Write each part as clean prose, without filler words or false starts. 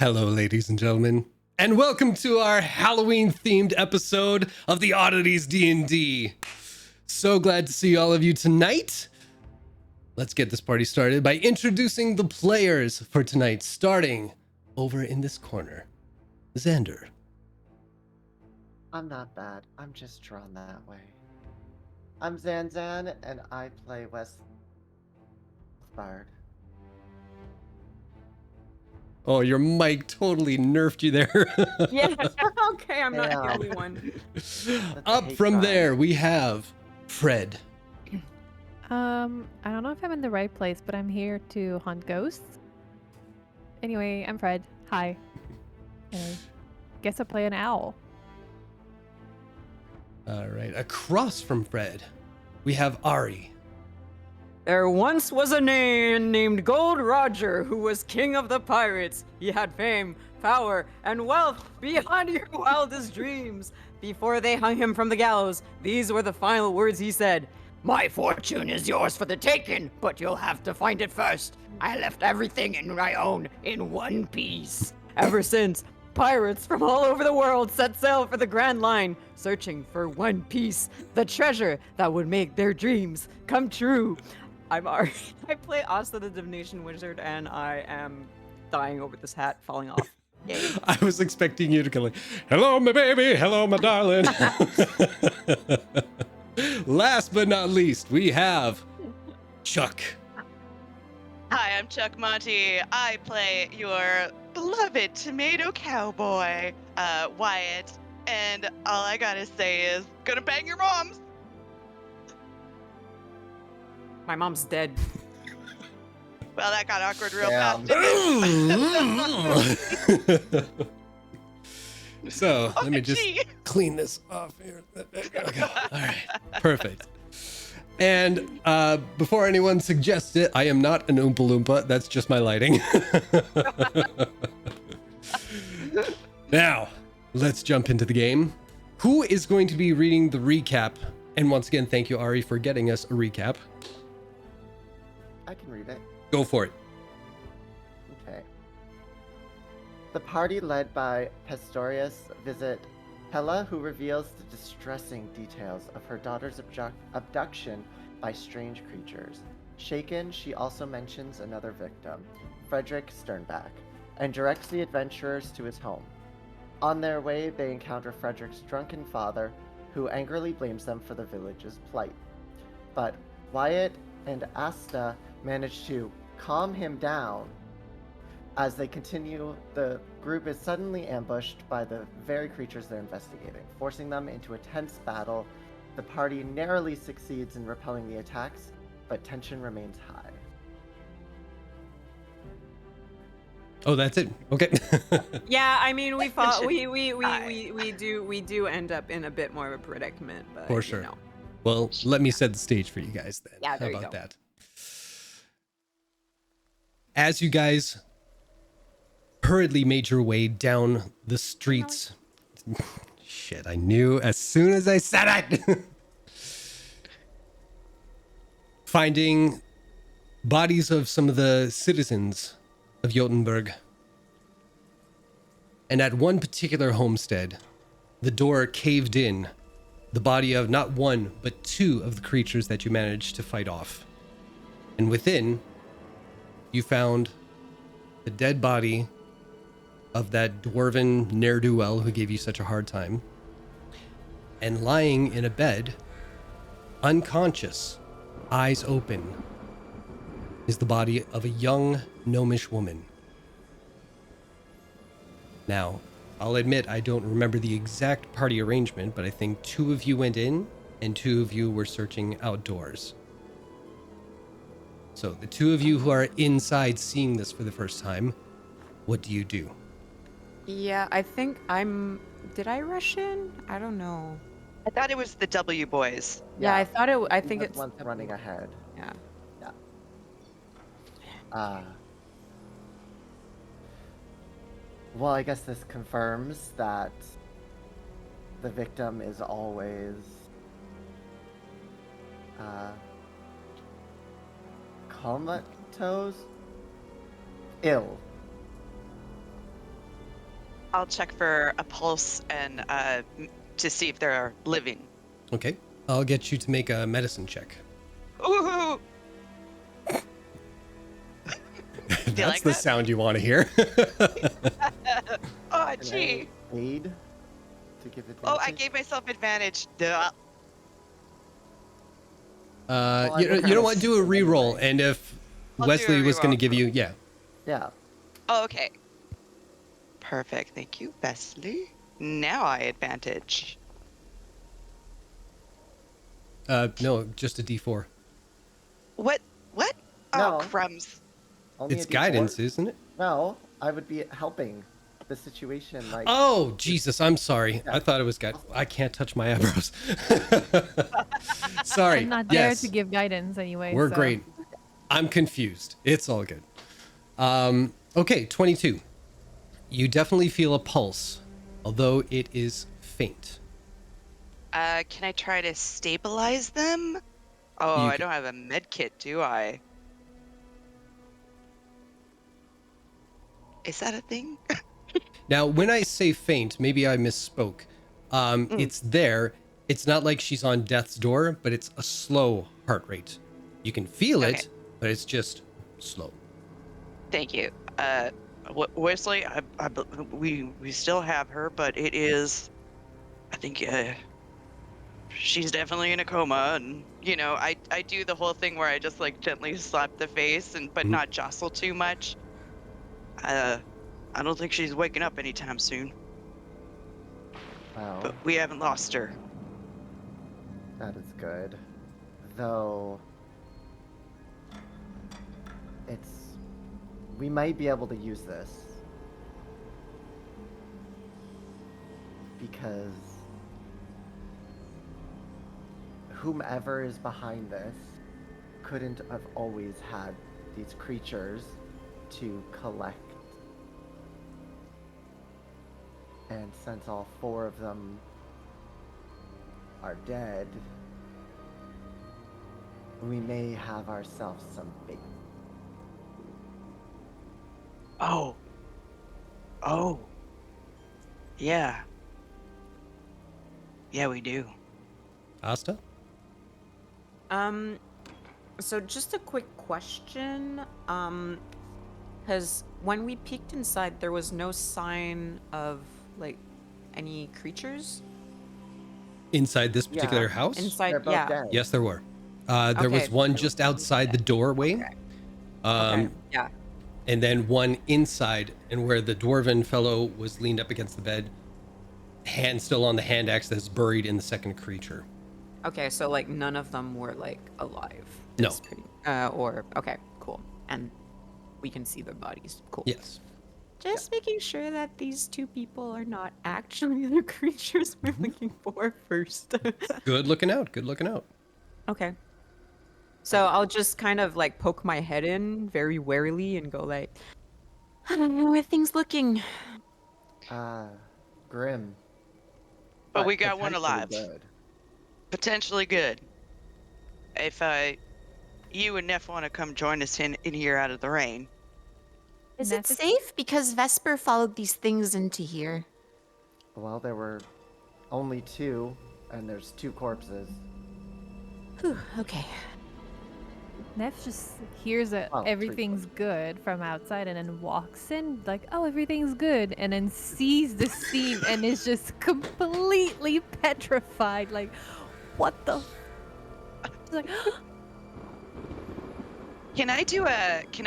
Hello, ladies and gentlemen, and welcome to our Halloween-themed episode of the Oddities D&D. So glad to see all of you tonight. Let's get this party started by introducing the players for tonight, starting over in this corner. Xander. I'm not bad. I'm just drawn that way. I'm Zanzan, and I play West Bard. Oh, your mic totally nerfed you there. Yeah, okay, I'm not the Yeah. only one. Up from there, we have Fred. I don't know if I'm in the right place, but I'm here to hunt ghosts. Anyway, I'm Fred. Hi. I guess I play an owl. All right, across from Fred, we have Ari. There once was a man named Gold Roger who was king of the pirates. He had fame, power, and wealth beyond your wildest dreams. Before they hung him from the gallows, these were the final words he said. My fortune is yours for the taking, but you'll have to find it first. I left everything in I own in one piece. Ever since, pirates from all over the world set sail for the Grand Line, searching for one piece, the treasure that would make their dreams come true. I'm Ari. I play Asta the Divination Wizard, and I am dying over this hat falling off. Yay. I was expecting you to go like, hello, my baby. Hello, my darling. Last but not least, we have Chuck. Hi, I'm Chuck Monty. I play your beloved tomato cowboy, Wyatt. And all I gotta say is, gonna bang your moms. My mom's dead. Well, that got awkward real Damn. fast. Didn't it? So let me just gee. clean this off here. Okay. All right, perfect. And before anyone suggests it, I am not an Oompa Loompa. That's just my lighting. Now, let's jump into the game. Who is going to be reading the recap? And once again, thank you, Ari, for getting us a recap. I can read it. Go for it. Okay. The party led by Pastorius visit Hella, who reveals the distressing details of her daughter's abduction by strange creatures. Shaken, she also mentions another victim, Frederick Sternbach, and directs the adventurers to his home. On their way, they encounter Frederick's drunken father, who angrily blames them for the village's plight. But Wyatt and Asta manage to calm him down. As they continue, the group is suddenly ambushed by the very creatures they're investigating, forcing them into a tense battle. The party narrowly succeeds in repelling the attacks, but tension remains high. Oh, that's it. Okay. Yeah, I mean, we fought. Hi. We do end up in a bit more of a predicament, but For sure. You know. Well, let me set the stage for you guys then. Yeah, there How you about go. that? As you guys hurriedly made your way down the streets. Shit, I knew as soon as I said it. Finding bodies of some of the citizens of Jotunberg. And at one particular homestead, the door caved in. The body of not one, but two of the creatures that you managed to fight off. And within, you found the dead body of that dwarven ne'er-do-well who gave you such a hard time. And lying in a bed, unconscious, eyes open, is the body of a young gnomish woman. Now, I'll admit I don't remember the exact party arrangement, but I think two of you went in and two of you were searching outdoors. So the two of you who are inside seeing this for the first time, what do you do? Yeah, I think I'm. Did I rush in? I don't know. I thought it was the W boys. Yeah, I thought it. I think That's it's one running ahead. Yeah. Well, I guess this confirms that the victim is always comatose, ill. I'll check for a pulse and to see if they're living. Okay. I'll get you to make a medicine check. Ooh! That's like the that? sound you want to hear. Oh, Can gee. I aid to give advantage? Oh, I gave myself advantage. Duh. Well, I you would know have what? Do a anyway. reroll, and if I'll do a Wesley was going to reroll. give you, yeah. Yeah. Oh, okay. Perfect. Thank you, Wesley. Now I advantage. No, just a D4. What? What? Oh, No. crumbs. Only It's a D4? guidance, isn't it? No, I would be helping the situation. Like, Oh, Jesus, I'm sorry. Yeah. I thought it was guidance. I can't touch my eyebrows. Sorry. I'm not there Yes, to give guidance anyway. we're so. great. I'm confused. It's all good. Okay, 22. You definitely feel a pulse, although it is faint. Can I try to stabilize them? Oh, You I can- don't have a med kit, do I? Is that a thing? Now, when I say faint, maybe I misspoke. It's there. It's not like she's on death's door, but it's a slow heart rate. You can feel Okay. it, but it's just slow. Thank you. Wesley, we still have her, but it is, I think, she's definitely in a coma, and you know, I do the whole thing where I just like gently slap the face but Mhm. not jostle too much. I don't think she's waking up anytime soon, wow, but we haven't lost her. that is good. Though, we might be able to use this. Because whomever is behind this couldn't have always had these creatures to collect. And since all 4 of them are dead, we may have ourselves some bait. Oh. Yeah. Yeah, we do. Asta? So just a quick question. Because when we peeked inside, there was no sign of like any creatures Inside this particular Yeah. house? inside. They're both Yeah. dead. Yes, there were. There was Okay, one there was just one outside the dead. doorway, Okay. um, Yeah. and then one inside, and where the dwarven fellow was leaned up against the bed, hand still on the hand axe that's buried in the second creature. Okay, so like none of them were like alive. No. It's pretty, or okay, cool. And we can see their bodies. Cool. Yes. Just making sure that these 2 people are not actually the creatures we're looking for first. Good looking out. Good looking out. Okay. So I'll just kind of like poke my head in very warily and go like, I don't know where things looking. Grim. But we got one potentially alive. Good. Potentially good. If you and Neff want to come join us in here out of the rain. Is it Neff is- safe? Because Vesper followed these things into here. Well, there were only 2, and there's 2 corpses. Whew, okay. Neff just hears that Oh, 3 everything's good from outside and then walks in like, oh, everything's good, and then sees the scene and is just completely petrified. Like, what the? She's like, Can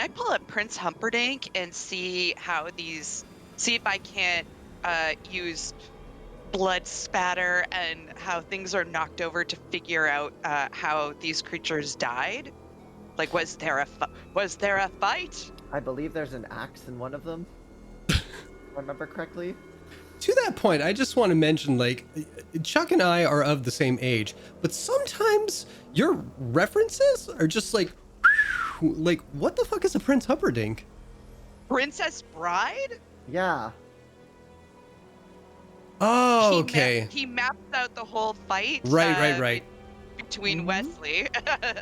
I pull up Prince Humperdinck and see if I can't use blood spatter and how things are knocked over to figure out how these creatures died? Like, was there a fight? I believe there's an axe in one of them. If I remember correctly. To that point, I just want to mention, like, Chuck and I are of the same age, but sometimes your references are just like, what the fuck is a Prince Humperdinck? Princess Bride? Yeah. Oh, okay. He maps out the whole fight. Right. Between Wesley,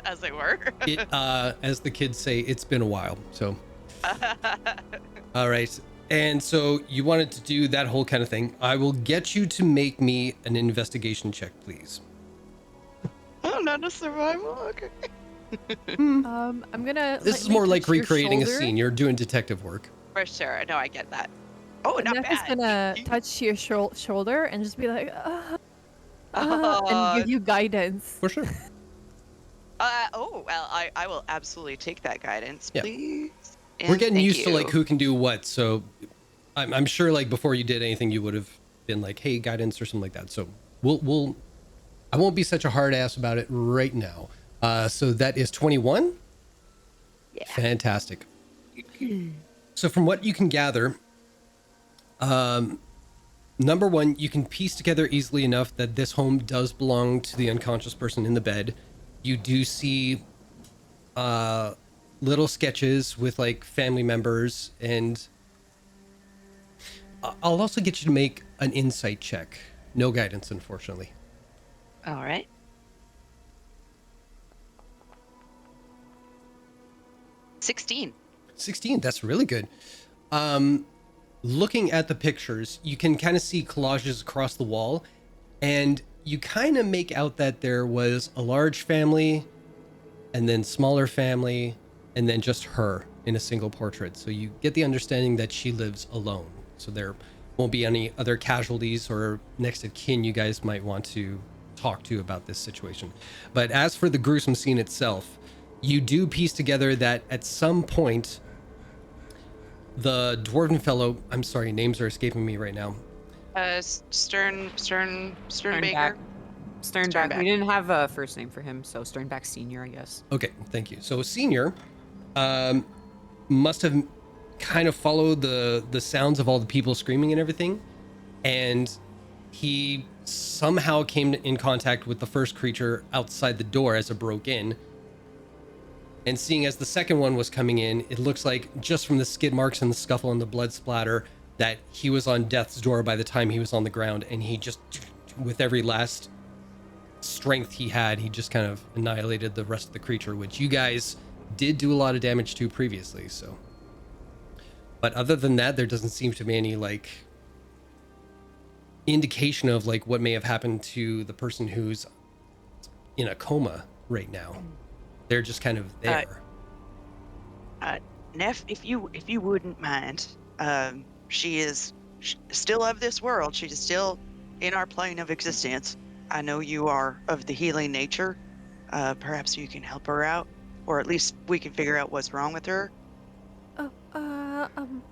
as it were. As the kids say, it's been a while. So, all right. And so you wanted to do that whole kind of thing. I will get you to make me an investigation check, please. Oh, not a survival. Okay. I'm gonna. This is lightly more like touch your recreating a shoulder. scene. You're doing detective work. For sure. No, I get that. Oh, not Neff is bad. gonna touch your shoulder and just be like, and Oh, give you guidance. For sure. oh, well, I will absolutely take that guidance, Yeah. please. We're And getting thank used to like you. who can do what. So I'm sure like before you did anything, you would have been like, hey, guidance or something like that. So I won't be such a hard ass about it right now. So that is 21. Yeah. Fantastic. So from what you can gather, number one, you can piece together easily enough that this home does belong to the unconscious person in the bed. You do see little sketches with like family members, and I'll also get you to make an insight check. No guidance, unfortunately. All right. $16. 16, that's really good. Looking at the pictures, you can kind of see collages across the wall, and you kind of make out that there was a large family, and then smaller family, and then just her in a single portrait. So you get the understanding that she lives alone. So there won't be any other casualties or next of kin you guys might want to talk to about this situation. But as for the gruesome scene itself, you do piece together that at some point, the dwarven fellow, I'm sorry, names are escaping me right now. Sternbaker. Sternback. We didn't have a first name for him, so Sternback Senior, I guess. Okay, thank you. So senior must have kind of followed the sounds of all the people screaming and everything, and he somehow came in contact with the first creature outside the door as it broke in. And seeing as the second one was coming in, it looks like just from the skid marks and the scuffle and the blood splatter that he was on death's door by the time he was on the ground, and he just, with every last strength he had, he just kind of annihilated the rest of the creature, which you guys did do a lot of damage to previously. So, but other than that, there doesn't seem to be any like indication of like what may have happened to the person who's in a coma right now. They're just kind of there. Neff, if you wouldn't mind, she is still of this world. She is still in our plane of existence. I know you are of the healing nature. Perhaps you can help her out, or at least we can figure out what's wrong with her.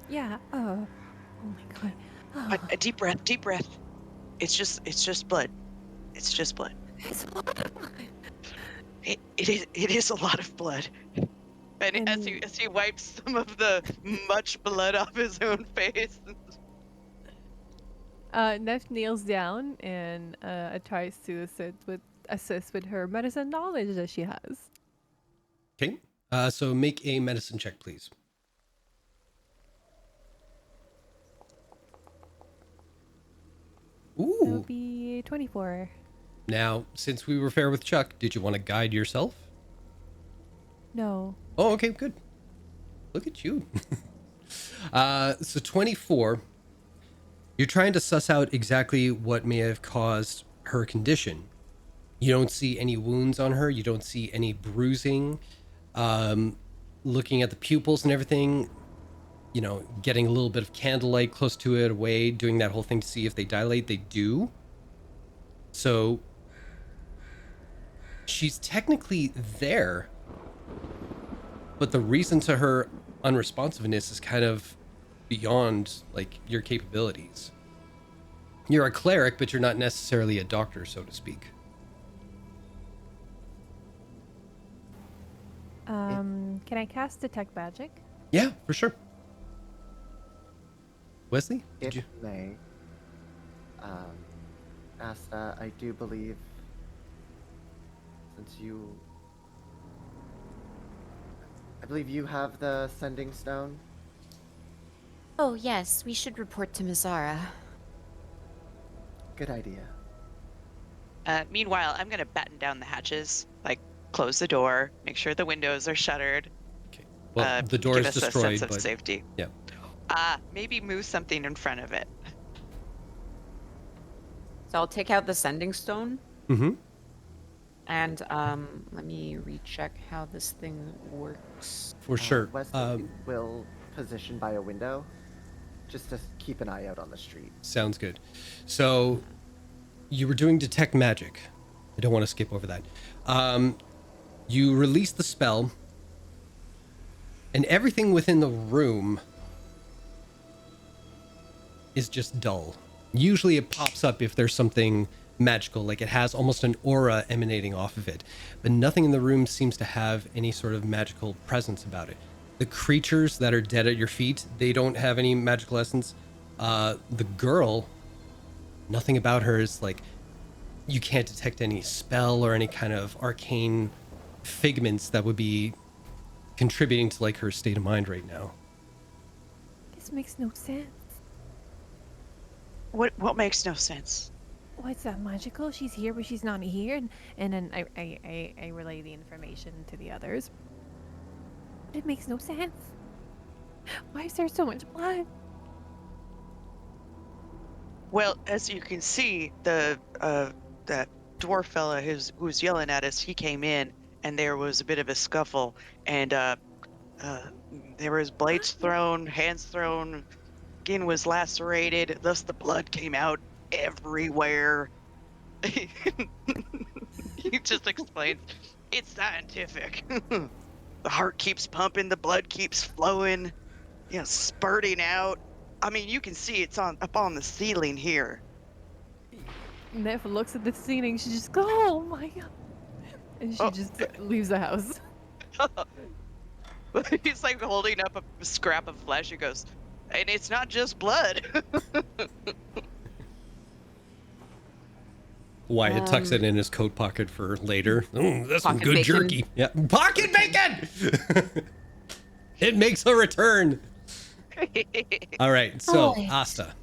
Yeah. Oh my god. Oh. A deep breath. Deep breath. It's just blood. It's just blood. It's a lot of blood. It is a lot of blood. And as he wipes some of the much blood off his own face. Neff kneels down and tries to assist with her medicine knowledge that she has. Okay. So make a medicine check, please. Ooh. It'll be 24. Now, since we were fair with Chuck, did you want to guide yourself? No. Oh, okay, good. Look at you. So 24. You're trying to suss out exactly what may have caused her condition. You don't see any wounds on her. You don't see any bruising. Looking at the pupils and everything, you know, getting a little bit of candlelight close to it, away, doing that whole thing to see if they dilate. They do. So she's technically there, but the reason to her unresponsiveness is kind of beyond like your capabilities. You're a cleric, but you're not necessarily a doctor, so to speak. Can I cast Detect Magic? Yeah, for sure. Wesley, If did you? may, Asta, I do believe, since I believe you have the sending stone. Oh, yes, we should report to Mizara. Good idea. Meanwhile, I'm gonna batten down the hatches, like close the door, make sure the windows are shuttered. Okay. Well, the door give is us destroyed, a sense of but safety. yeah. Maybe move something in front of it. So I'll take out the sending stone. Mm-hmm. And let me recheck how this thing works. For sure. Wesley will position by a window just to keep an eye out on the street. Sounds good. So you were doing detect magic. I don't want to skip over that. You release the spell, and everything within the room is just dull. Usually it pops up if there's something magical, like it has almost an aura emanating off of it, but nothing in the room seems to have any sort of magical presence about it. The creatures that are dead at your feet, they don't have any magical essence. The girl, nothing about her is like, you can't detect any spell or any kind of arcane figments that would be contributing to like her state of mind right now. This makes no sense. What makes no sense? Why is that magical? She's here, but she's not here. And then I relay the information to the others. It makes no sense. Why is there so much blood? Well, as you can see, that dwarf fella who's yelling at us, he came in, and there was a bit of a scuffle, and there was blades thrown, hands thrown, skin was lacerated, thus the blood came out everywhere. He just explains, it's scientific. The heart keeps pumping, the blood keeps flowing, spurting out. I mean, you can see it's up on the ceiling here. Neff looks at the ceiling. She just goes, "Oh my god!" And she just leaves the house. He's like holding up a scrap of flesh. He goes, and it's not just blood. Wyatt tucks it in his coat pocket for later. That's some Pocket good bacon. jerky. Yeah, pocket bacon. It makes a return. All right, so Alright. Asta.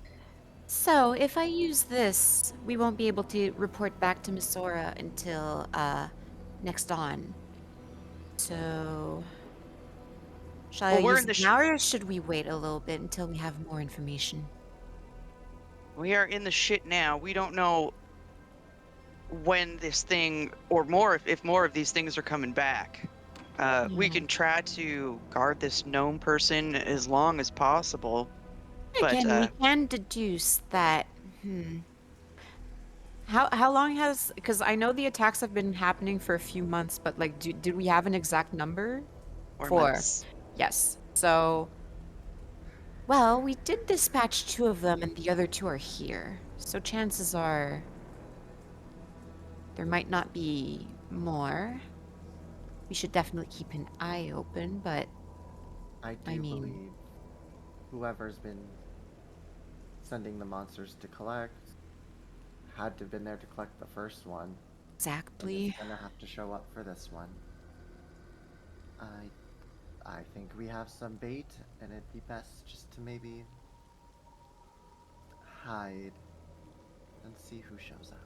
So, if I use this, we won't be able to report back to Misora until next dawn. So, shall Well, I we're use in the it now, or should we wait a little bit until we have more information? We are in the shit now. We don't know when this thing, or more, if more of these things are coming back. We Yeah. can try to guard this gnome person as long as possible. But Again, we can deduce that. How long has? Because I know the attacks have been happening for a few months, but like, did we have an exact number? or 4. months. Yes. So Well, we did dispatch 2 of them, and the other 2 are here. So chances are there might not be more. We should definitely keep an eye open, but I do believe whoever's been sending the monsters to collect had to have been there to collect the first one. exactly. It's gonna have to show up for this one. I think we have some bait, and it'd be best just to maybe hide and see who shows up.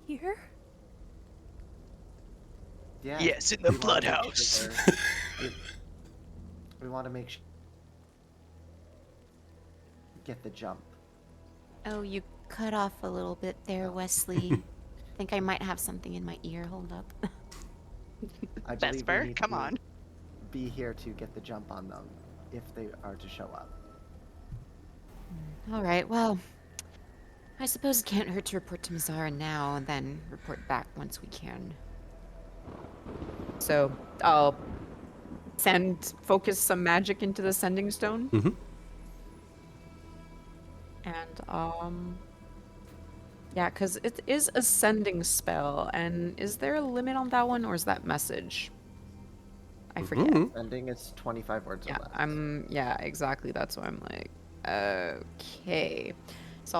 Here? Yeah. Yes, in the we wanna blood make house. sure we want to make sure get the jump. Oh, you cut off a little bit there, Wesley. I think I might have something in my ear. Hold up. I believe we Vesper, need come to on. be here to get the jump on them if they are to show up. All right, well, I suppose it can't hurt to report to Mazara now and then report back once we can. So I'll focus some magic into the sending stone. Mhm. And yeah, because it is a sending spell, and is there a limit on that one, or is that message? I forget. Mhm. Ending is 25 words Yeah, or less. yeah, exactly. That's why I'm like, okay. So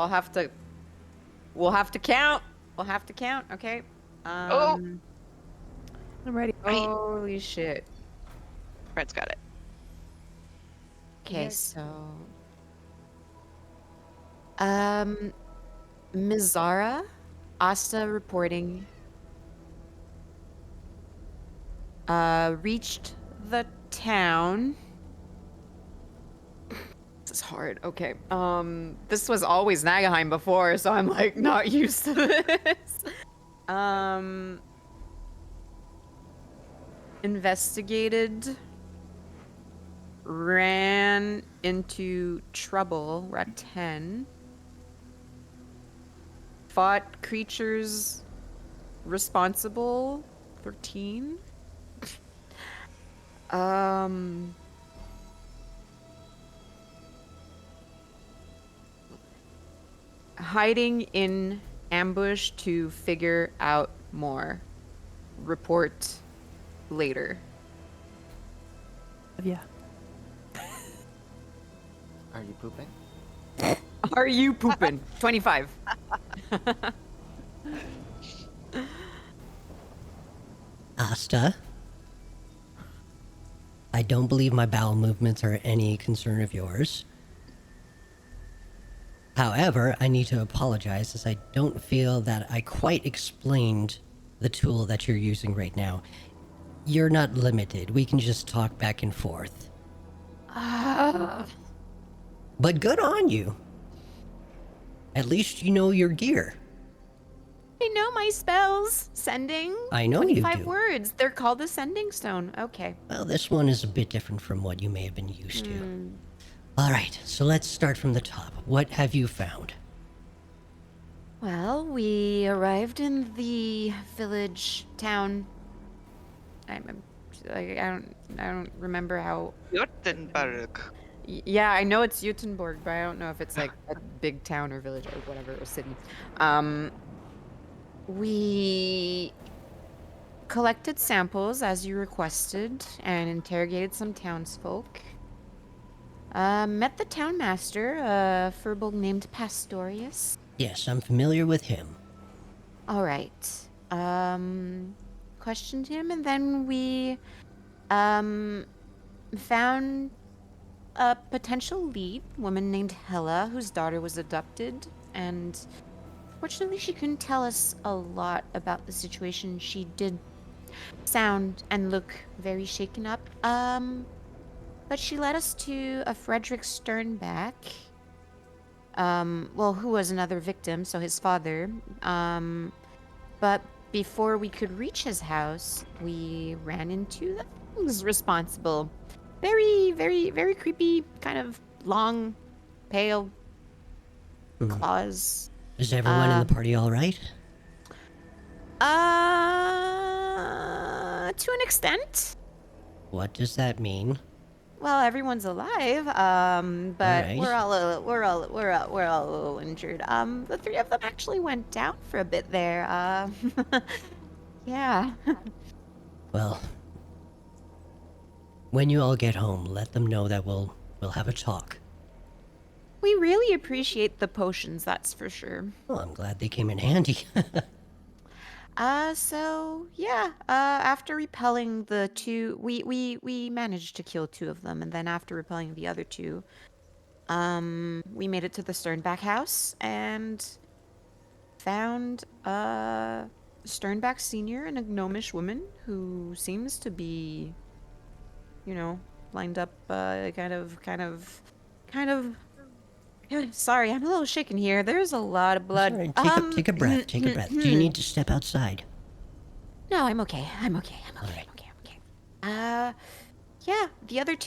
we'll have to count. We'll have to count. Okay. I'm ready. Holy shit. Fred's got it. Okay, Yes. so Mizara, Asta reporting, reached the town is hard. Okay. This was always Nagaheim before, so I'm like not used to this. Investigated. Ran into trouble. We're at 10. Fought creatures responsible. 13. Hiding in ambush to figure out more. Report later. Yeah. Are you pooping? Are you pooping? 25. Asta, I don't believe my bowel movements are any concern of yours. However, I need to apologize as I don't feel that I quite explained the tool that you're using right now. You're not limited. We can just talk back and forth. But good on you. At least you know your gear. I know my spells. Sending. I know you 25 do. words. They're called the sending stone. Okay. Well, this one is a bit different from what you may have been used to. Alright, so let's start from the top. What have you found? Well, we arrived in the village town. I don't remember how. Württemberg. Yeah, I know it's Jutenborg, but I don't know if it's like a big town or village or whatever, or city. We collected samples as you requested and interrogated some townsfolk. Met the town master, a furball named Pastorius. Yes, I'm familiar with him. All right. Questioned him, and then we found a potential lead, woman named Hella, whose daughter was abducted, and fortunately she couldn't tell us a lot about the situation. She did sound and look very shaken up. But she led us to a Frederick Sternback, who was another victim, so his father. But before we could reach his house, we ran into the things responsible. Very, very, very creepy, kind of long, pale claws. Is everyone in the party alright? To an extent. What does that mean? Well, everyone's alive, but Alright. we're all a little injured. The three of them actually went down for a bit there. Yeah. Well, when you all get home, let them know that we'll have a talk. We really appreciate the potions, that's for sure. Well, I'm glad they came in handy. So yeah, after repelling the two, we managed to kill two of them, and then after repelling the other two, we made it to the Sternback house and found Sternback Senior and a gnomish woman who seems to be, lined up, kind of. Sorry, I'm a little shaken here. There's a lot of blood. Sorry, take a breath. Take a breath. Do you need to step outside? No, I'm okay. I'm okay. Alright. Yeah, the other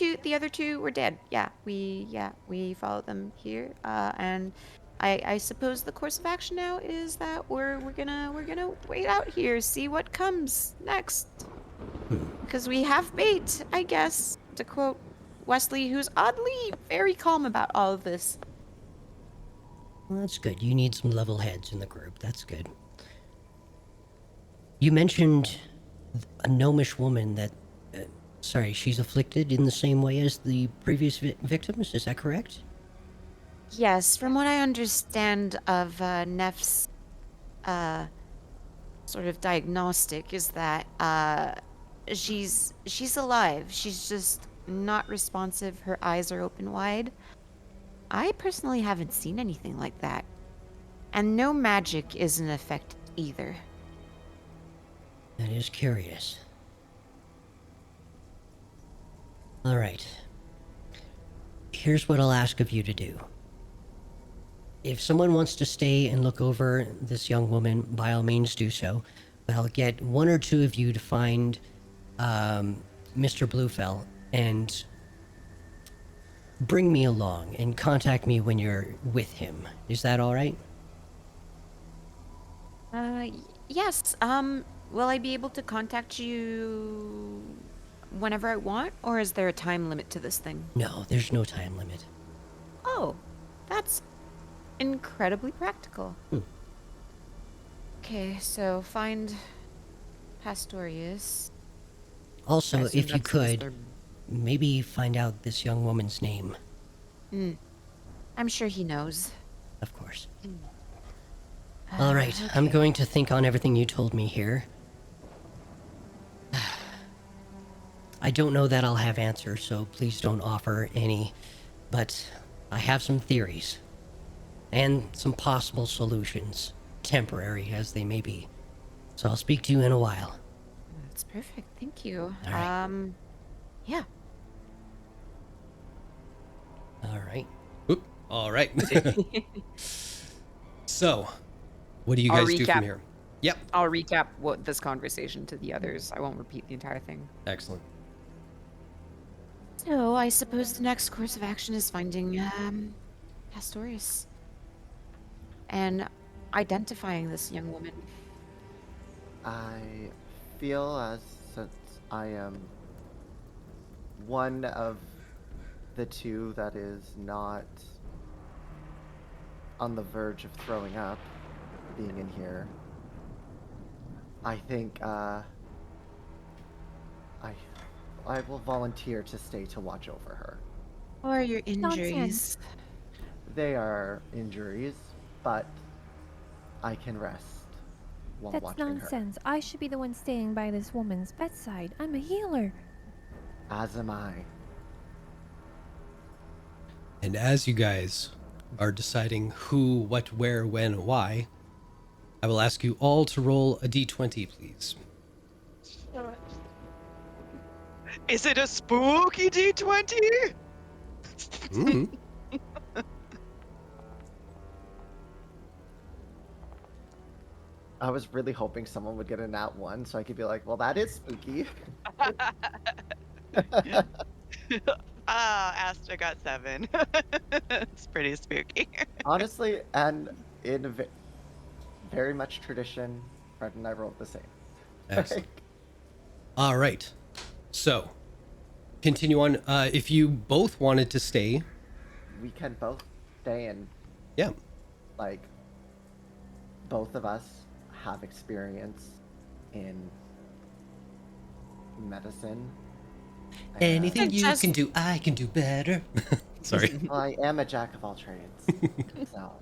two were dead. Yeah, we followed them here. And I suppose the course of action now is that we're gonna wait out here, see what comes next. Because we have bait, I guess, to quote Wesley, who's oddly very calm about all of this. Well, that's good. You need some level heads in the group. That's good. You mentioned a gnomish woman that... she's afflicted in the same way as the previous victims, is that correct? Yes, from what I understand of Neff's sort of diagnostic is that she's alive. She's just not responsive. Her eyes are open wide. I personally haven't seen anything like that. And no magic is in effect either. That is curious. Alright. here's what I'll ask of you to do. If someone wants to stay and look over this young woman, by all means do so. But I'll get one or two of you to find Mr. Bluefell and bring me along and contact me when you're with him. Is that all right? Yes. Will I be able to contact you whenever I want, or is there a time limit to this thing? No, there's no time limit. Oh, that's incredibly practical. Okay, so find Pastorius. I Also, assume if you that's could, Mr. maybe find out this young woman's name, I'm sure he knows. of course. All right, I'm okay. going to think on everything you told me here. I don't know that I'll have answers, so please don't offer any, but I have some theories and some possible solutions, temporary as they may be. So I'll speak to you in a while. That's perfect. Thank you. All right. Yeah. All right. Oop. All right. So, what do you I'll guys do recap. from here? Yep. I'll recap what this conversation to the others. I won't repeat the entire thing. Excellent. So I suppose the next course of action is finding Pastorius and identifying this young woman. I feel as since I am one of the two that is not on the verge of throwing up, being in here, I think I will volunteer to stay to watch over her. Or your Nonsense. injuries. They are injuries, but I can rest while That's watching her. nonsense. I should be the one staying by this woman's bedside. I'm a healer. As am I. And as you guys are deciding who, what, where, when, why, I will ask you all to roll a d20, please. Is it a spooky D20? Mhm. I was really hoping someone would get a nat 1 so I could be like, well, that is spooky. Asta got 7. It's pretty spooky. Honestly, and in very much tradition, Fred and I rolled the same. Excellent. All right. So, continue on. If you both wanted to stay, We can both stay and, yeah. like, both of us have experience in medicine. and, Anything you just- can do, I can do better. Sorry. well, I am a jack of all trades. So,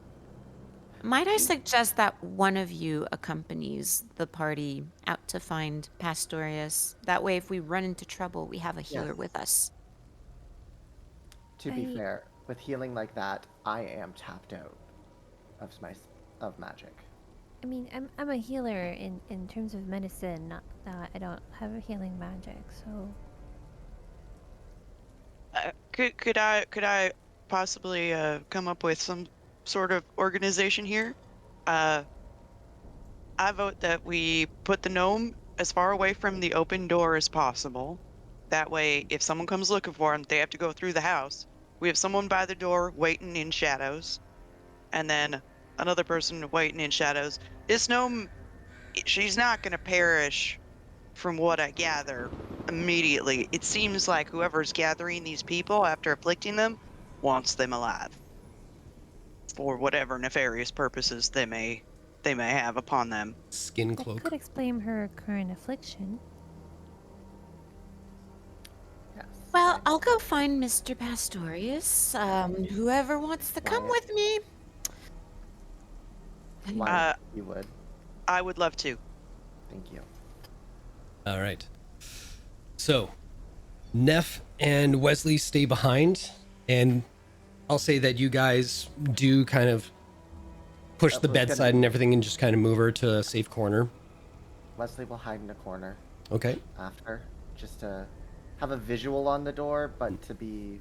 Might I suggest that one of you accompanies the party out to find Pastorius? That way, if we run into trouble, we have a healer Yes. with us. to be I- fair, with healing like that, I am tapped out of magic. I mean, I'm a healer in terms of medicine. Not, I don't have a healing magic, so Could I possibly come up with some sort of organization here? I vote that we put the gnome as far away from the open door as possible. That way, if someone comes looking for him, they have to go through the house. We have someone by the door waiting in shadows, and then another person waiting in shadows. This gnome, she's not going to perish from what I gather immediately. It seems like whoever's gathering these people after afflicting them wants them alive for whatever nefarious purposes they may have upon them. Skin that cloak. could explain her current affliction. Yes. Well, I'll go find Mr. Pastorius. Whoever wants to come Wyatt. with me. Wyatt, you would. I would love to. Thank you. All right. So, Neff and Wesley stay behind, and I'll say that you guys do kind of push That the was gonna bedside and be- everything and just kind of move her to a safe corner. Wesley will hide in a corner Okay. after, just to have a visual on the door, but to be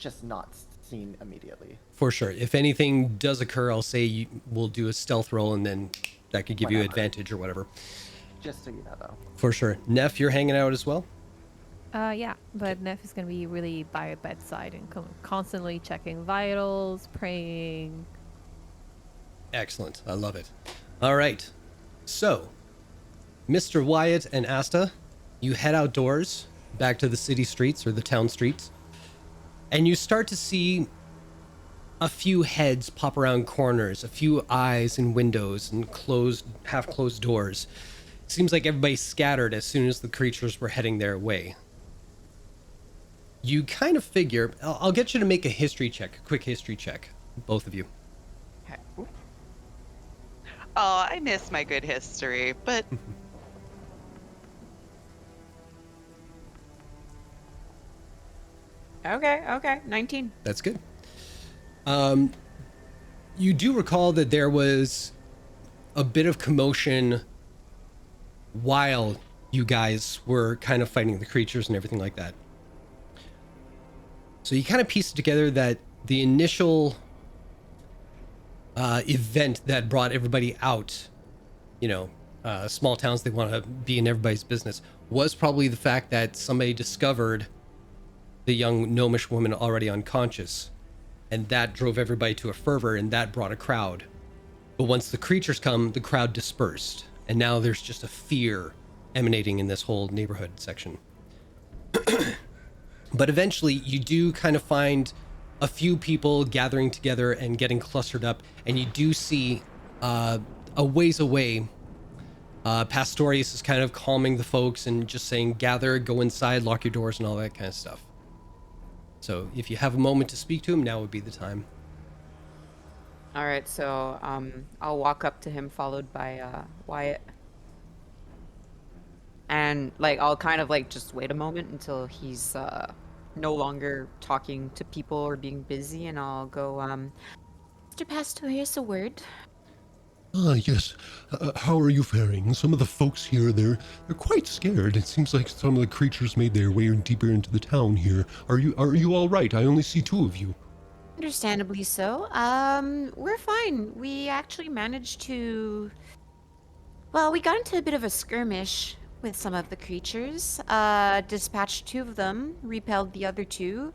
just not seen immediately. For sure. If anything does occur, I'll say we'll do a stealth roll, and then that could give you Whatever. advantage or whatever. Just so you know, though. For sure. Neff, you're hanging out as well? Yeah, but Neff is gonna be really by her bedside and constantly checking vitals, praying. Excellent. I love it. All right. So, Mr. Wyatt and Asta, you head outdoors back to the city streets or the town streets, and you start to see a few heads pop around corners, a few eyes in windows and half-closed doors. Seems like everybody scattered as soon as the creatures were heading their way. You kind of figure, I'll get you to make a history check, a quick history check, both of you. Okay. Oh, I miss my good history, but Okay, 19. That's good. You do recall that there was a bit of commotion while you guys were kind of fighting the creatures and everything like that. So you kind of piece it together that the initial event that brought everybody out, small towns, they want to be in everybody's business, was probably the fact that somebody discovered the young gnomish woman already unconscious, and that drove everybody to a fervor, and that brought a crowd. But once the creatures come, the crowd dispersed, and now there's just a fear emanating in this whole neighborhood section. But eventually you do kind of find a few people gathering together and getting clustered up, and you do see a ways away, Pastorius is kind of calming the folks and just saying, gather, go inside, lock your doors, and all that kind of stuff. So if you have a moment to speak to him, now would be the time. All right, so I'll walk up to him, followed by Wyatt, and I'll kind of just wait a moment until he's no longer talking to people or being busy, and I'll go, Mr. Pastorius, a word. Ah, yes. How are you faring? Some of the folks here, they're quite scared. It seems like some of the creatures made their way deeper into the town here. Are you all right? I only see two of you. Understandably so. We're fine. We actually managed to... Well, we got into a bit of a skirmish with some of the creatures. Dispatched two of them, repelled the other two.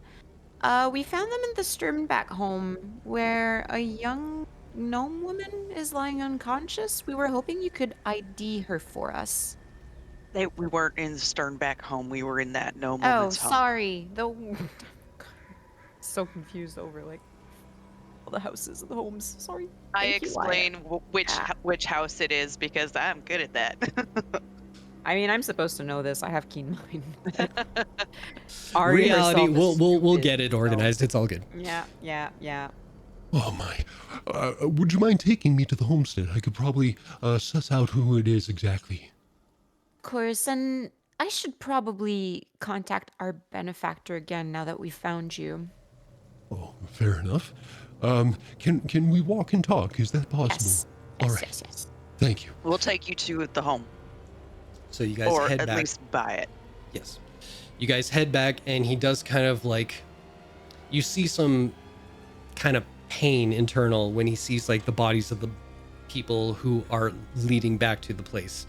We found them in the Sternback home, where a young gnome woman is lying unconscious. We were hoping you could ID her for us. we weren't in the Sternback home. We were in that gnome Oh, woman's home. sorry. so confused over all the houses and the homes. Sorry. I Thank you, explain which house it is because I'm good at that. I mean, I'm supposed to know this. I have keen mind. Ari Reality, herself is we'll stupid, get it so- organized. It's all good. Yeah. Oh my. Would you mind taking me to the homestead? I could probably suss out who it is exactly. Of course, and I should probably contact our benefactor again now that we found you. Oh, fair enough. Can we walk and talk? Is that possible? Yes. All Yes, right. yes. Thank you. We'll take you to the home, So you guys or head at back. least buy it. Yes. You guys head back, and he does kind of you see some kind of pain internal when he sees the bodies of the people who are leading back to the place.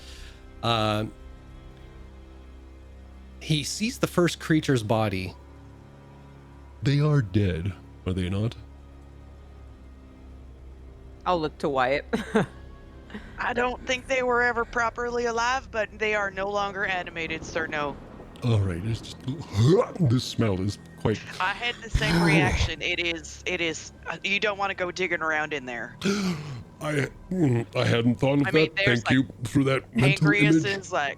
He sees the first creature's body. They are dead, are they not? I'll look to Wyatt. I don't think they were ever properly alive, but they are no longer animated, sir. No. All right. It's just this smell is quite. I had the same reaction. It is. You don't want to go digging around in there. I hadn't thought of I mean, that. there's, Thank you for that mental Pancreas image. is Speaking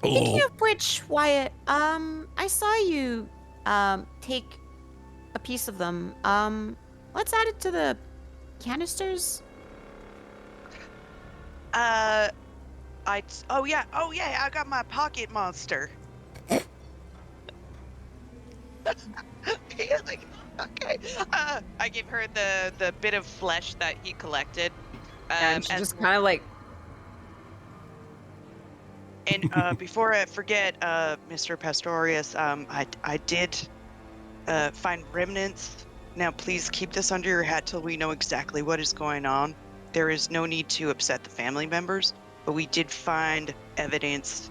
Oh, of which, Wyatt, I saw you take a piece of them. Let's add it to the canisters. Oh yeah, I got my pocket monster. He's like, okay. I give her the bit of flesh that he collected. And she just kind of And before I forget, Mr. Pastorius, I did find remnants. Now, please keep this under your hat till we know exactly what is going on. There is no need to upset the family members, but we did find evidence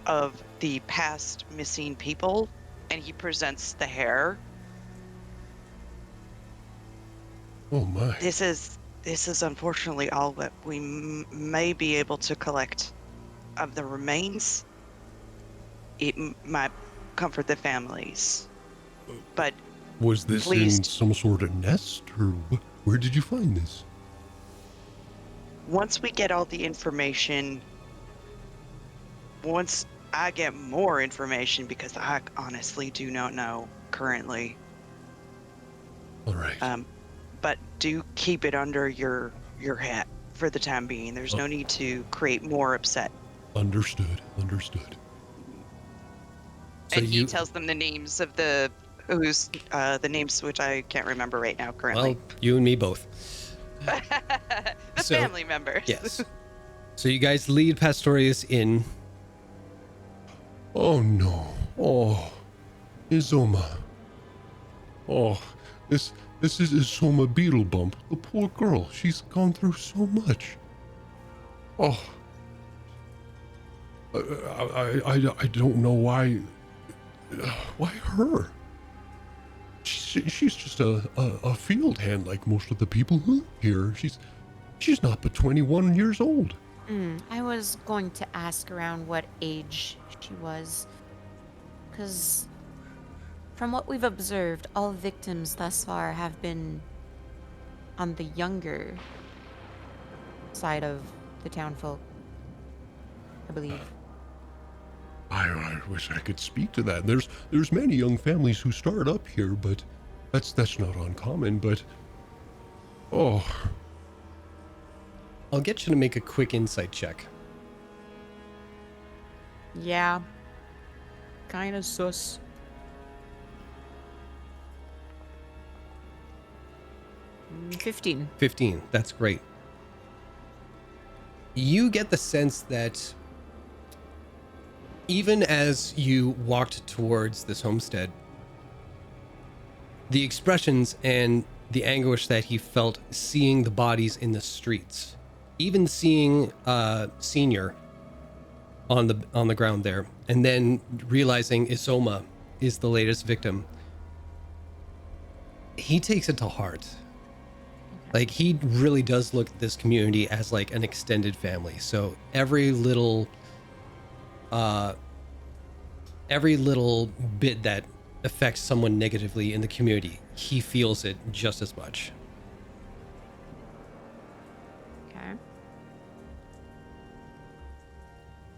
of the past missing people, and he presents the hair. Oh my. This is unfortunately all that we may be able to collect of the remains. It might comfort the families, but Was this please, in some sort of nest, or where did you find this? once we get all the information, once I get more information, because I honestly do not know currently. All right. But do keep it under your hat for the time being. There's no need to create more upset. Understood. So And he tells them the names of the names which I can't remember right now currently. Well, you and me both. The So, family members. Yes. So you guys lead Pastorius in. Oh no. Oh, Izoma. Oh, this is Izoma Beetlebump, the poor girl. She's gone through so much. Oh. I don't know why. Why her? She's just a field hand like most of the people who live here. She's not but 21 years old. I was going to ask around what age she was, because from what we've observed, all victims thus far have been on the younger side of the townfolk, I believe. I wish I could speak to that. There's many young families who start up here, but that's not uncommon. But oh, I'll get you to make a quick insight check. Yeah. Kinda sus. Mm, 15. 15. That's great. You get the sense that even as you walked towards this homestead, the expressions and the anguish that he felt seeing the bodies in the streets, even seeing Senior on the ground there, and then realizing Izoma is the latest victim, he takes it to heart. Like, he really does look at this community as like an extended family. So every little bit that affects someone negatively in the community, he feels it just as much. Okay.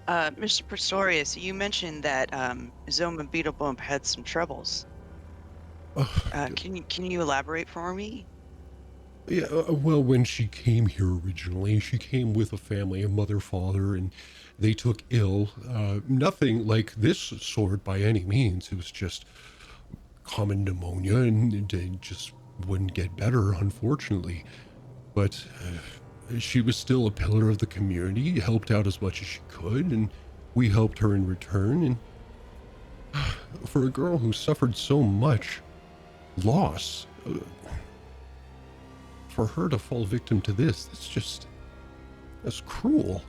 Mr. Pastorius, you mentioned that Zoma Beetlebump had some troubles. Can you elaborate for me? yeah. Well, when she came here originally, she came with a family, a mother, father, and they took ill. Nothing like this sort by any means. It was just common pneumonia, and they just wouldn't get better, unfortunately. But she was still a pillar of the community, helped out as much as she could, and we helped her in return. And for a girl who suffered so much loss, for her to fall victim to this, that's cruel.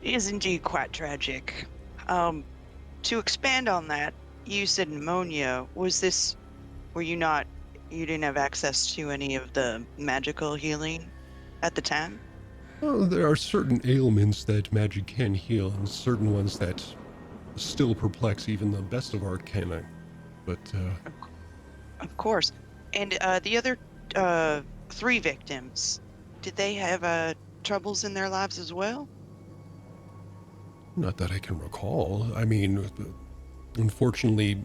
It is indeed quite tragic. To expand on that, you said pneumonia. You didn't have access to any of the magical healing at the time? Well, there are certain ailments that magic can heal, and certain ones that still perplex even the best of arcana. But, Of course. And the other 3 victims, did they have troubles in their lives as well? not that I can recall. I mean, unfortunately,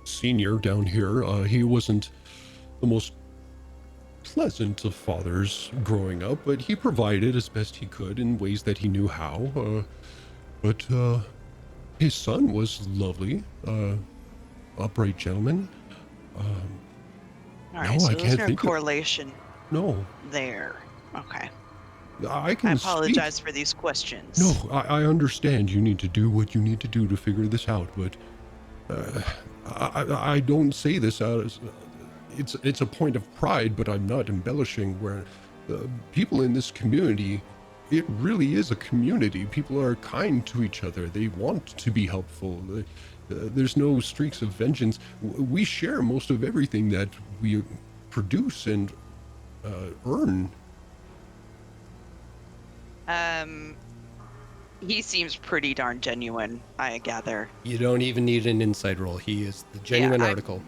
Senior down here, he wasn't the most pleasant of fathers growing up, but he provided as best he could in ways that he knew how. But his son was lovely, upright gentleman. All right, No, so I there's can't no think of- correlation No, there. Okay. I can I speak. apologize for these questions. No, I understand you need to do what you need to do to figure this out, but I don't say this as it's a point of pride, but I'm not embellishing. Where people in this community, it really is a community. People are kind to each other. They want to be helpful. There's no streaks of vengeance. We share most of everything that we produce and earn. He seems pretty darn genuine, I gather. You don't even need an insight roll. He is the genuine article.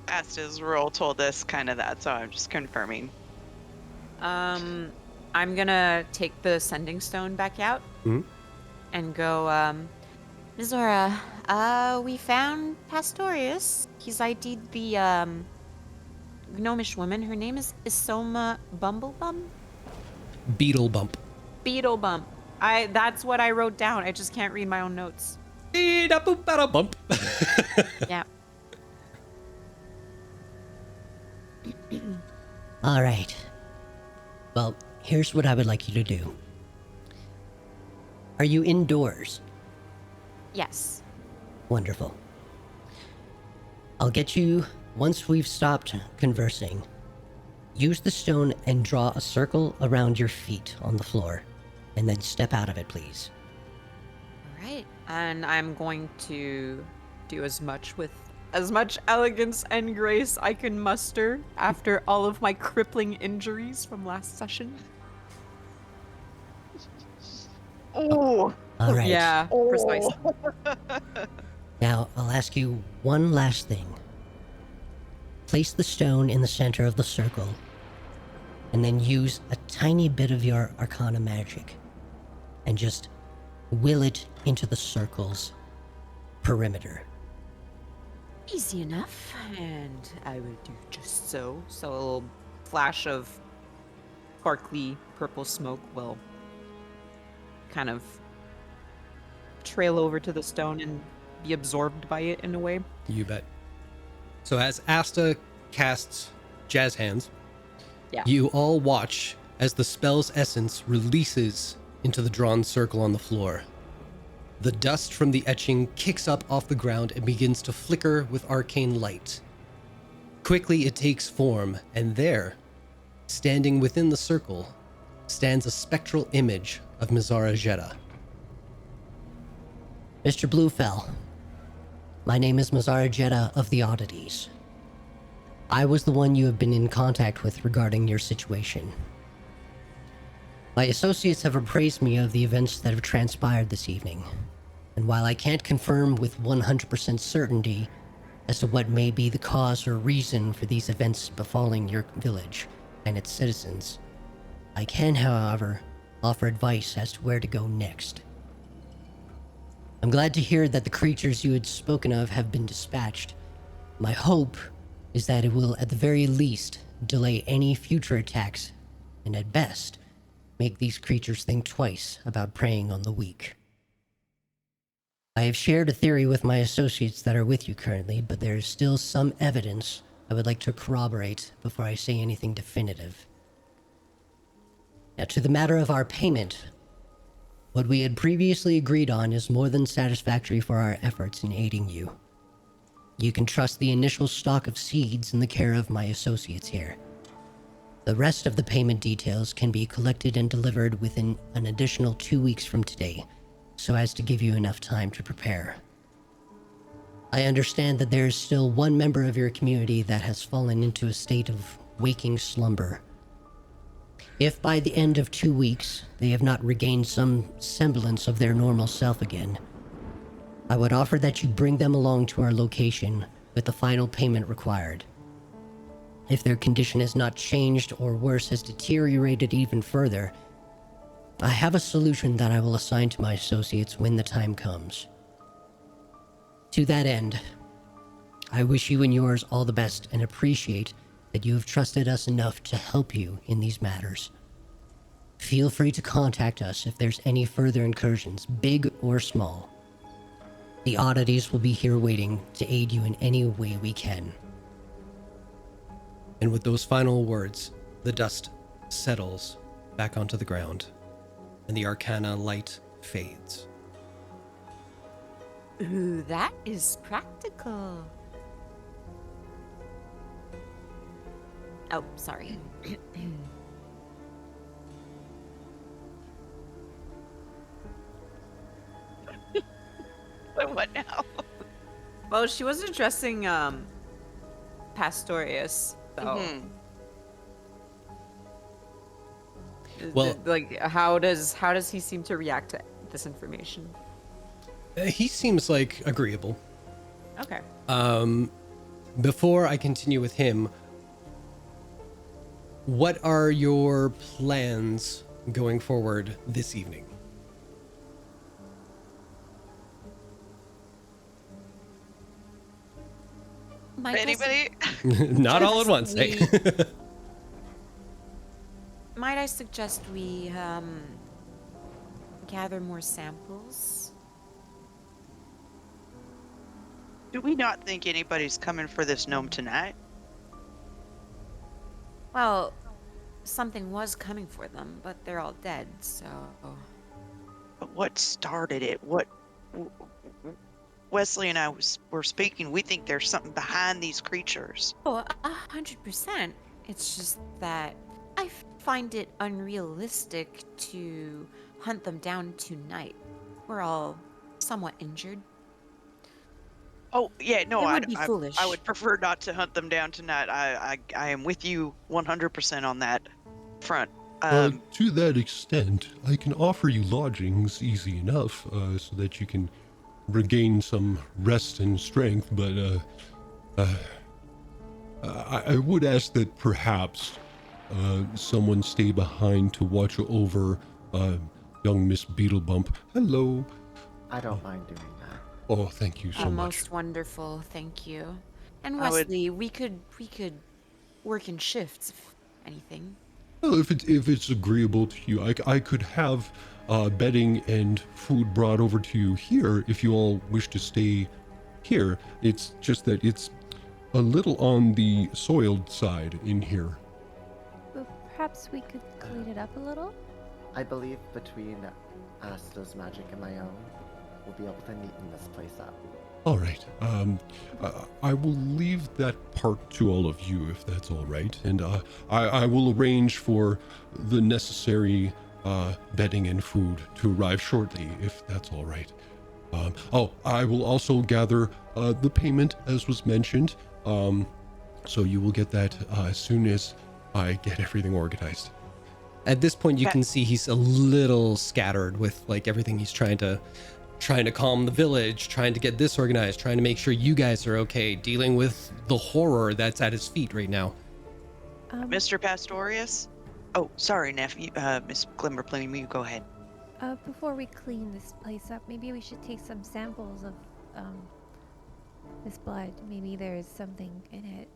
Asked his roll told us kind of that, so I'm just confirming. I'm gonna take the sending stone back out and go, Mizora, we found Pastorius. He's ID'd the, gnomish woman. Her name is Isoma Bumblebum? Beetle bump. Beetlebump. That's what I wrote down. I just can't read my own notes. Bump. Yeah. All right. Well, here's what I would like you to do. Are you indoors? Yes. Wonderful. I'll get you, once we've stopped conversing, use the stone and draw a circle around your feet on the floor, and then step out of it, please. All right. And I'm going to do as much elegance and grace I can muster after all of my crippling injuries from last session. Oh, All right. Yeah, precisely. Now, I'll ask you one last thing. Place the stone in the center of the circle, and then use a tiny bit of your Arcana magic, and just will it into the circle's perimeter. Easy enough. And I will do just so. So a little flash of sparkly purple smoke will kind of trail over to the stone and be absorbed by it in a way. You bet. So as Asta casts Jazz Hands, you all watch as the spell's essence releases into the drawn circle on the floor. The dust from the etching kicks up off the ground and begins to flicker with arcane light. Quickly it takes form, and there, standing within the circle, stands a spectral image of Mizara Jetta. Mr. Bluefell, my name is Mizara Jetta of the Oddities. I was the one you have been in contact with regarding your situation. My associates have appraised me of the events that have transpired this evening, and while I can't confirm with 100% certainty as to what may be the cause or reason for these events befalling your village and its citizens, I can, however, offer advice as to where to go next. I'm glad to hear that the creatures you had spoken of have been dispatched. My hope is that it will, at the very least, delay any future attacks, and at best, make these creatures think twice about preying on the weak. I have shared a theory with my associates that are with you currently, but there is still some evidence I would like to corroborate before I say anything definitive. Now, to the matter of our payment, what we had previously agreed on is more than satisfactory for our efforts in aiding you. You can trust the initial stock of seeds in the care of my associates here. The rest of the payment details can be collected and delivered within an additional 2 weeks from today, so as to give you enough time to prepare. I understand that there is still one member of your community that has fallen into a state of waking slumber. If by the end of 2 weeks they have not regained some semblance of their normal self again, I would offer that you bring them along to our location with the final payment required. If their condition has not changed or worse has deteriorated even further, I have a solution that I will assign to my associates when the time comes. To that end, I wish you and yours all the best and appreciate that you have trusted us enough to help you in these matters. Feel free to contact us if there's any further incursions, big or small. The Oddities will be here waiting to aid you in any way we can. And with those final words, the dust settles back onto the ground, and the Arcana light fades. Ooh, that is practical. Oh, sorry. What now? Well, she was addressing Pastorius, so Mhm. Well- like how does he seem to react to this information? He seems like agreeable. Okay. Before I continue with him, what are your plans going forward this evening? Might I Anybody? Not all at once. Hey. Might I suggest we gather more samples? Do we not think anybody's coming for this gnome tonight? Well, something was coming for them, but they're all dead, so... But what started it? Wesley and I were speaking. We think there's something behind these creatures. Oh, 100%. It's just that I find it unrealistic to hunt them down tonight. We're all somewhat injured. Oh yeah, no, It would be foolish. I would prefer not to hunt them down tonight. I am with you 100% on that front. To that extent, I can offer you lodgings easy enough, so that you can regain some rest and strength, but I would ask that perhaps someone stay behind to watch over young Miss Beetlebump. Hello. I don't mind doing that. Oh, thank you so much. Most wonderful, thank you. And I would- Wesley, we could work in shifts, if anything. Well, if it's agreeable to you, I could have bedding and food brought over to you here if you all wish to stay here. It's just that it's a little on the soiled side in here. Well, perhaps we could clean it up a little? I believe between Asta's magic and my own, we'll be able to neaten this place up. All right. I will leave that part to all of you, if that's all right. And I will arrange for the necessary bedding and food to arrive shortly, if that's all right. I will also gather the payment, as was mentioned. So you will get that as soon as I get everything organized. At this point, you can see he's a little scattered with like everything he's trying to calm the village, trying to get this organized, trying to make sure you guys are okay, dealing with the horror that's at his feet right now. Mr. Pastorius? Oh, sorry, nephew. Miss Glimmerplume, you go ahead. Before we clean this place up, maybe we should take some samples of this blood. Maybe there's something in it.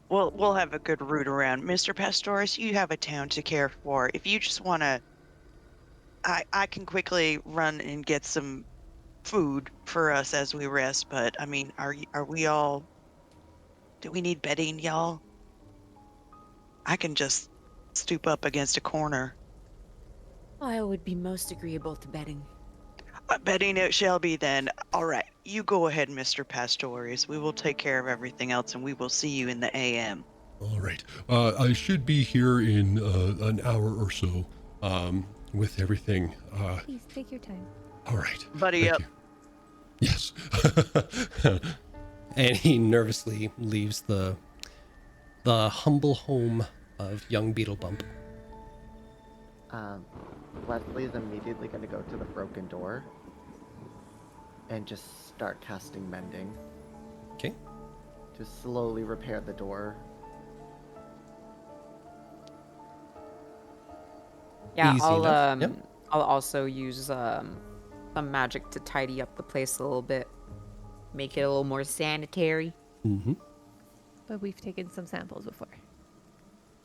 We'll have a good route around. Mr. Pastorius, you have a town to care for. If you just want to... I can quickly run and get some food for us as we rest, but I mean, are we all... Do we need bedding, y'all? I can just stoop up against a corner. I would be most agreeable to bedding. Bedding it shall be then. All right, you go ahead, Mr. Pastorius. We will take care of everything else, and we will see you in the AM. All right. I should be here in an hour or so with everything. Please take your time. All right. Buddy Thank up. you. Yes. And he nervously leaves the humble home of young Beetlebump. Wesley is immediately going to go to the broken door and just start casting mending Okay. to slowly repair the door. Yeah, Easy I'll enough. Yep. I'll also use some magic to tidy up the place a little bit, make it a little more sanitary. Mm-hmm. But we've taken some samples before.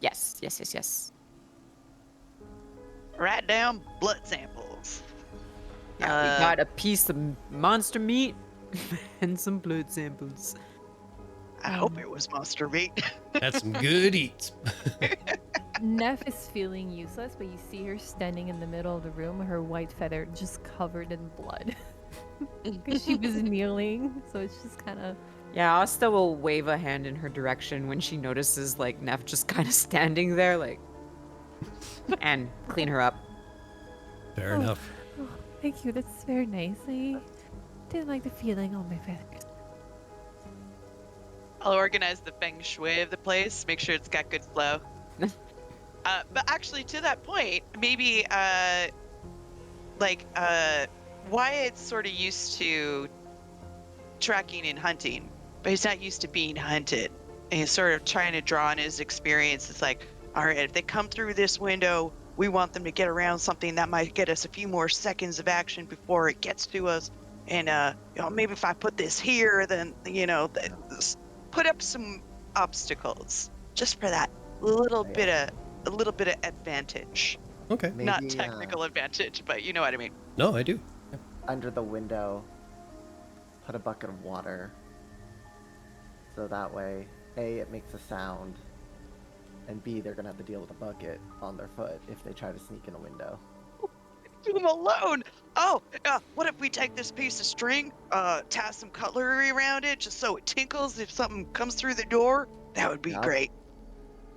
Yes. Write down blood samples. Yeah, we got a piece of monster meat and some blood samples. I hope it was monster meat. That's some good eats. Neff is feeling useless, but you see her standing in the middle of the room, her white feather just covered in blood. Because she was kneeling, so it's just kind of... Yeah, Asta will wave a hand in her direction when she notices like Neff just kind of standing there, like, and clean her up. Fair enough. Oh, thank you, that's very nice. I didn't like the feeling on my feathers. I'll organize the feng shui of the place, make sure it's got good flow. But actually, to that point, maybe Wyatt's sort of used to tracking and hunting, but he's not used to being hunted. And he's sort of trying to draw on his experience. It's like, all right, if they come through this window, we want them to get around something that might get us a few more seconds of action before it gets to us. And maybe if I put this here, then put up some obstacles just for that little bit of advantage. Okay. Maybe, Not technical advantage, but you know what I mean. No, I do. under the window, put a bucket of water. So that way, A, it makes a sound, and B, they're gonna have to deal with a bucket on their foot if they try to sneak in a window. Leave them alone. Oh, what if we take this piece of string, tie some cutlery around it, just so it tinkles if something comes through the door? That would be Yeah. great.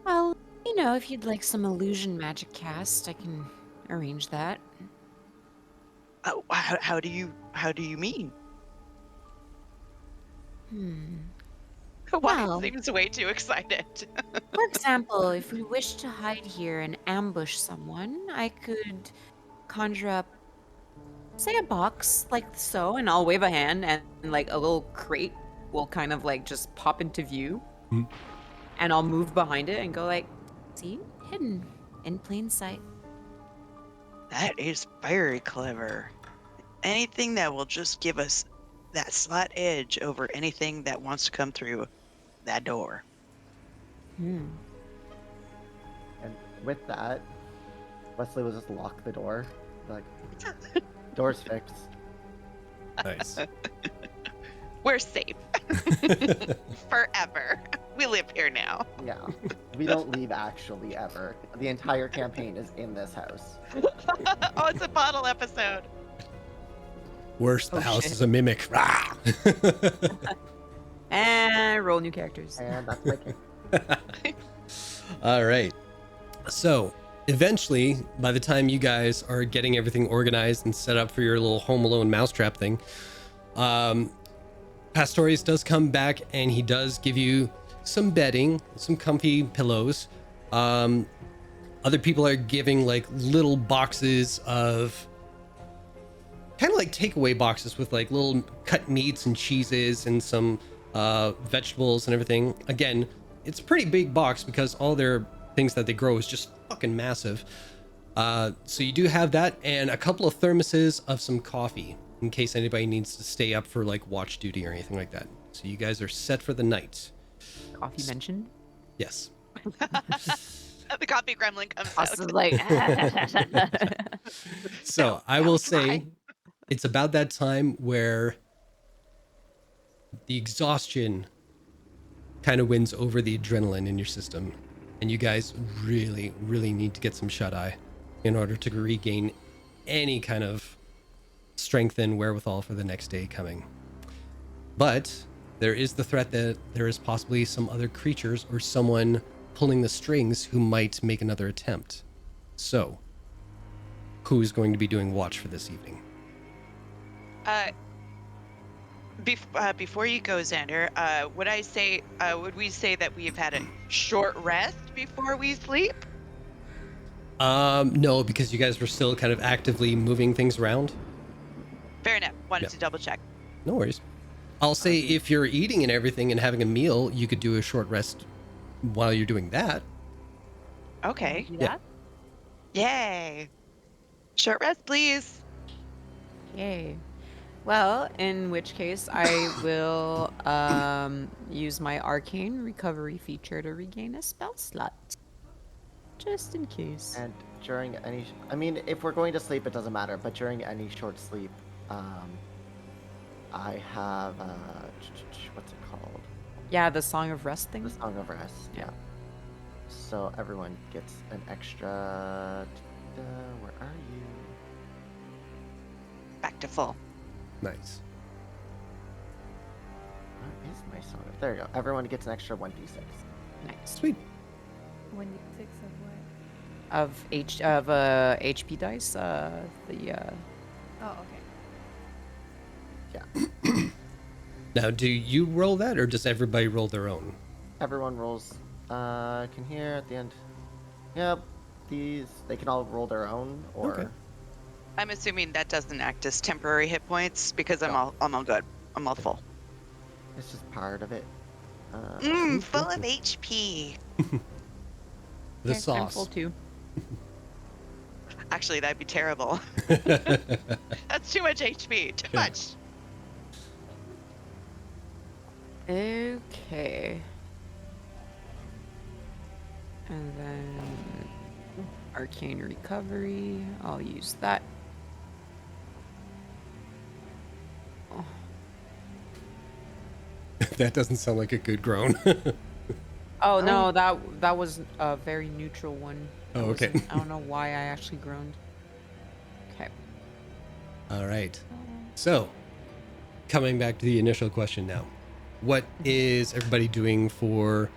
Well, you know, if you'd like some illusion magic cast, I can arrange that. Oh, how do you mean? Why Well- seems way too excited. For example, if we wish to hide here and ambush someone, I could conjure up, say, a box like so, and I'll wave a hand, and like a little crate will kind of like just pop into view, and I'll move behind it and go like, see, hidden in plain sight. That is very clever. Anything that will just give us that slight edge over anything that wants to come through that door. And with that, Wesley will just lock the door. Like, door's fixed. Nice. We're safe. Forever. We live here now. Yeah. We don't leave actually ever. The entire campaign is in this house. Oh, it's a bottle episode. Worse, the house shit. is a mimic. Rah! And roll new characters. And that's my game. All right. So eventually, by the time you guys are getting everything organized and set up for your little Home Alone mousetrap thing, Pastorius does come back and he does give you some bedding, some comfy pillows. Other people are giving like little boxes of kind of like takeaway boxes with like little cut meats and cheeses and some vegetables and everything. Again, it's a pretty big box because all their things that they grow is just fucking massive. So you do have that and a couple of thermoses of some coffee in case anybody needs to stay up for like watch duty or anything like that. So you guys are set for the night. Coffee mentioned. Yes. The coffee gremlin comes Asta's out. like, So I will try. say it's about that time where the exhaustion kind of wins over the adrenaline in your system. And you guys really, really need to get some shut-eye in order to regain any kind of strength and wherewithal for the next day coming. But there is the threat that there is possibly some other creatures or someone pulling the strings who might make another attempt. So, who's going to be doing watch for this evening? Before you go, Xander, would we say that we've had a short rest before we sleep? No, because you guys were still kind of actively moving things around. Fair enough. Wanted Yeah. to double check. No worries. I'll say if you're eating and everything and having a meal, you could do a short rest while you're doing that. Okay. Do Yeah. that? Yay. Short rest, please. yay. Well, in which case I will use my arcane recovery feature to regain a spell slot. Just in case. And during any, I mean, if we're going to sleep, it doesn't matter. But during any short sleep, I have what's it called? Yeah, the Song of Rest The thing. Song of Rest. Yeah. So everyone gets an extra. Where are you? Back to full. Nice. Where is my soda? There you go. Everyone gets an extra 1d6. Nice. Sweet. 1d6 of what? Of HP dice. Oh, okay. Yeah. Now, do you roll that, or does everybody roll their own? Everyone rolls. I can hear at the end. Yep. These they can all roll their own, or Okay. I'm assuming that doesn't act as temporary hit points because I'm No. all good. I'm all full. it's just part of it. Full of HP. The Okay, I'm full sauce. too. Actually, that'd be terrible. That's too much HP. Too much. Okay. And then arcane recovery. I'll use that. Oh, That doesn't sound like a good groan. oh no, that was a very neutral one. Oh, That okay. wasn't- I don't know why I actually groaned. Okay. All right. So, coming back to the initial question now. What is everybody doing for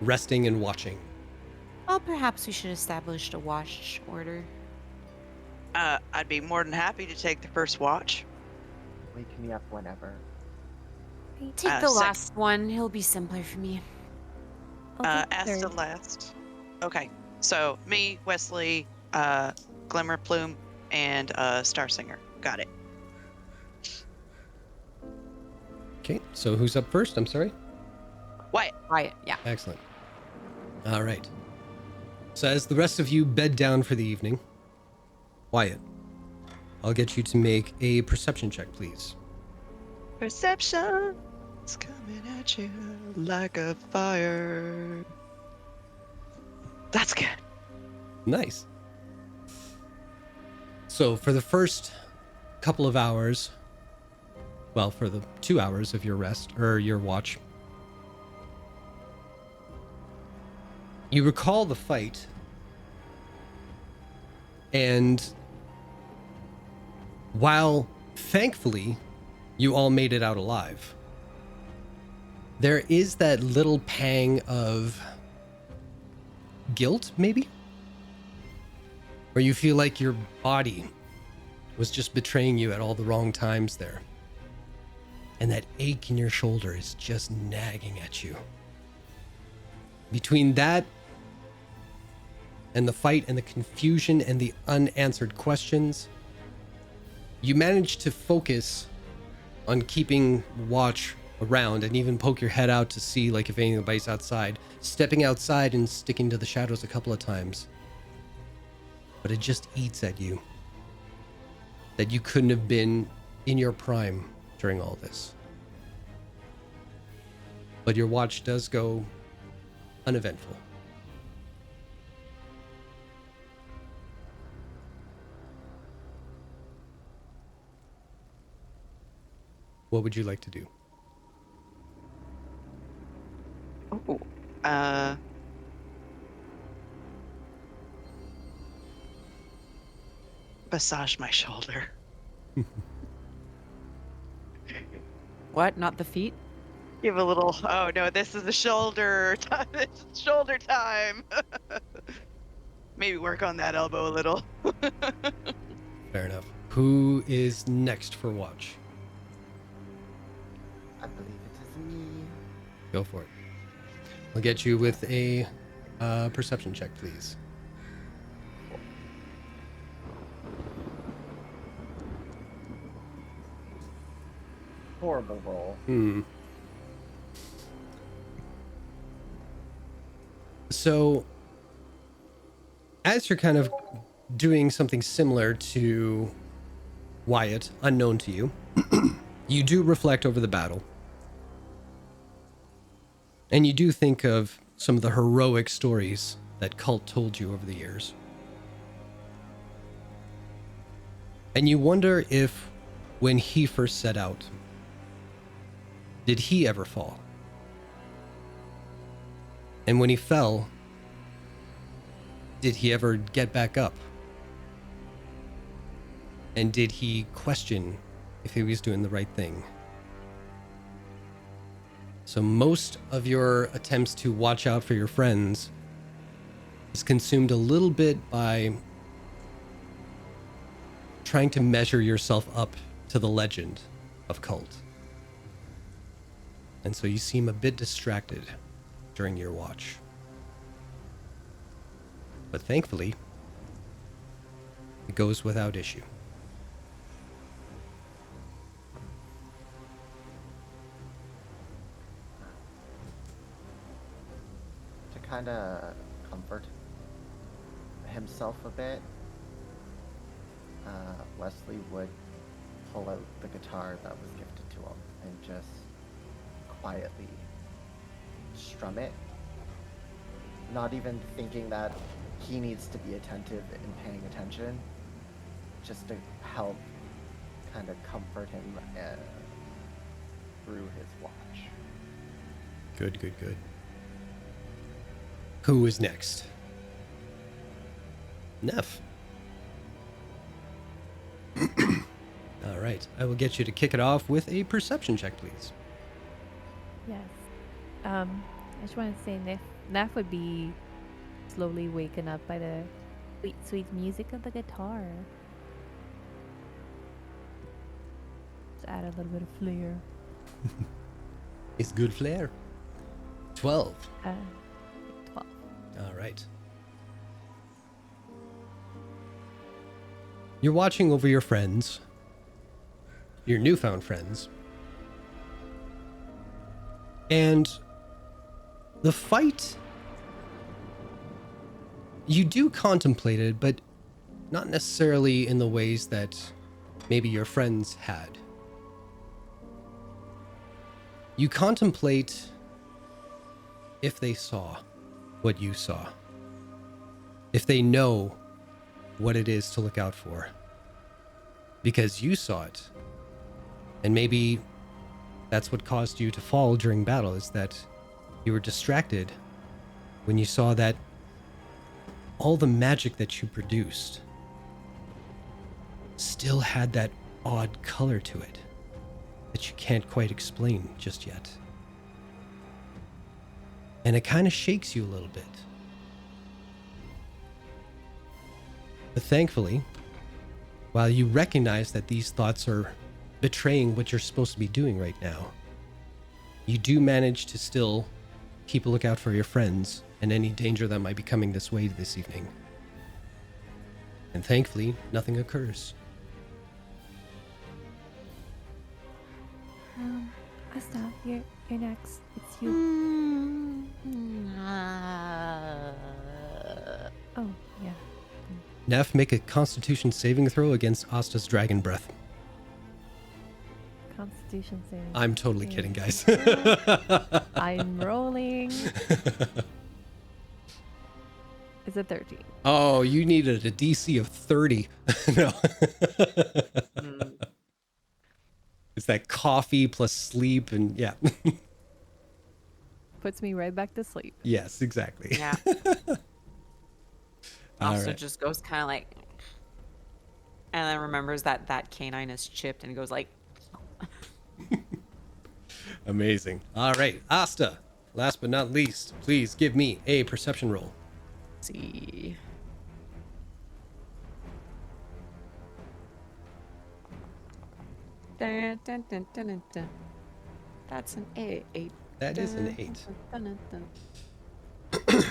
resting and watching? Well, perhaps we should establish a watch order. I'd be more than happy to take the first watch. Wake me up whenever. Take the Sec- last one. It'll be simpler for me. I'll take As the to third. last. Okay. So me, Wesley, Glimmer Plume, and Star Singer. Got it. Okay, so who's up first? I'm sorry. Wyatt. Quiet. Yeah. Excellent. All right. So as the rest of you bed down for the evening, Wyatt, I'll get you to make a perception check, please. Perception. It's coming at you like a fire. That's good. Nice. So for the first couple of hours, well, for the 2 hours of your rest or your watch, you recall the fight, and while thankfully you all made it out alive, there is that little pang of guilt, maybe? Where you feel like your body was just betraying you at all the wrong times there. And that ache in your shoulder is just nagging at you. Between that and the fight and the confusion and the unanswered questions, you manage to focus on keeping watch around and even poke your head out to see like if anybody's outside, stepping outside and sticking to the shadows a couple of times. But it just eats at you that you couldn't have been in your prime during all this. But your watch does go uneventful. What would you like to do? Oh, massage my shoulder. What? Not the feet? Give a little. Oh no, this is the shoulder time. This is shoulder time. Maybe work on that elbow a little. Fair enough. Who is next for watch? I believe it is me. Go for it. I'll get you with a perception check, please. Horrible roll. So, as you're kind of doing something similar to Wyatt, unknown to you, you do reflect over the battle. And you do think of some of the heroic stories that Cult told you over the years. And you wonder if, when he first set out, did he ever fall? And when he fell, Did he ever get back up? And did he question if he was doing the right thing? So most of your attempts to watch out for your friends is consumed a little bit by trying to measure yourself up to the legend of Cult. And so you seem a bit distracted during your watch. But thankfully, it goes without issue. To kind of comfort himself a bit, Wesley would pull out the guitar that was gifted to him and just quietly strum it, not even thinking that he needs to be attentive and paying attention, just to help kind of comfort him through his watch. Good, good, good. Who is next? Neff. All right. I will get you to kick it off with a perception check, please. Yes. I just want to say Neff would be slowly waken up by the sweet, sweet music of the guitar. Just add a little bit of flair. It's good flair. 12. 12. All right. You're watching over your friends, your newfound friends, and the fight, you do contemplate it, but not necessarily in the ways that maybe your friends had. You contemplate if they saw what you saw, if they know what it is to look out for, because you saw it. And maybe that's what caused you to fall during battle, is that you were distracted when you saw that all the magic that you produced still had that odd color to it that you can't quite explain just yet. And it kind of shakes you a little bit. But thankfully, while you recognize that these thoughts are betraying what you're supposed to be doing right now, you do manage to still keep a lookout for your friends and any danger that might be coming this way this evening. And thankfully, nothing occurs. Asta, you're next. It's you. Oh, yeah. Neff, make a Constitution saving throw against Asta's dragon breath. Constitution saving. I'm totally kidding, guys. I'm rolling. It's a 13. Oh, you needed a DC of 30. No. It's that coffee plus sleep and yeah. Puts me right back to sleep. Yes, exactly. Yeah. All Also right. just goes kind of like, and then remembers that canine is chipped and goes like, Amazing. All right, Asta, last but not least, please give me a perception roll. see. Dun, dun, dun, dun, dun, dun. That's an 8. That is an Dun, 8. dun, dun, dun, dun.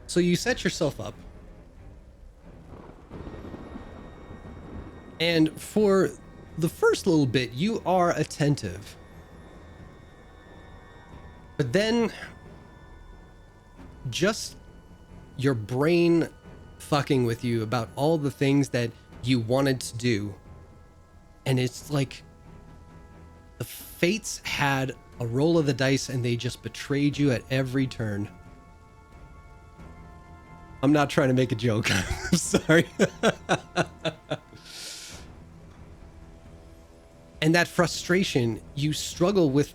So you set yourself up. And for the first little bit, you are attentive. But then, just your brain fucking with you about all the things that you wanted to do. And it's like the fates had a roll of the dice and they just betrayed you at every turn. I'm not trying to make a joke. I'm sorry. And that frustration, you struggle with,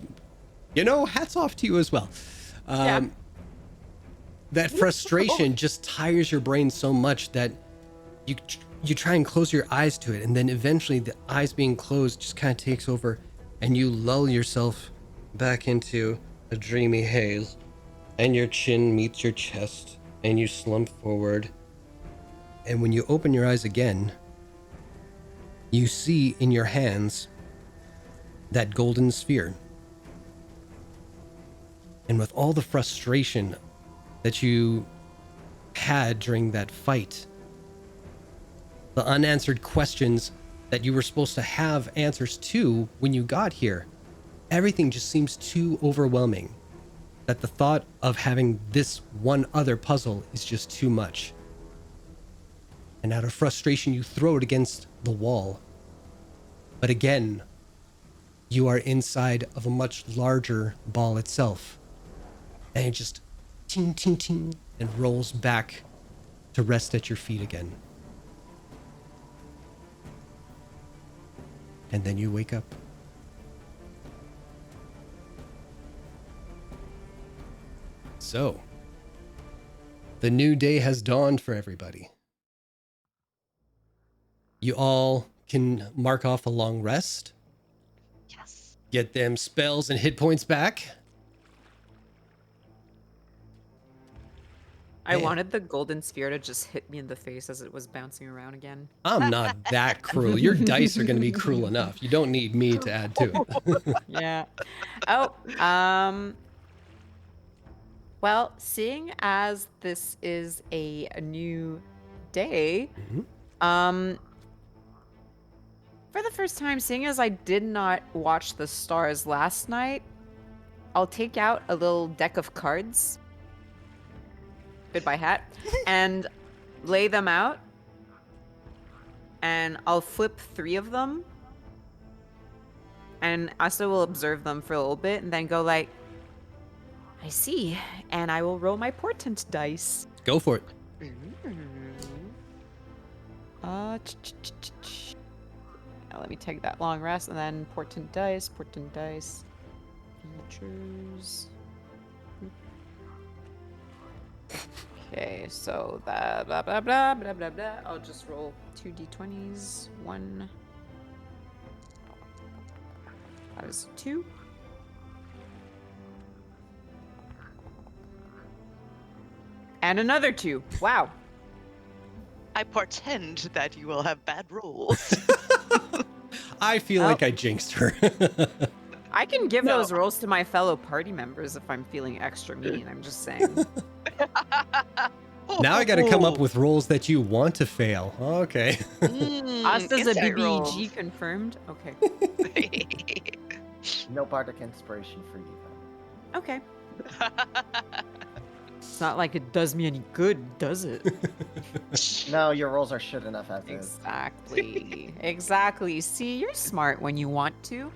hats off to you as well. Yeah. that frustration just tires your brain so much that you try and close your eyes to it, and then eventually the eyes being closed just kind of takes over, and you lull yourself back into a dreamy haze, and your chin meets your chest, and you slump forward. And when you open your eyes again, you see in your hands that golden sphere. And with all the frustration that you had during that fight, the unanswered questions that you were supposed to have answers to when you got here, everything just seems too overwhelming, that the thought of having this one other puzzle is just too much. And out of frustration, you throw it against the wall. But again, you are inside of a much larger ball itself. And it just ting, ting, ting, and rolls back to rest at your feet again. And then you wake up. So, the new day has dawned for everybody. You all can mark off a long rest. Yes. Get them spells and hit points back. I Man. wanted the golden sphere to just hit me in the face as it was bouncing around again. I'm not that cruel. Your dice are going to be cruel enough. You don't need me to add to it. Yeah. Oh, well, seeing as this is a new day, for the first time, seeing as I did not watch the stars last night, I'll take out a little deck of cards. Goodbye hat. And lay them out. And I'll flip 3 of them. And Asa will observe them for a little bit and then go like, I see. And I will roll my portent dice. Go for it. Let me take that long rest and then portent dice. Features. Okay, so that blah blah blah blah blah blah. I'll just roll 2 d20s. 1. That is 2. And another 2. Wow. I portend that you will have bad rolls. I feel like I jinxed her. I can give those rolls to my fellow party members if I'm feeling extra mean. I'm just saying. Now I got to come up with rolls that you want to fail. Okay. Asta's a insight BBG rolls. confirmed. Okay. No bardic inspiration for you, though. Okay. It's not like it does me any good, does it? No, your rolls are shit enough as is. Exactly. Exactly. See, you're smart when you want to.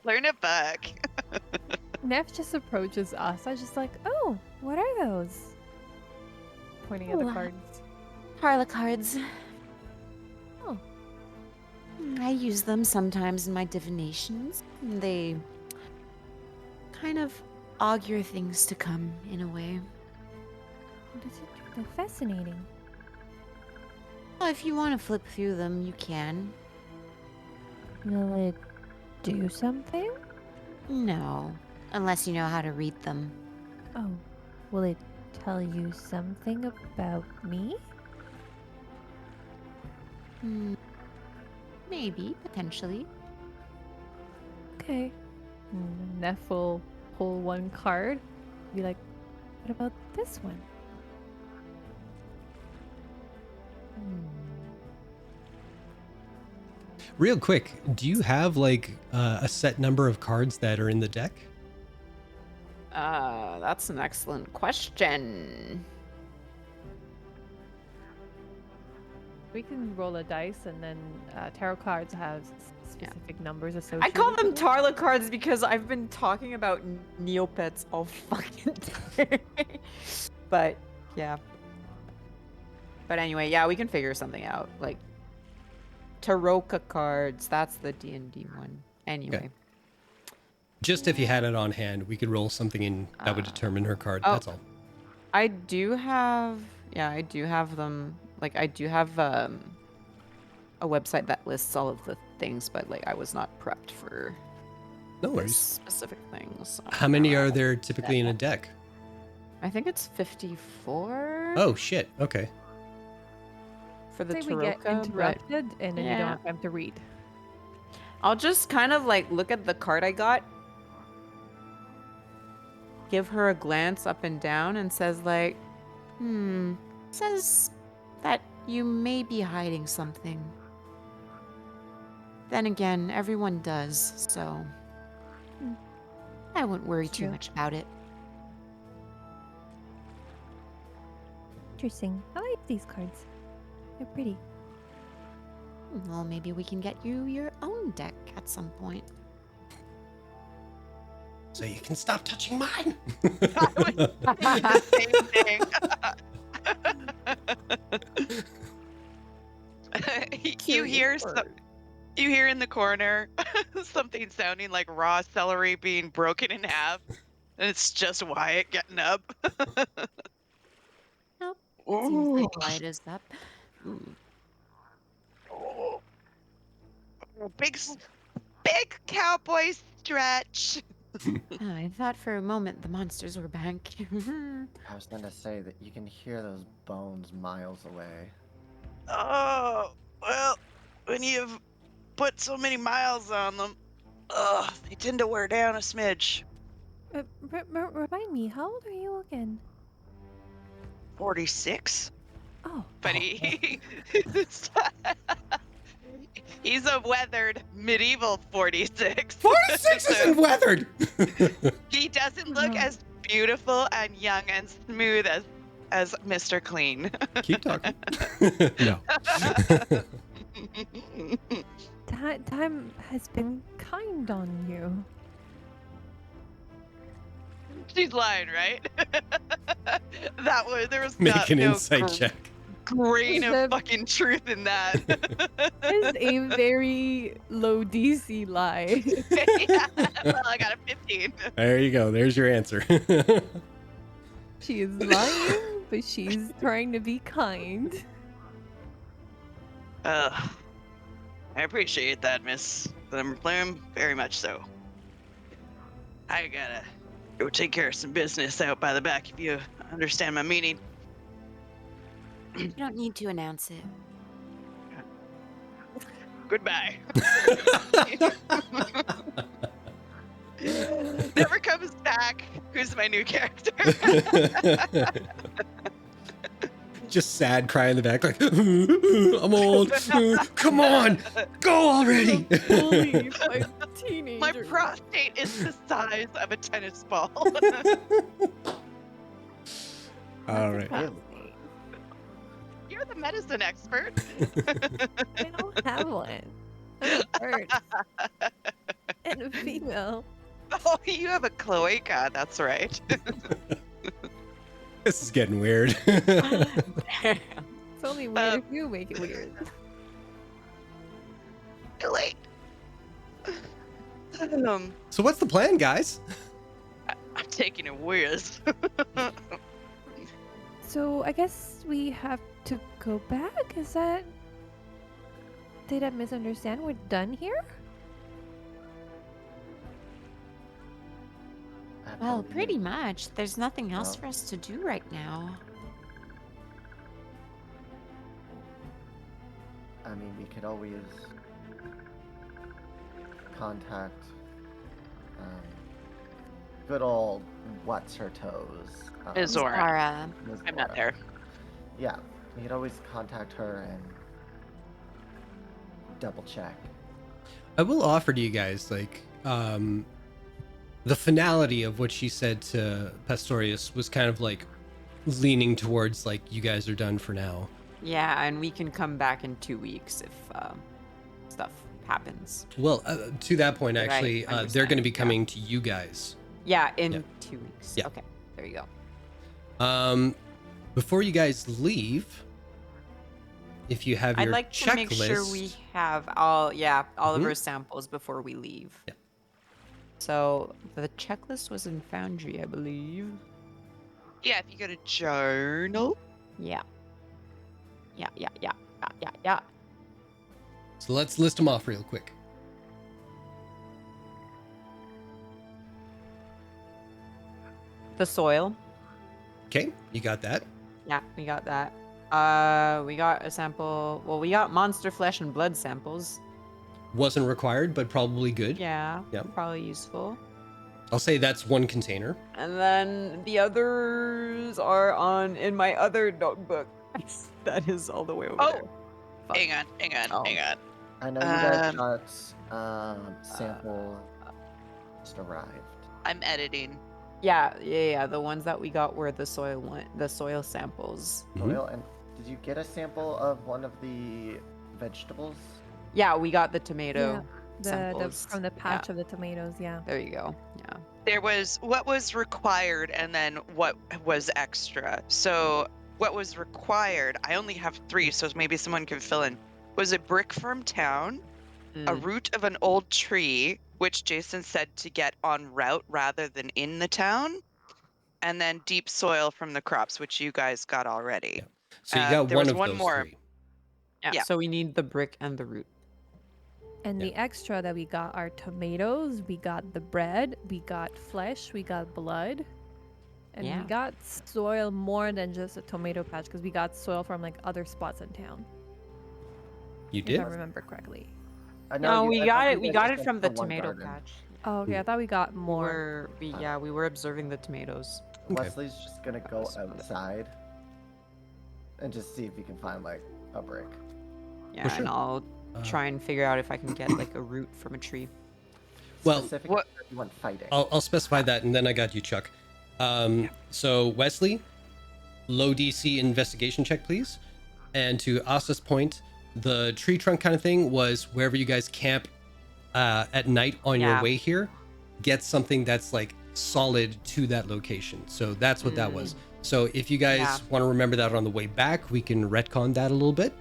Learn it back. Neff just approaches us. I was just like, oh, what are those? Pointing at the Ooh, cards. Parlor cards. Oh. I use them sometimes in my divinations. They kind of augur things to come in a way. What does it do? They're fascinating. Well, if you want to flip through them, you can. Will it do something? No, unless you know how to read them. Oh, will it tell you something about me? Maybe, potentially. Okay. Neff will pull one card. Be like, what about this one? Real quick, do you have like a set number of cards that are in the deck? That's an excellent question. We can roll a dice, and then tarot cards have specific numbers associated. I call them with it. Tarla cards because I've been talking about Neopets all fucking day. But yeah. But anyway, yeah, we can figure something out. Like Taroka cards, that's the D&D one. Anyway. Just if you had it on hand, we could roll something in that would determine her card. That's all. I do have, yeah, I do have them. Like, I do have a website that lists all of the things, but like, I was not prepped for No this worries. specific things. So How many are there typically in a deck? I think it's 54 Oh shit. Okay. for the Say we get Taroka, but interrupted and then you yeah. don't have time to read. I'll just kind of like look at the card I got, give her a glance up and down, and says like, Says that you may be hiding something. Then again, everyone does, so I wouldn't worry too True. much about it. Interesting. I like these cards. They're pretty. Well, maybe we can get you your own deck at some point. So you can stop touching mine. The same thing. You hear you hear in the corner something sounding like raw celery being broken in half, and it's just Wyatt getting up. Nope. Seems like Wyatt is up. Oh, big big cowboy stretch. I thought for a moment the monsters were back. I was gonna say that you can hear those bones miles away. Oh, well, when you've put so many miles on them, they tend to wear down a smidge. Remind me, how old are you again? 46? Oh. But he's a weathered medieval 46. 46 isn't weathered. He doesn't look as beautiful and young and smooth as Mr. Clean. Keep talking. No. Time has been kind on you. She's lying, right? There was Make an no insight check. grain The- of fucking truth in that. It's a very low DC lie. Yeah, well, I got a 15. There you go. There's your answer. She is lying, but she's trying to be kind. I appreciate that, Miss Glimmerplume. Very much so. I gotta go take care of some business out by the back, if you understand my meaning. You don't need to announce it. Goodbye. Never comes back. Who's my new character? Just sad, cry in the back, like, I'm old. Come on, go already. Bully by teenagers. My prostate is the size of a tennis ball. All right. You're the medicine expert. I don't have one. I'm a bird. And a female. Oh, you have a cloaca. That's right. This is getting weird. It's only weird if you make it weird. Wait. So what's the plan, guys? I'm taking a whiz. So I guess we have to go back? Is that... Did I misunderstand? We're done here? I Well, believe- pretty much. There's nothing else Well- for us to do right now. I mean, we could always contact good old what's her toes. Ms. Zora. Ms. I'm not Zora. there. Yeah, we could always contact her and double check. I will offer to you guys, like, the finality of what she said to Pastorius was kind of like leaning towards, like, you guys are done for now. yeah, and we can come back in 2 weeks if stuff happens. Well, to that point, Right, actually, they're understand, going to be yeah. coming to you guys. Yeah, in Yeah. 2 weeks. Yeah. Okay, there you go. Before you guys leave, if you have I'd your like to checklist, make sure we have all of Mhm. our samples before we leave. Yeah. So the checklist was in Foundry, I believe. Yeah, if you go to journal. Yeah. Yeah. So let's list them off real quick. The soil. Okay, you got that. Yeah, we got that. We got a sample. Well, we got monster flesh and blood samples. Wasn't required, but probably good. Yeah, Yeah. probably useful. I'll say that's one container. And then the others are in my other notebook. That is all the way over there. Fuck. Hang on. Oh. I know you guys got sample just arrived. I'm editing. Yeah. The ones that we got were the soil samples. Mhm. Soil, and did you get a sample of one of the vegetables? Yeah, we got the tomato The samples. from the patch of the tomatoes, yeah. There you go. Yeah. There was what was required and then what was extra. So what was required, I only have 3, so maybe someone can fill in. Was a brick from town, a root of an old tree, which Jason said to get en route rather than in the town, and then deep soil from the crops, which you guys got already. Yeah. So you got there one was of one those more. 3. Yeah. So we need the brick and the root. And Yeah. the extra that we got are tomatoes, we got the bread, we got flesh, we got blood. And Yeah. we got soil more than just a tomato patch because we got soil from like other spots in town. You If did? I remember correctly. I No, you- we I got thought it. you We guys got just it from went the for one tomato garden. patch. Oh, okay. I thought we got more. We were observing the tomatoes. Okay. Wesley's just gonna go outside and just see if he can find like a brick. Yeah, sure. and I'll Uh, try and figure out if I can get like a root from a tree. Well, Specifically, what- if you want fighting. I'll specify that, and then I got you, Chuck. So Wesley, low DC investigation check, please. And to Asta's point, the tree trunk kind of thing was wherever you guys camp at night on your Yeah. way here, get something that's like solid to that location. So that's what that was. So if you guys Yeah. want to remember that on the way back, we can retcon that a little bit.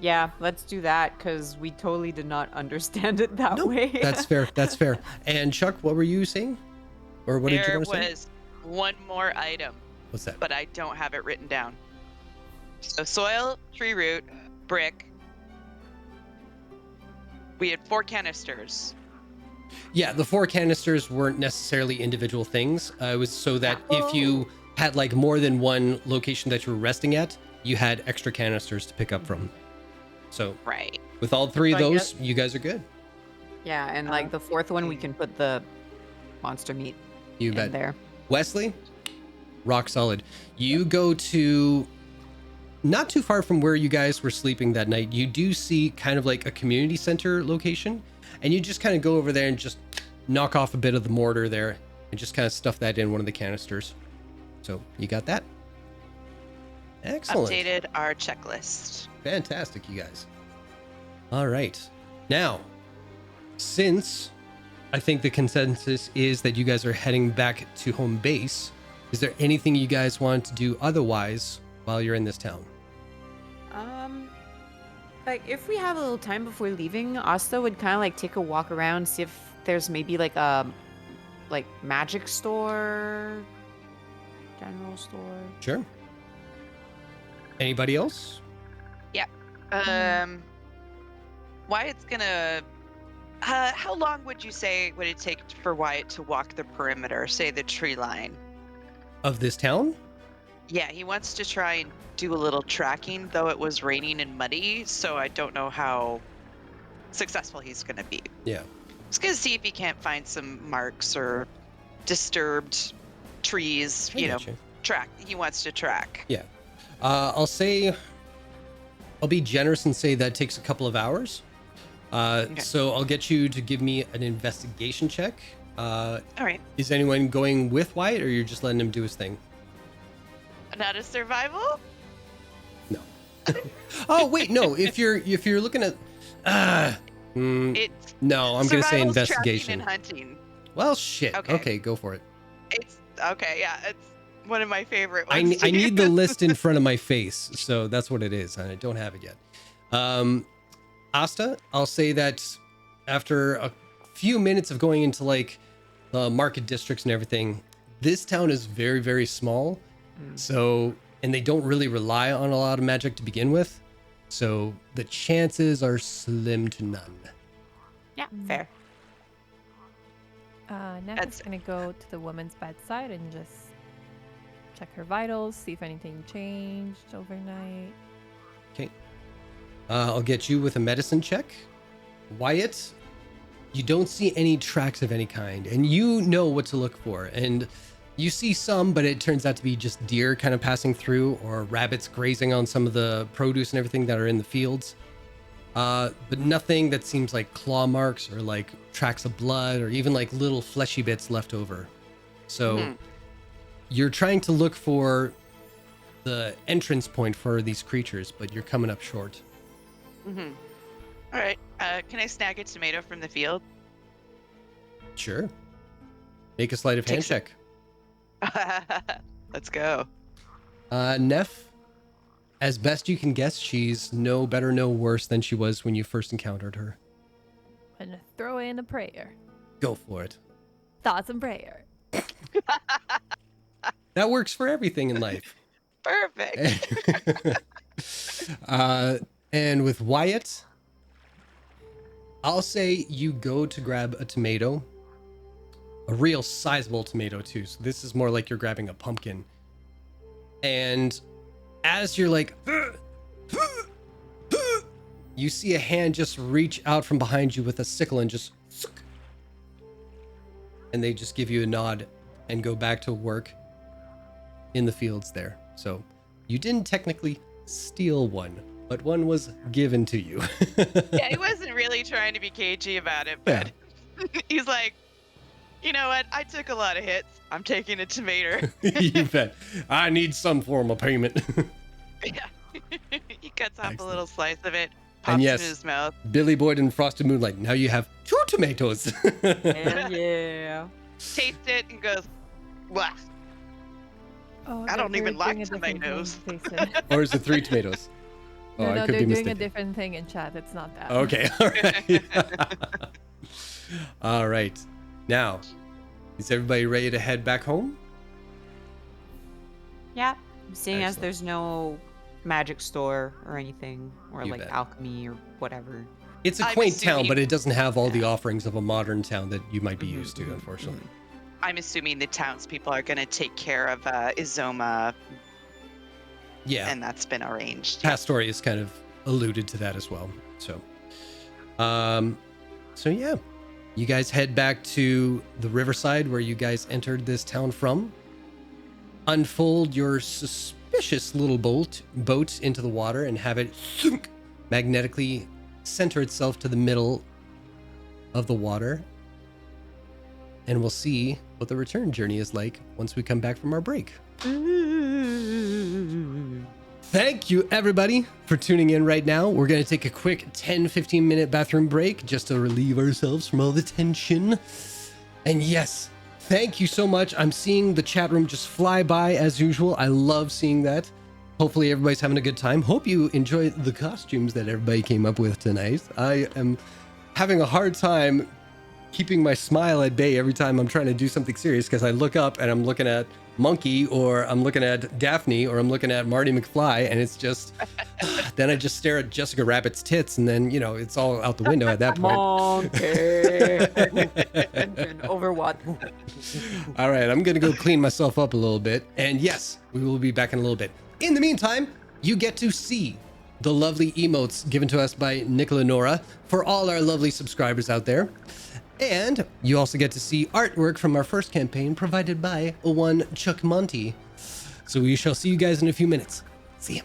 Yeah, let's do that because we totally did not understand it that No, way. that's fair. That's fair. And Chuck, what were you saying? Or what did you There want to say? was one more item, What's that? but I don't have it written down. So soil, tree root, brick. We had 4 canisters. Yeah, the 4 canisters weren't necessarily individual things. It was so that if you had like more than one location that you were resting at, you had extra canisters to pick up from. So Right. with all 3 of So I those, you guys are good. Yeah, and like the 4th one, we can put the monster meat You in bet. there. Wesley, rock solid. You go to not too far from where you guys were sleeping that night. You do see kind of like a community center location, and you just kind of go over there and just knock off a bit of the mortar there and just kind of stuff that in one of the canisters. So you got that. Excellent. Updated our checklist. Fantastic, you guys. All right. Now, since I think the consensus is that you guys are heading back to home base, is there anything you guys want to do otherwise while you're in this town? Like if we have a little time before leaving, Asta would kind of like take a walk around, see if there's maybe like a magic store, general store. Sure. Anybody else? Wyatt's gonna. How long would you say would it take for Wyatt to walk the perimeter, say the tree line? Of this town? Yeah, he wants to try and do a little tracking, though it was raining and muddy, so I don't know how successful he's gonna be. Yeah. Just gonna see if he can't find some marks or disturbed trees. I You know, gotcha. track. He wants to track. Yeah. I'll be generous and say that takes a couple of hours. So I'll get you to give me an investigation check. All right. Is anyone going with Wyatt, or you're just letting him do his thing? Not a survival. No. Oh wait, no. If you're looking at, It's no, I'm gonna say survival's investigation. tracking and hunting. Well, shit. Okay. Okay, go for it. It's okay. Yeah, it's one of my favorite I ones. need to the use. list in front of my face, so that's what it is. I don't have it yet. Asta, I'll say that after a few minutes of going into like the market districts and everything, this town is very, very small. So, and they don't really rely on a lot of magic to begin with. So the chances are slim to none. Yeah, fair. Neff is gonna go to the woman's bedside and just check her vitals, see if anything changed overnight. Okay. I'll get you with a medicine check. Wyatt, you don't see any tracks of any kind, and you know what to look for. And you see some, but it turns out to be just deer kind of passing through, or rabbits grazing on some of the produce and everything that are in the fields. But nothing that seems like claw marks or like tracks of blood or even like little fleshy bits left over. So you're trying to look for the entrance point for these creatures, but you're coming up short. All right. Can I snag a tomato from the field? Sure. Make a sleight of hand check. Let's go. Neff, as best you can guess, she's no better, no worse than she was when you first encountered her. I'm gonna throw in a prayer. Go for it. Thoughts and prayer. That works for everything in life. Perfect. And with Wyatt, I'll say you go to grab a tomato, a real sizable tomato too. So this is more like you're grabbing a pumpkin. And as you're like, you see a hand just reach out from behind you with a sickle and just, and they just give you a nod and go back to work in the fields there. So you didn't technically steal one, but one was given to you. Yeah, he wasn't really trying to be cagey about it, but he's like, you know what? I took a lot of hits. I'm taking a tomato. You bet. I need some form of payment. Yeah. He cuts off a little slice of it, And pops yes, it in his mouth. Billy Boyd and Frosted Moonlight. Now you have 2 tomatoes. Hell yeah. Tastes it and goes, wow. Oh, I don't they're even doing like a different thing, tomatoes. Jason. Or is it 3 tomatoes? Oh, No, I no, could they're be doing a mistaken. different thing in chat. It's not that. Okay, all right. All right. Now, is everybody ready to head back home? Yeah. Seeing as Excellent. there's no magic store or anything, or You like bet. alchemy or whatever. It's a I'm quaint town, assuming- but it doesn't have all the offerings of a modern town that you might be used to, unfortunately. I'm assuming the townspeople are going to take care of Izoma, Yeah. and that's been arranged. Past story has kind of alluded to that as well. So yeah, you guys head back to the riverside where you guys entered this town from. Unfold your suspicious little boat into the water and have it magnetically center itself to the middle of the water. And we'll see what the return journey is like once we come back from our break. Thank you, everybody, for tuning in right now. We're going to take a quick 10-15 minute bathroom break just to relieve ourselves from all the tension. And yes, thank you so much. I'm seeing the chat room just fly by as usual. I love seeing that. Hopefully everybody's having a good time. Hope you enjoy the costumes that everybody came up with tonight. I am having a hard time keeping my smile at bay every time I'm trying to do something serious because I look up and I'm looking at Monkey, or I'm looking at Daphne, or I'm looking at Marty McFly, and it's just then I just stare at Jessica Rabbit's tits, and then it's all out the window at that point. Over what? All right, I'm gonna go clean myself up a little bit, and yes, we will be back in a little bit. In the meantime, you get to see the lovely emotes given to us by Nicola Nora for all our lovely subscribers out there. And you also get to see artwork from our first campaign provided by one Chuck Monty. So we shall see you guys in a few minutes. See ya.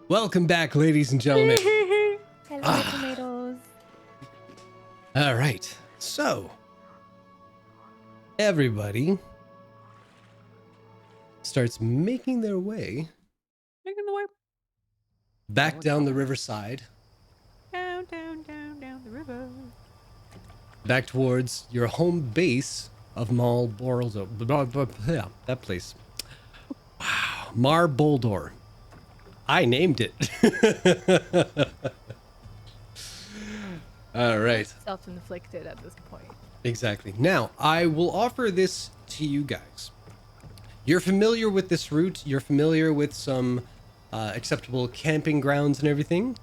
Welcome back, ladies and gentlemen. Hello, tomatoes. All right. So, everybody starts making their way Making the way back down the riverside, down the river. back towards your home base of yeah, that place. Wow, Mar Boldor. I named it. All right. Self-inflicted at this point. Exactly. Now, I will offer this to you guys. You're familiar with this route. You're familiar with some acceptable camping grounds and everything.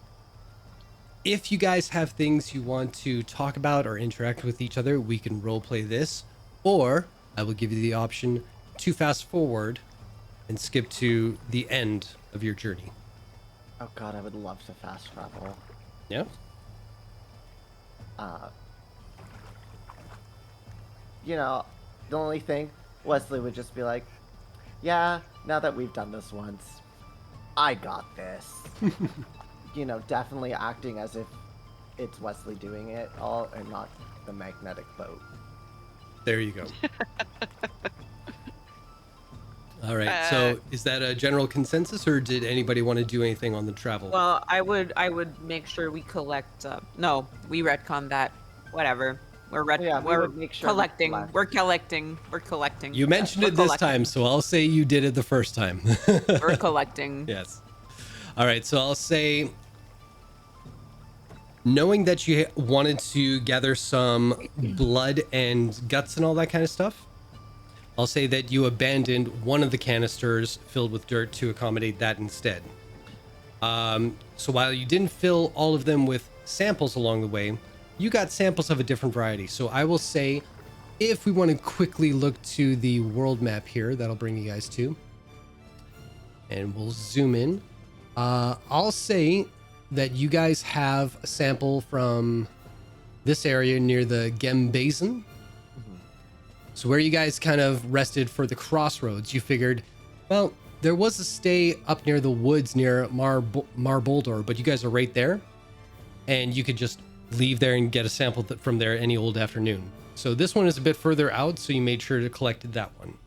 If you guys have things you want to talk about or interact with each other, we can roleplay this. Or I will give you the option to fast forward and skip to the end of your journey. Oh god, I would love to fast travel. Yeah? You know, the only thing, Wesley would just be like, yeah, now that we've done this once, I got this. You know, definitely acting as if it's Wesley doing it all and not the magnetic boat. There you go. All right. So is that a general consensus, or did anybody want to do anything on the travel? Well, I would make sure we collect. No, we retcon that. Whatever. We're would make sure collecting. we We're collecting. We're collecting. You mentioned it this time, so I'll say you did it the first time. We're collecting. Yes. All right. So I'll say, knowing that you wanted to gather some blood and guts and all that kind of stuff, I'll say that you abandoned one of the canisters filled with dirt to accommodate that instead. So while you didn't fill all of them with samples along the way, you got samples of a different variety. So I will say, if we want to quickly look to the world map here, that'll bring you guys to, and we'll zoom in. I'll say that you guys have a sample from this area near the Gem Basin. So where you guys kind of rested for the crossroads, you figured, well, there was a stay up near the woods near Mar Boldor, but you guys are right there, and you could just leave there and get a sample from there any old afternoon. So this one is a bit further out, so you made sure to collect that one.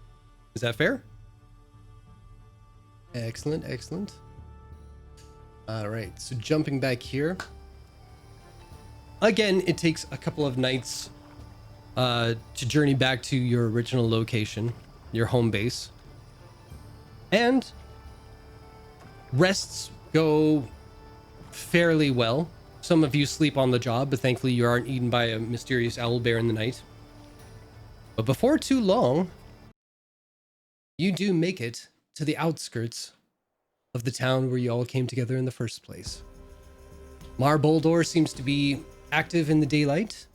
Is that fair? Excellent, excellent. All right, so jumping back here. Again, it takes a couple of nights to journey back to your original location, your home base. And rests go fairly well. Some of you sleep on the job, but thankfully you aren't eaten by a mysterious owl bear in the night. But before too long, you do make it to the outskirts of the town where you all came together in the first place. Mar Boldor seems to be active in the daylight.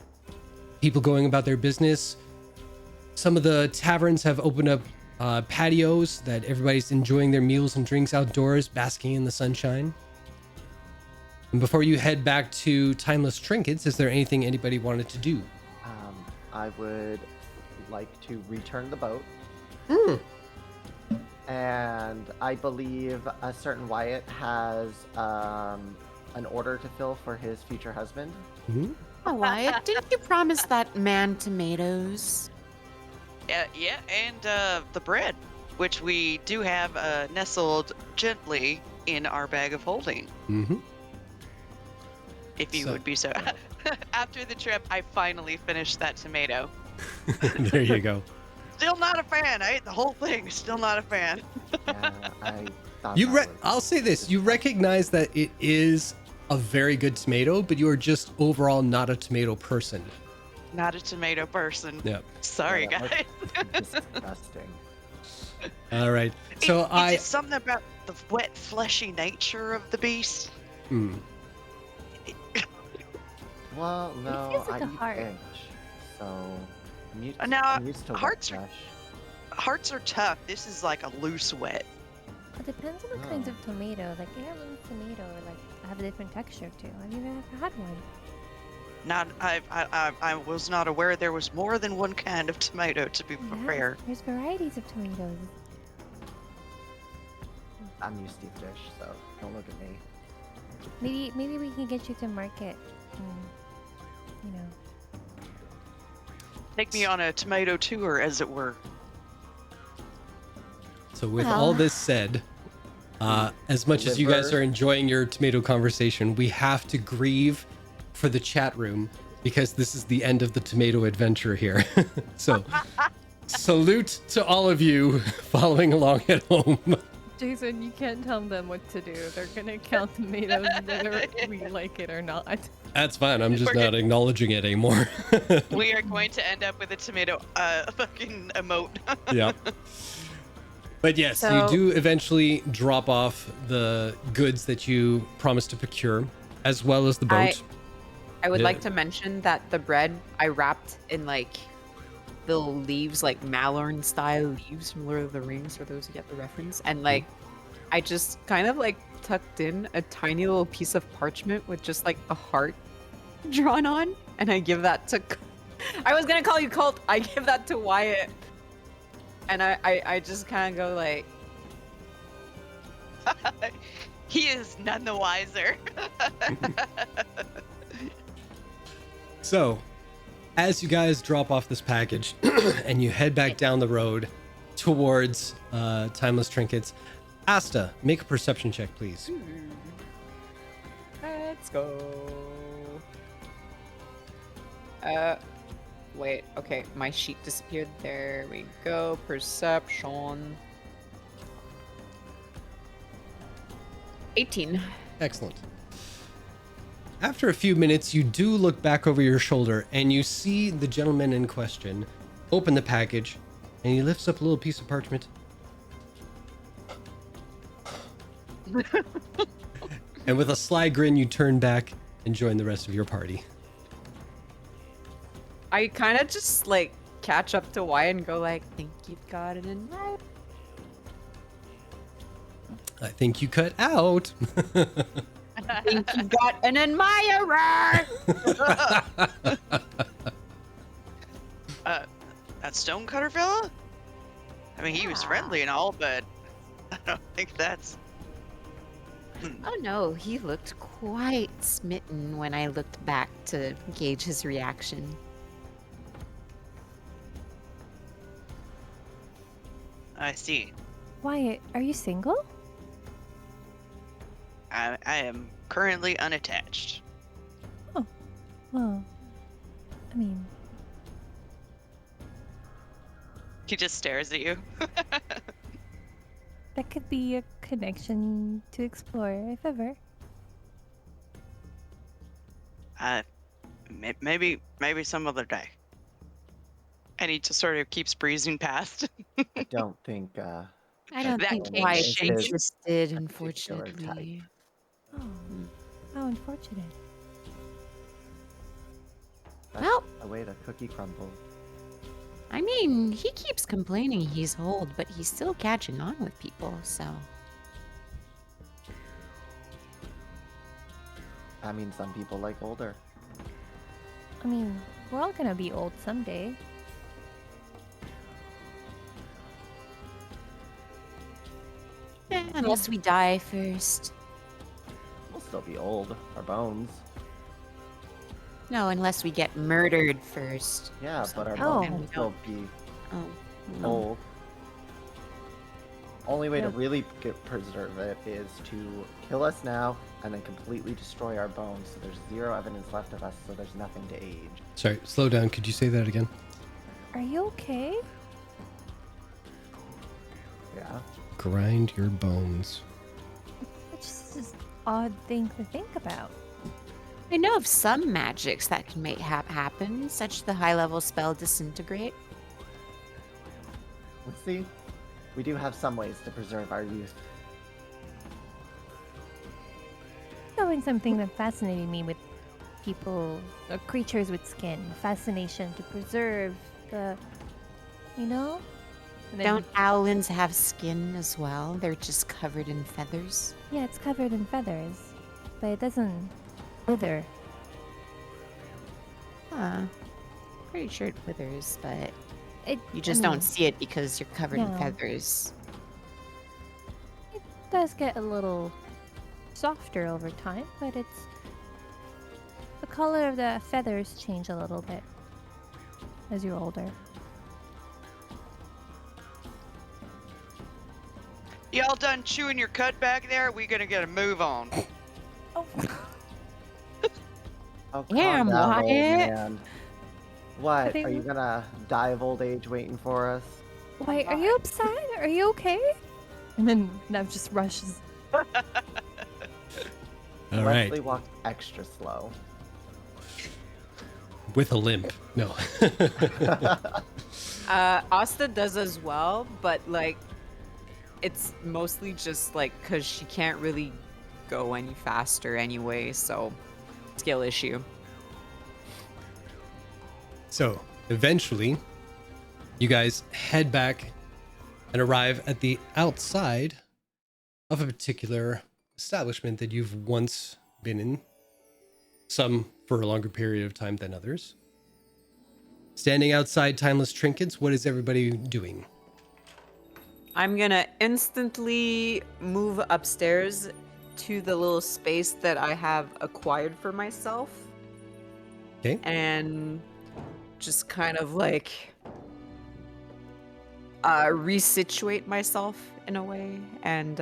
People going about their business. Some of the taverns have opened up patios that everybody's enjoying their meals and drinks outdoors, basking in the sunshine. And before you head back to Timeless Trinkets, is there anything anybody wanted to do? I would like to return the boat. And I believe a certain Wyatt has an order to fill for his future husband. Oh, Wyatt, didn't you promise that man tomatoes? Yeah, and the bread, which we do have nestled gently in our bag of holding. If you would be so. After the trip, I finally finished that tomato. There you go. Still not a fan. I ate the whole thing. Still not a fan. Yeah, I thought I'll say this. You recognize that it is a very good tomato, but you are just overall not a tomato person. Not a tomato person. Yeah. Sorry, that guys. was disgusting. All right. So it's just something about the wet, fleshy nature of the beast. Well, no, feels like I a eat heart. fish, so Now, I'm used to hearts wet are- flesh. Hearts are tough. This is like a loose wet. It depends on the kinds of tomato. Like heirloom tomato, like have a different texture too. Have you ever had one? Not, I was not aware there was more than one kind of tomato. To be fair, There's varieties of tomatoes. I'm used to fish, so don't look at me. Maybe we can get you to market. You know. Take me on a tomato tour, as it were. So with all this said, as much as you guys Liver. are enjoying your tomato conversation, we have to grieve for the chat room because this is the end of the tomato adventure here. So salute to all of you following along at home. Jason, you can't tell them what to do. They're gonna count tomatoes whether we like it or not. That's fine. I'm just not acknowledging it anymore. We are going to end up with a tomato fucking emote. Yeah. But yes, So- you do eventually drop off the goods that you promised to procure, as well as the boat. I would Yeah. like to mention that the bread I wrapped in like the leaves, like Malorn style leaves from Lord of the Rings, for those who get the reference. And like, I just kind of like tucked in a tiny little piece of parchment with just like a heart drawn on, and I give that to. I was gonna call you Colt. I give that to Wyatt, and I just kind of go like, He is none the wiser. So, as you guys drop off this package and you head back down the road towards Timeless Trinkets, Asta, make a perception check, please. let's go. Wait, okay, my sheet disappeared. There we go. Perception. 18. Excellent. After a few minutes, you do look back over your shoulder and you see the gentleman in question open the package and he lifts up a little piece of parchment. And with a sly grin, you turn back and join the rest of your party. I kind of just like catch up to Wyatt and go like, think you've got an invite? I think you cut out. Think you've got an admirer? That stonecutter fella? I mean, he was friendly and all, but I don't think that's... Oh no, he looked quite smitten when I looked back to gauge his reaction. I see. Wyatt, are you single? I am currently unattached. Well, I mean, He just stares at you. that could be a connection to explore, if ever. Maybe some other day. And he just sort of keeps breezing past. I don't think. I don't That think cake Wyatt's shakes. interested, particular type. unfortunately. Oh, how unfortunate. That's Well- the way the cookie crumbles. I mean, he keeps complaining he's old, but he's still catching on with people, so. I mean, some people like older. I mean, we're all gonna be old someday. Unless we die first. We'll still be old. Our bones. No, unless we get murdered first. Yeah, but our Oh. bones will still be Oh. old. Only way to Yeah. really preserve it is to kill us now and then completely destroy our bones so there's zero evidence left of us, so there's nothing to age. Sorry, slow down. Could you say that again? Are you okay? Yeah. Grind your bones. It's just an odd thing to think about. I know of some magics that can make happen, such as the high-level spell Disintegrate. Let's see. We do have some ways to preserve our youth. Knowing something that fascinated me with people, creatures with skin, fascination to preserve the, you know? And then- Don't owlins have skin as well? They're just covered in feathers. Yeah, it's covered in feathers, but it doesn't wither. Huh. Pretty sure it withers, but It, you just I mean, don't see it because you're covered in No. feathers. It does get a little softer over time, but it's the color of the feathers change a little bit as you're older. Y'all done chewing your cud back there? We gonna get a move on. Oh, calm Yeah, down, old Wyatt. man. What? think- Are you gonna die of old age waiting for us? Wait, are you upset? Are you okay? And then Nev just rushes. All right. Leslie walks extra slow. With a limp. No. Asta does as well, but like, it's mostly just like because she can't really go any faster anyway, so skill issue. So eventually, you guys head back and arrive at the outside of a particular establishment that you've once been in, some for a longer period of time than others. Standing outside Timeless Trinkets, what is everybody doing? I'm gonna instantly move upstairs to the little space that I have acquired for myself. Okay. And just kind of like resituate myself in a way, and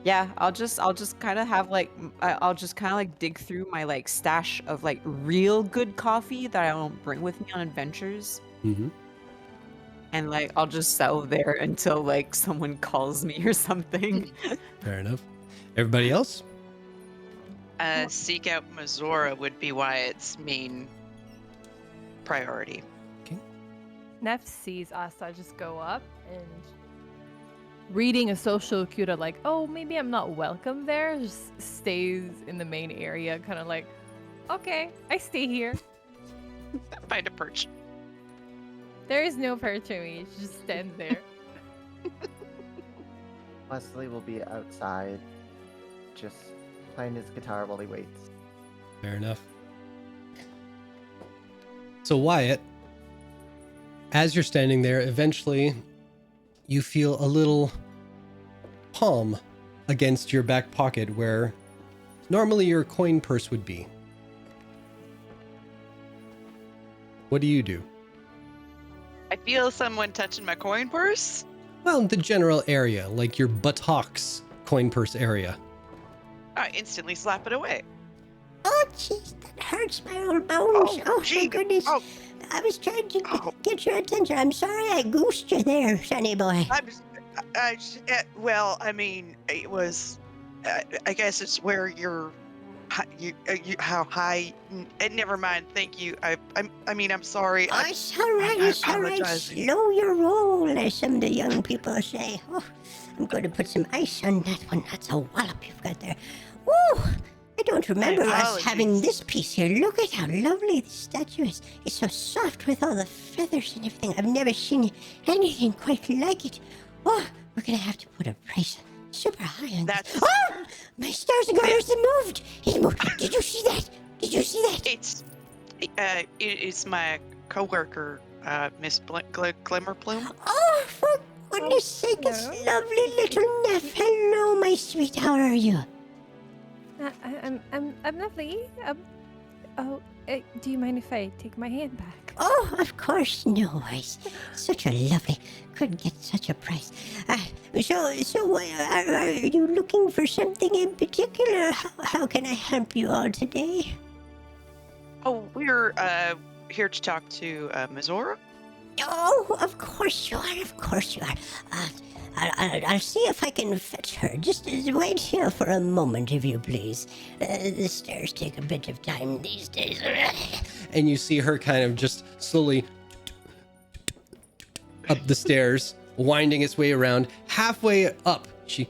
yeah, I'll just kind of have like I'll just kind of like dig through my like stash of like real good coffee that I don't bring with me on adventures, Mm-hmm. and like I'll just settle there until like someone calls me or something. Fair enough. Everybody else? Seek out Mazora would be Wyatt's main priority. Nev sees Asta just go up and reading a social cue to like, oh, maybe I'm not welcome there, just stays in the main area, kind of like, okay, I stay here. Find a perch. There is no perch to me. She just stands there. Wesley will be outside, just playing his guitar while he waits. Fair enough. So Wyatt, as you're standing there, eventually you feel a little palm against your back pocket where normally your coin purse would be. What do you do? I feel someone touching my coin purse. Well, the general area, like your buttocks coin purse area. I instantly slap it away. Oh, jeez, that hurts my old bones. Oh, gee. my goodness. Oh. I was trying to Oh. get your attention. I'm sorry I goosed you there, sonny boy. Well, I mean, it was. I guess it's where how high. Never mind. Thank you. I mean, I'm sorry. Oh, it's all right, it's all right. apologize. Slow your roll, as some of the young people say. Oh, I'm going to put some ice on that one. That's a wallop you've got there. Woo! I don't remember us having apologies. this piece here. Look at how lovely the statue is. It's so soft with all the feathers and everything. I've never seen anything quite like it. Oh, we're going to have to put a price super high on this. That's- Oh! My stars and garters have moved! He's moved. Did you see that? Did you see that? It's my coworker, Miss Glimmerplume. Oh, for goodness sake, it's lovely little Neff. Hello, my sweet. How are you? I'm lovely. Do you mind if I take my hand back? Oh, of course, no worries. Such a lovely. Couldn't get such a price. So, are you looking for something in particular? How can I help you all today? Oh, we're here to talk to Mazora. Oh, of course you are. Of course you are. I'll see if I can fetch her. Just wait here for a moment, if you please. The stairs take a bit of time these days. And you see her kind of just slowly up the stairs, winding its way around. Halfway up, she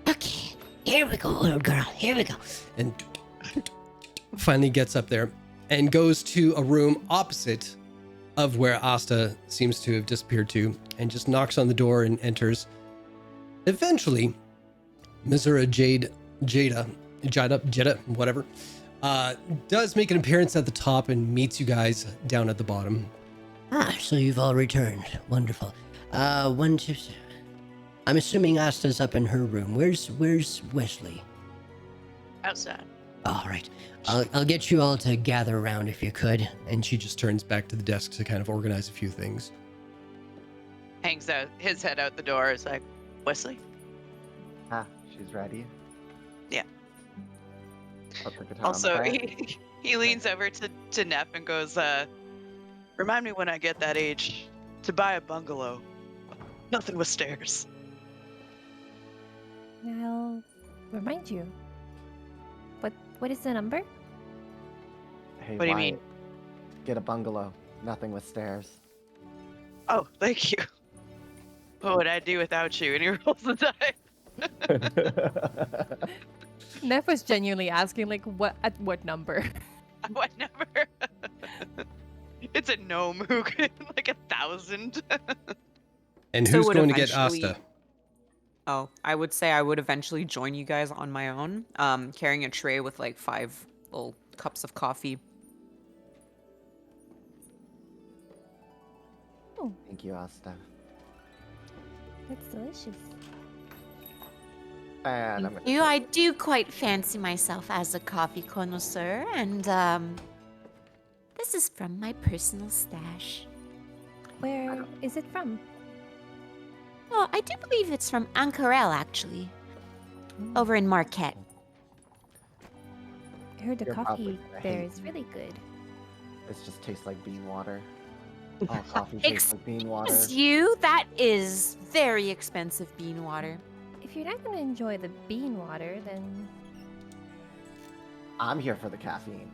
Okay, here we go, old girl. Here we go. and finally gets up there and goes to a room opposite of where Asta seems to have disappeared to, and just knocks on the door and enters. Eventually, Missouri Jada, whatever, does make an appearance at the top and meets you guys down at the bottom. Ah, so you've all returned. Wonderful. I'm assuming Asta's up in her room. Where's Wesley? Outside. All right. I'll get you all to gather around if you could. And she just turns back to the desk to kind of organize a few things. Hangs out his head out the door. Is like, Wesley. Ah, she's ready. Yeah. I'll put the time Also, on the he leans over to Nep and goes, remind me when I get that age to buy a bungalow. Nothing with stairs. I'll remind you. What is the number? Hey, What do you mean? Wyatt, get a bungalow. Nothing with stairs. Oh, thank you. What would I do without you? And he rolls the die. Neff was genuinely asking, like, at what number? What number? It's a gnome who could like 1,000. And So who's would going to get eventually- Asta? Oh, I would say I would eventually join you guys on my own, carrying a tray with like 5 little cups of coffee. Thank you, Asta. That's delicious. And I'm Thank you. I do quite fancy myself as a coffee connoisseur, and this is from my personal stash. Where is it from? Oh, I do believe it's from Ankarel, actually, over in Marquette. I heard the You're probably coffee gonna there hate is really good. This just tastes like bean water. All coffee tastes like bean water. Excuse you? That is very expensive bean water. If you're not going to enjoy the bean water, then I'm here for the caffeine.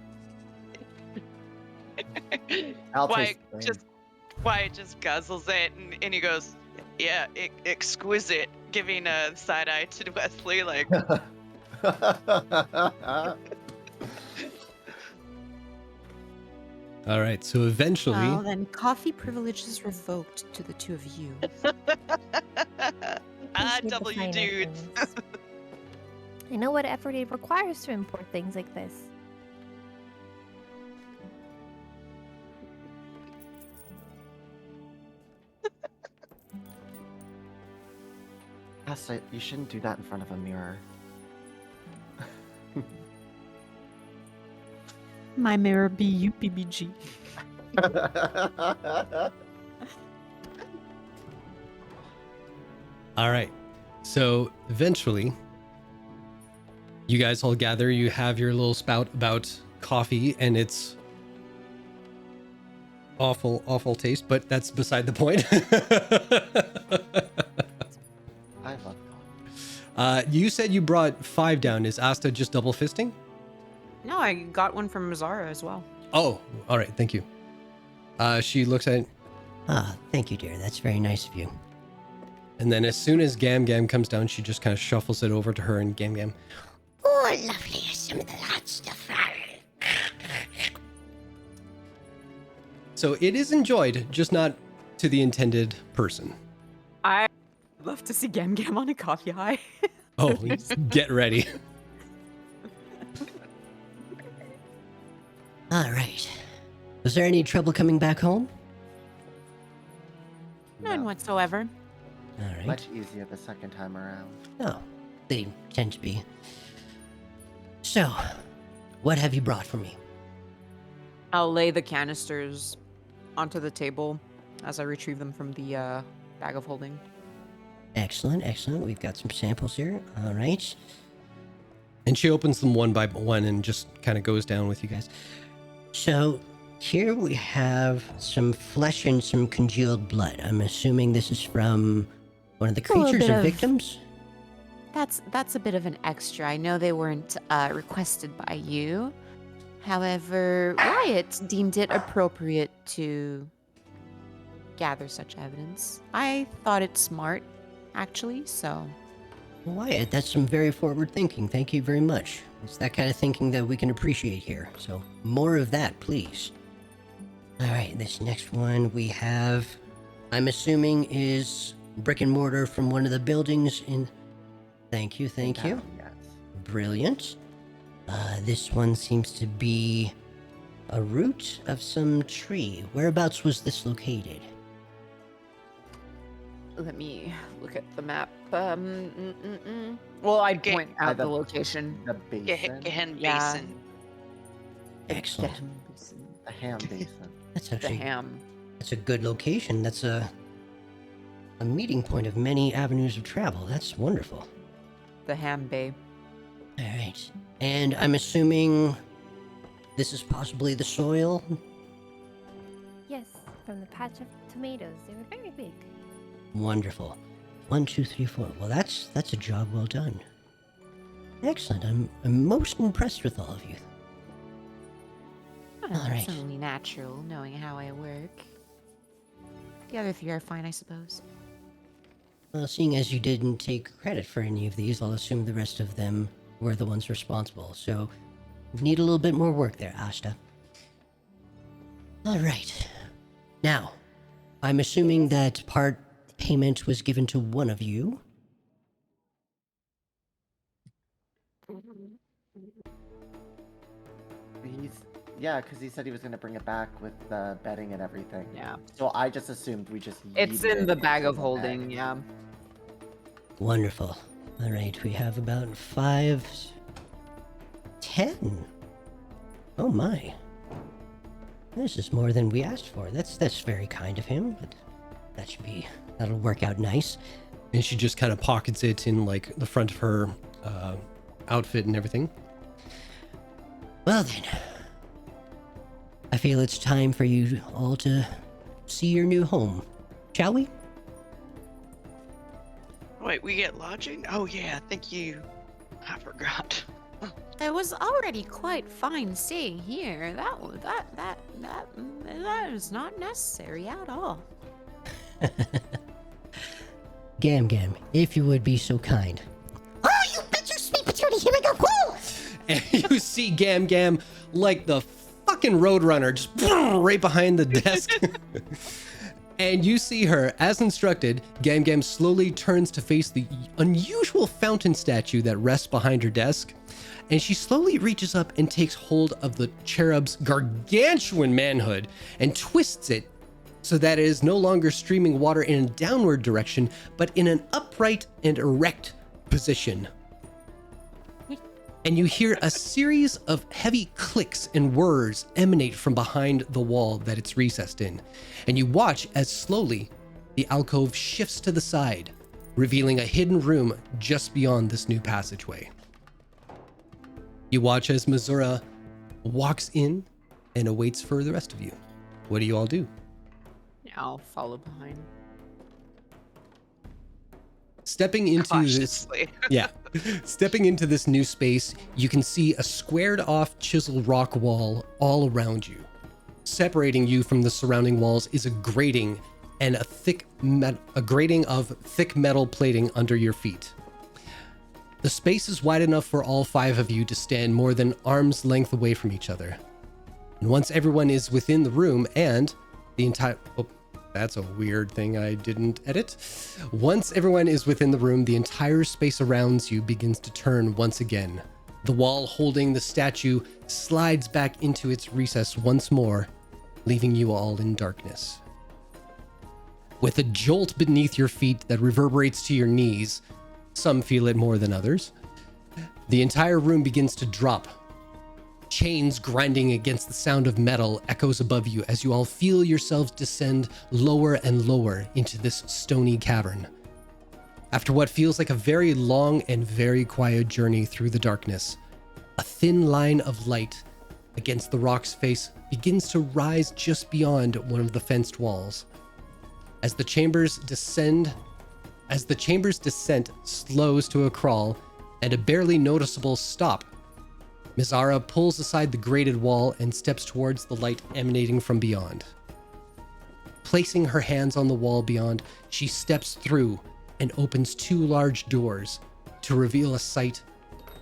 I'll taste the bean. Wyatt just guzzles it and he goes, yeah, exquisite, giving a side eye to Wesley like, All right, so eventually, Well, then coffee privilege is revoked to the two of you. ah, appreciate the W finer dudes. things. I know what effort it requires to import things like this. Asta, you shouldn't do that in front of a mirror. My mirror be you, PBG. all right. So eventually, you guys all gather. You have your little spout about coffee and its awful, awful taste, but that's beside the point. I love coffee. You said you brought 5 down. Is Asta just double fisting? No, I got one from Mazara as well. Oh, all right. Thank you. She looks at it, Ah, thank you, dear. That's very nice of you. and then as soon as Gam Gam comes down, she just kind of shuffles it over to her and Gam Gam. Oh, lovely. Some of the hot stuff. So it is enjoyed, just not to the intended person. I love to see Gam Gam on a coffee high. Oh, get ready. All right. Was there any trouble coming back home? None No, whatsoever. All right. much easier the second time around. No, they tend to be. So, what have you brought for me? I'll lay the canisters onto the table as I retrieve them from the bag of holding. Excellent, excellent. We've got some samples here. All right. And she opens them one by one and just kind of goes down with you guys. So, here we have some flesh and some congealed blood. I'm assuming this is from one of the A little creatures bit or of- victims? That's a bit of an extra. I know they weren't requested by you. However, Wyatt deemed it appropriate to gather such evidence. I thought it smart, actually, so. Wyatt, that's some very forward thinking. Thank you very much. It's that kind of thinking that we can appreciate here. So, more of that, please. All right, this next one we have, I'm assuming, is brick and mortar from one of the buildings in. Thank you, thank you. Yes. Brilliant. This one seems to be a root of some tree. Whereabouts was this located? Let me look at the map. Well, I'd Get point by out the location. The basin. Gehen Yeah. Basin. Excellent. The ham basin. That's The actually ham. that's a good location. That's a meeting point of many avenues of travel. That's wonderful. The ham bay. All right. And I'm assuming this is possibly the soil. Yes, from the patch of tomatoes. They were very big. Wonderful. 1, 2, 3, 4. Well, that's a job well done. Excellent. I'm most impressed with all of you. Oh, All that's right. only natural, knowing how I work. The other three are fine, I suppose. Well, seeing as you didn't take credit for any of these, I'll assume the rest of them were the ones responsible. So, need a little bit more work there, Asta. All right. Now, I'm assuming that part payment was given to one of you. Because he said he was going to bring it back with the bedding and everything. Yeah. So I just assumed we just. It's yeeted in it the bag into of the holding, bag. yeah. Wonderful. All right, we have about 5, 10. Oh my. This is more than we asked for. That's very kind of him, but that'll work out nice. And she just kind of pockets it in like the front of her outfit and everything. Well then, I feel it's time for you all to see your new home, shall we? Wait, we get lodging? Oh yeah, thank you. I forgot. It was already quite fine staying here. That is not necessary at all. Gam Gam, if you would be so kind. Oh, you bet your sweet patootie, here we go, woo! And you see Gam Gam like the fucking Roadrunner just right behind the desk. And you see her, as instructed, Gam Gam slowly turns to face the unusual fountain statue that rests behind her desk. And she slowly reaches up and takes hold of the cherub's gargantuan manhood and twists it so that it is no longer streaming water in a downward direction, but in an upright and erect position. And you hear a series of heavy clicks and whirs emanate from behind the wall that it's recessed in. And you watch as slowly the alcove shifts to the side, revealing a hidden room just beyond this new passageway. You watch as Missoura walks in and awaits for the rest of you. What do you all do? Yeah, I'll follow behind. Stepping into this, Cautiously. yeah, stepping into this new space, you can see a squared off chiseled rock wall all around you. Separating you from the surrounding walls is a grating and a grating of thick metal plating under your feet. The space is wide enough for all 5 of you to stand more than arm's length away from each other. And once everyone is within the room and the entire... Oh, that's a weird thing I didn't edit. Once everyone is within the room, the entire space around you begins to turn once again. The wall holding the statue slides back into its recess once more, leaving you all in darkness. With a jolt beneath your feet that reverberates to your knees, some feel it more than others, the entire room begins to drop. Chains grinding against the sound of metal echoes above you as you all feel yourselves descend lower and lower into this stony cavern. After what feels like a very long and very quiet journey through the darkness, a thin line of light against the rock's face begins to rise just beyond one of the fenced walls. As the chamber's descent slows to a crawl and a barely noticeable stop, Mizara pulls aside the grated wall and steps towards the light emanating from beyond. Placing her hands on the wall beyond, she steps through and opens 2 large doors to reveal a sight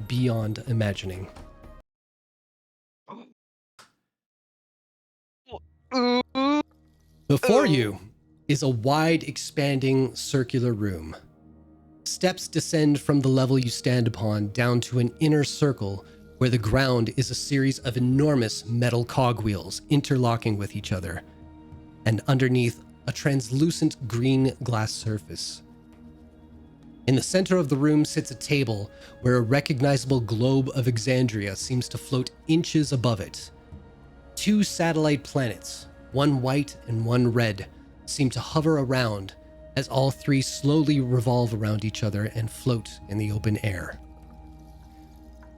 beyond imagining. Before you is a wide, expanding circular room. Steps descend from the level you stand upon down to an inner circle where the ground is a series of enormous metal cogwheels interlocking with each other. And underneath a translucent green glass surface. In the center of the room sits a table where a recognizable globe of Exandria seems to float inches above it. 2 satellite planets, one white and one red, seem to hover around as all 3 slowly revolve around each other and float in the open air.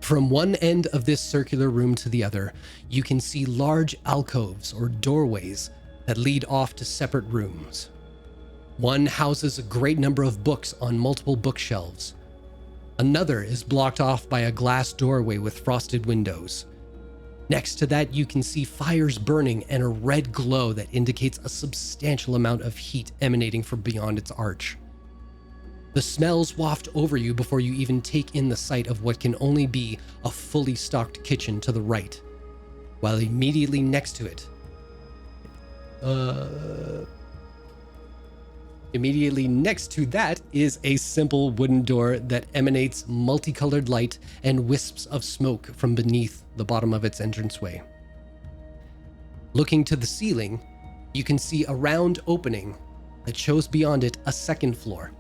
From one end of this circular room to the other, you can see large alcoves or doorways that lead off to separate rooms. One houses a great number of books on multiple bookshelves. Another is blocked off by a glass doorway with frosted windows. Next to that, you can see fires burning and a red glow that indicates a substantial amount of heat emanating from beyond its arch. The smells waft over you before you even take in the sight of what can only be a fully stocked kitchen to the right, while immediately next to it, immediately next to that is a simple wooden door that emanates multicolored light and wisps of smoke from beneath the bottom of its entranceway. Looking to the ceiling, you can see a round opening that shows beyond it a second floor,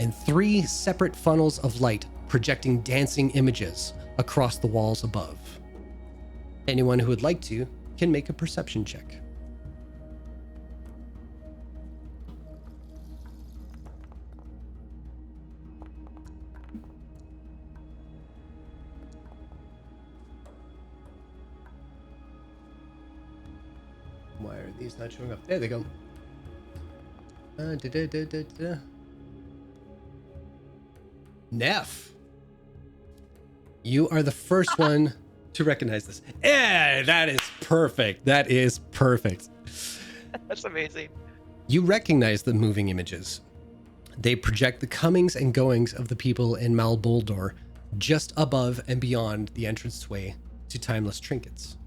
and 3 separate funnels of light projecting dancing images across the walls above. Anyone who would like to can make a perception check. Why are these not showing up? There they go. Neff, you are the first one to recognize this. Yeah, that is perfect. That is perfect. That's amazing. You recognize the moving images. They project the comings and goings of the people in Malboldor just above and beyond the entranceway to timeless trinkets.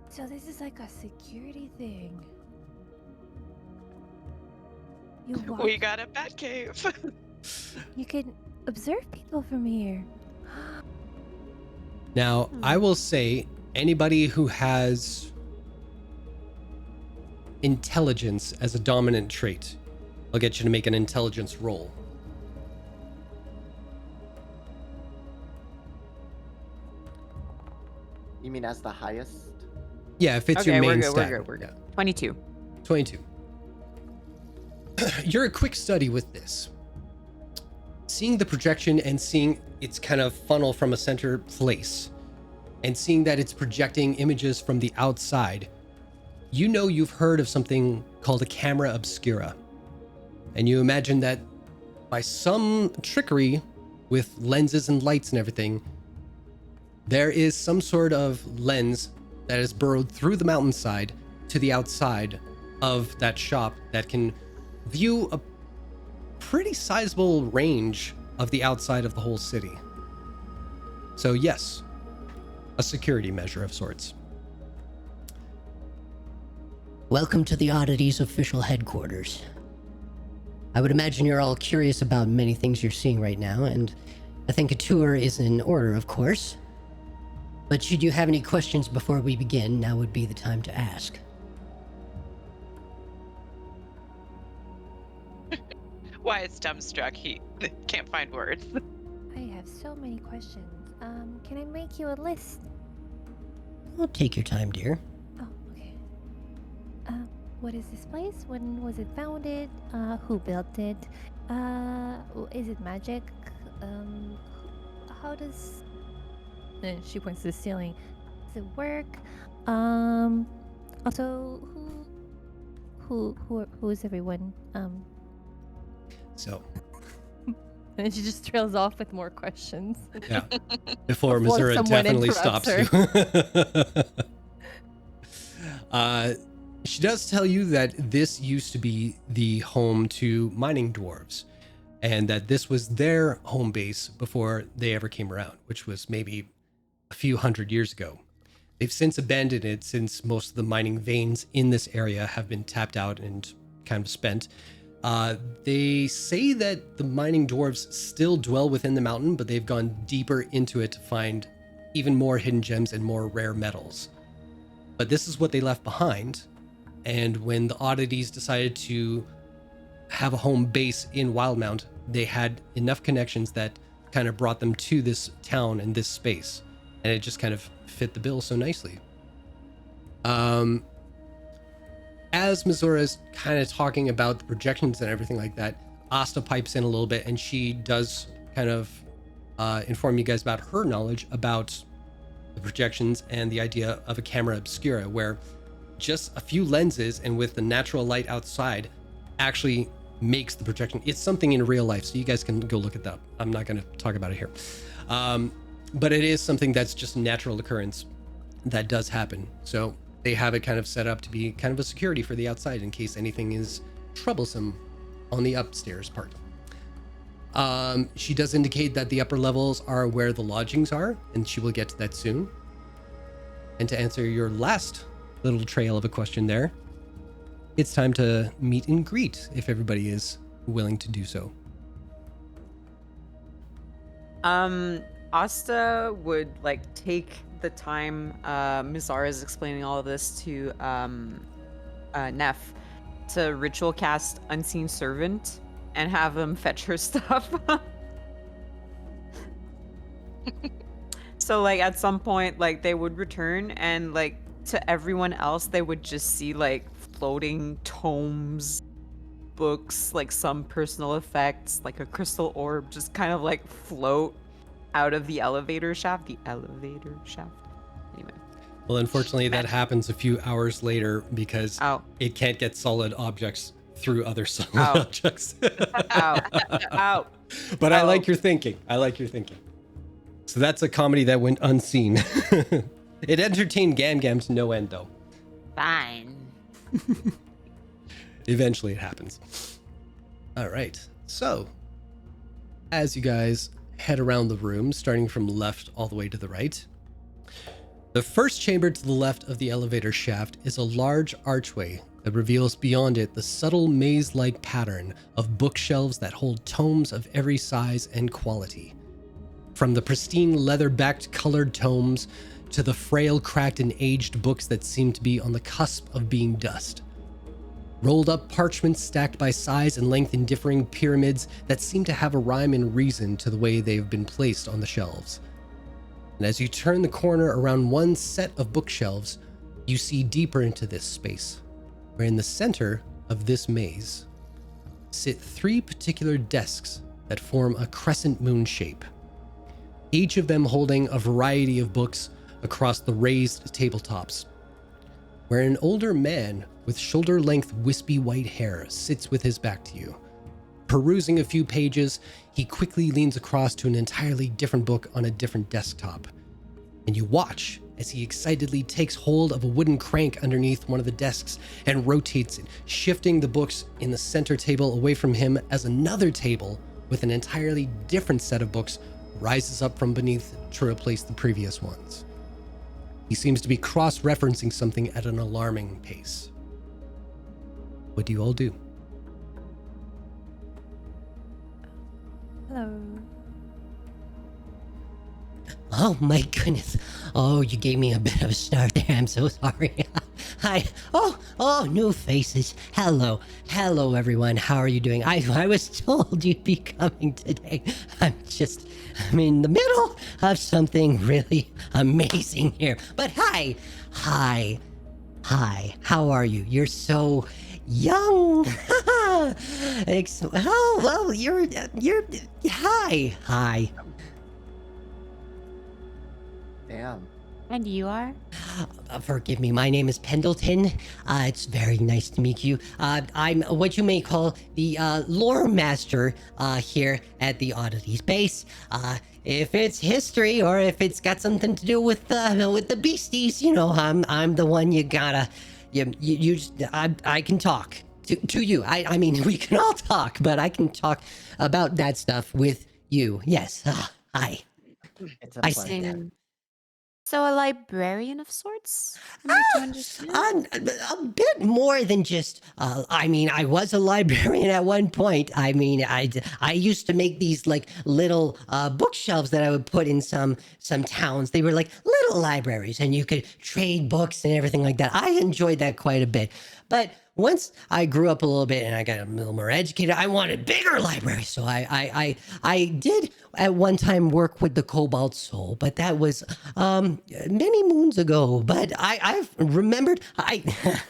So this is like a security thing. You walk, We got a bat cave. you can observe people from here. Now, I will say anybody who has intelligence as a dominant trait, I'll get you to make an intelligence roll. You mean as the highest? Yeah, if it's Okay, your we're main good, stat. we're good, we're good. Yeah. 22. 22. You're a quick study with this. Seeing the projection and seeing its kind of funnel from a center place, and seeing that it's projecting images from the outside, you know you've heard of something called a camera obscura. And you imagine that by some trickery with lenses and lights and everything, there is some sort of lens that is burrowed through the mountainside to the outside of that shop that can view a pretty sizable range of the outside of the whole city. So yes, a security measure of sorts. Welcome to the Oddities official headquarters. I would imagine you're all curious about many things you're seeing right now, and I think a tour is in order, of course. But should you have any questions before we begin, now would be the time to ask. Wyatt's dumbstruck. He can't find words. I have so many questions. Can I make you a list? Well, take your time, dear. Oh, okay. What is this place? When was it founded? Who built it? Is it magic? How does... And she points to the ceiling. Does it work? Also, who is everyone? So, And then she just trails off with more questions. yeah. Before Before Missouri someone definitely interrupts stops you. She does tell you that this used to be the home to mining dwarves, and that this was their home base before they ever came around, which was maybe a few hundred years ago. They've since abandoned it since most of the mining veins in this area have been tapped out and kind of spent. They say that the mining dwarves still dwell within the mountain, but they've gone deeper into it to find even more hidden gems and more rare metals. But this is what they left behind. And when the Oddities decided to have a home base in Wildemount, they had enough connections that kind of brought them to this town and this space. And it just kind of fit the bill so nicely. As Missoura's kind of talking about the projections and everything like that, Asta pipes in a little bit, and she does kind of inform you guys about her knowledge about the projections and the idea of a camera obscura, where just a few lenses and with the natural light outside actually makes the projection. It's something in real life, so you guys can go look it up. I'm not going to talk about it here. But it is something that's just a natural occurrence that does happen. So they have it kind of set up to be kind of a security for the outside in case anything is troublesome on the upstairs part. She does indicate that the upper levels are where the lodgings are, and she will get to that soon. And to answer your last little trail of a question there, it's time to meet and greet if everybody is willing to do so. Asta would like take the time Mizara is explaining all of this to Neff to ritual cast Unseen Servant and have him fetch her stuff. So like at some point like they would return, and like to everyone else they would just see like floating tomes, books, like some personal effects, like a crystal orb just kind of like float out of the elevator shaft. Anyway. Well, unfortunately, that happens a few hours later because it can't get solid objects through other solid objects. Ow. But I like your thinking. So that's a comedy that went unseen. It entertained Gam to no end, though. Fine. Eventually it happens. All right. So, as you guys head around the room, starting from left all the way to the right, the first chamber to the left of the elevator shaft is a large archway that reveals beyond it the subtle maze-like pattern of bookshelves that hold tomes of every size and quality. From the pristine leather-backed colored tomes to the frail, cracked, and aged books that seem to be on the cusp of being dust. Rolled up parchments stacked by size and length in differing pyramids that seem to have a rhyme and reason to the way they have been placed on the shelves. And as you turn the corner around one set of bookshelves, you see deeper into this space, where in the center of this maze sit three particular desks that form a crescent moon shape, each of them holding a variety of books across the raised tabletops, where an older man with shoulder-length wispy white hair sits with his back to you. Perusing a few pages, he quickly leans across to an entirely different book on a different desktop, and you watch as he excitedly takes hold of a wooden crank underneath one of the desks and rotates it, shifting the books in the center table away from him as another table with an entirely different set of books rises up from beneath to replace the previous ones. He seems to be cross-referencing something at an alarming pace. What do you all do? Hello. Oh my goodness. Oh, you gave me a bit of a start there. I'm so sorry. Hi. Oh, new faces. Hello everyone. How are you doing? I was told you'd be coming today. I'm in the middle of something really amazing here. But hi. How are you? You're so young. Oh, well, you're hi. Damn. And you are? Forgive me, my name is Pendleton. It's very nice to meet you. I'm what you may call the lore master here at the Oddities base. If it's history or if it's got something to do with the beasties, you know, I'm the one you gotta. I can talk to you. I mean, we can all talk, but I can talk about that stuff with you. Yes. Hi. It's a I pleasure. see that. So a librarian of sorts? Am I to understand? A bit more than just. I was a librarian at one point. I used to make these like little bookshelves that I would put in some towns. They were like little little libraries, and you could trade books and everything like that. I enjoyed that quite a bit. But once I grew up a little bit and I got a little more educated, I wanted bigger libraries. So I did at one time work with the Cobalt Soul, but that was many moons ago. But I've remembered I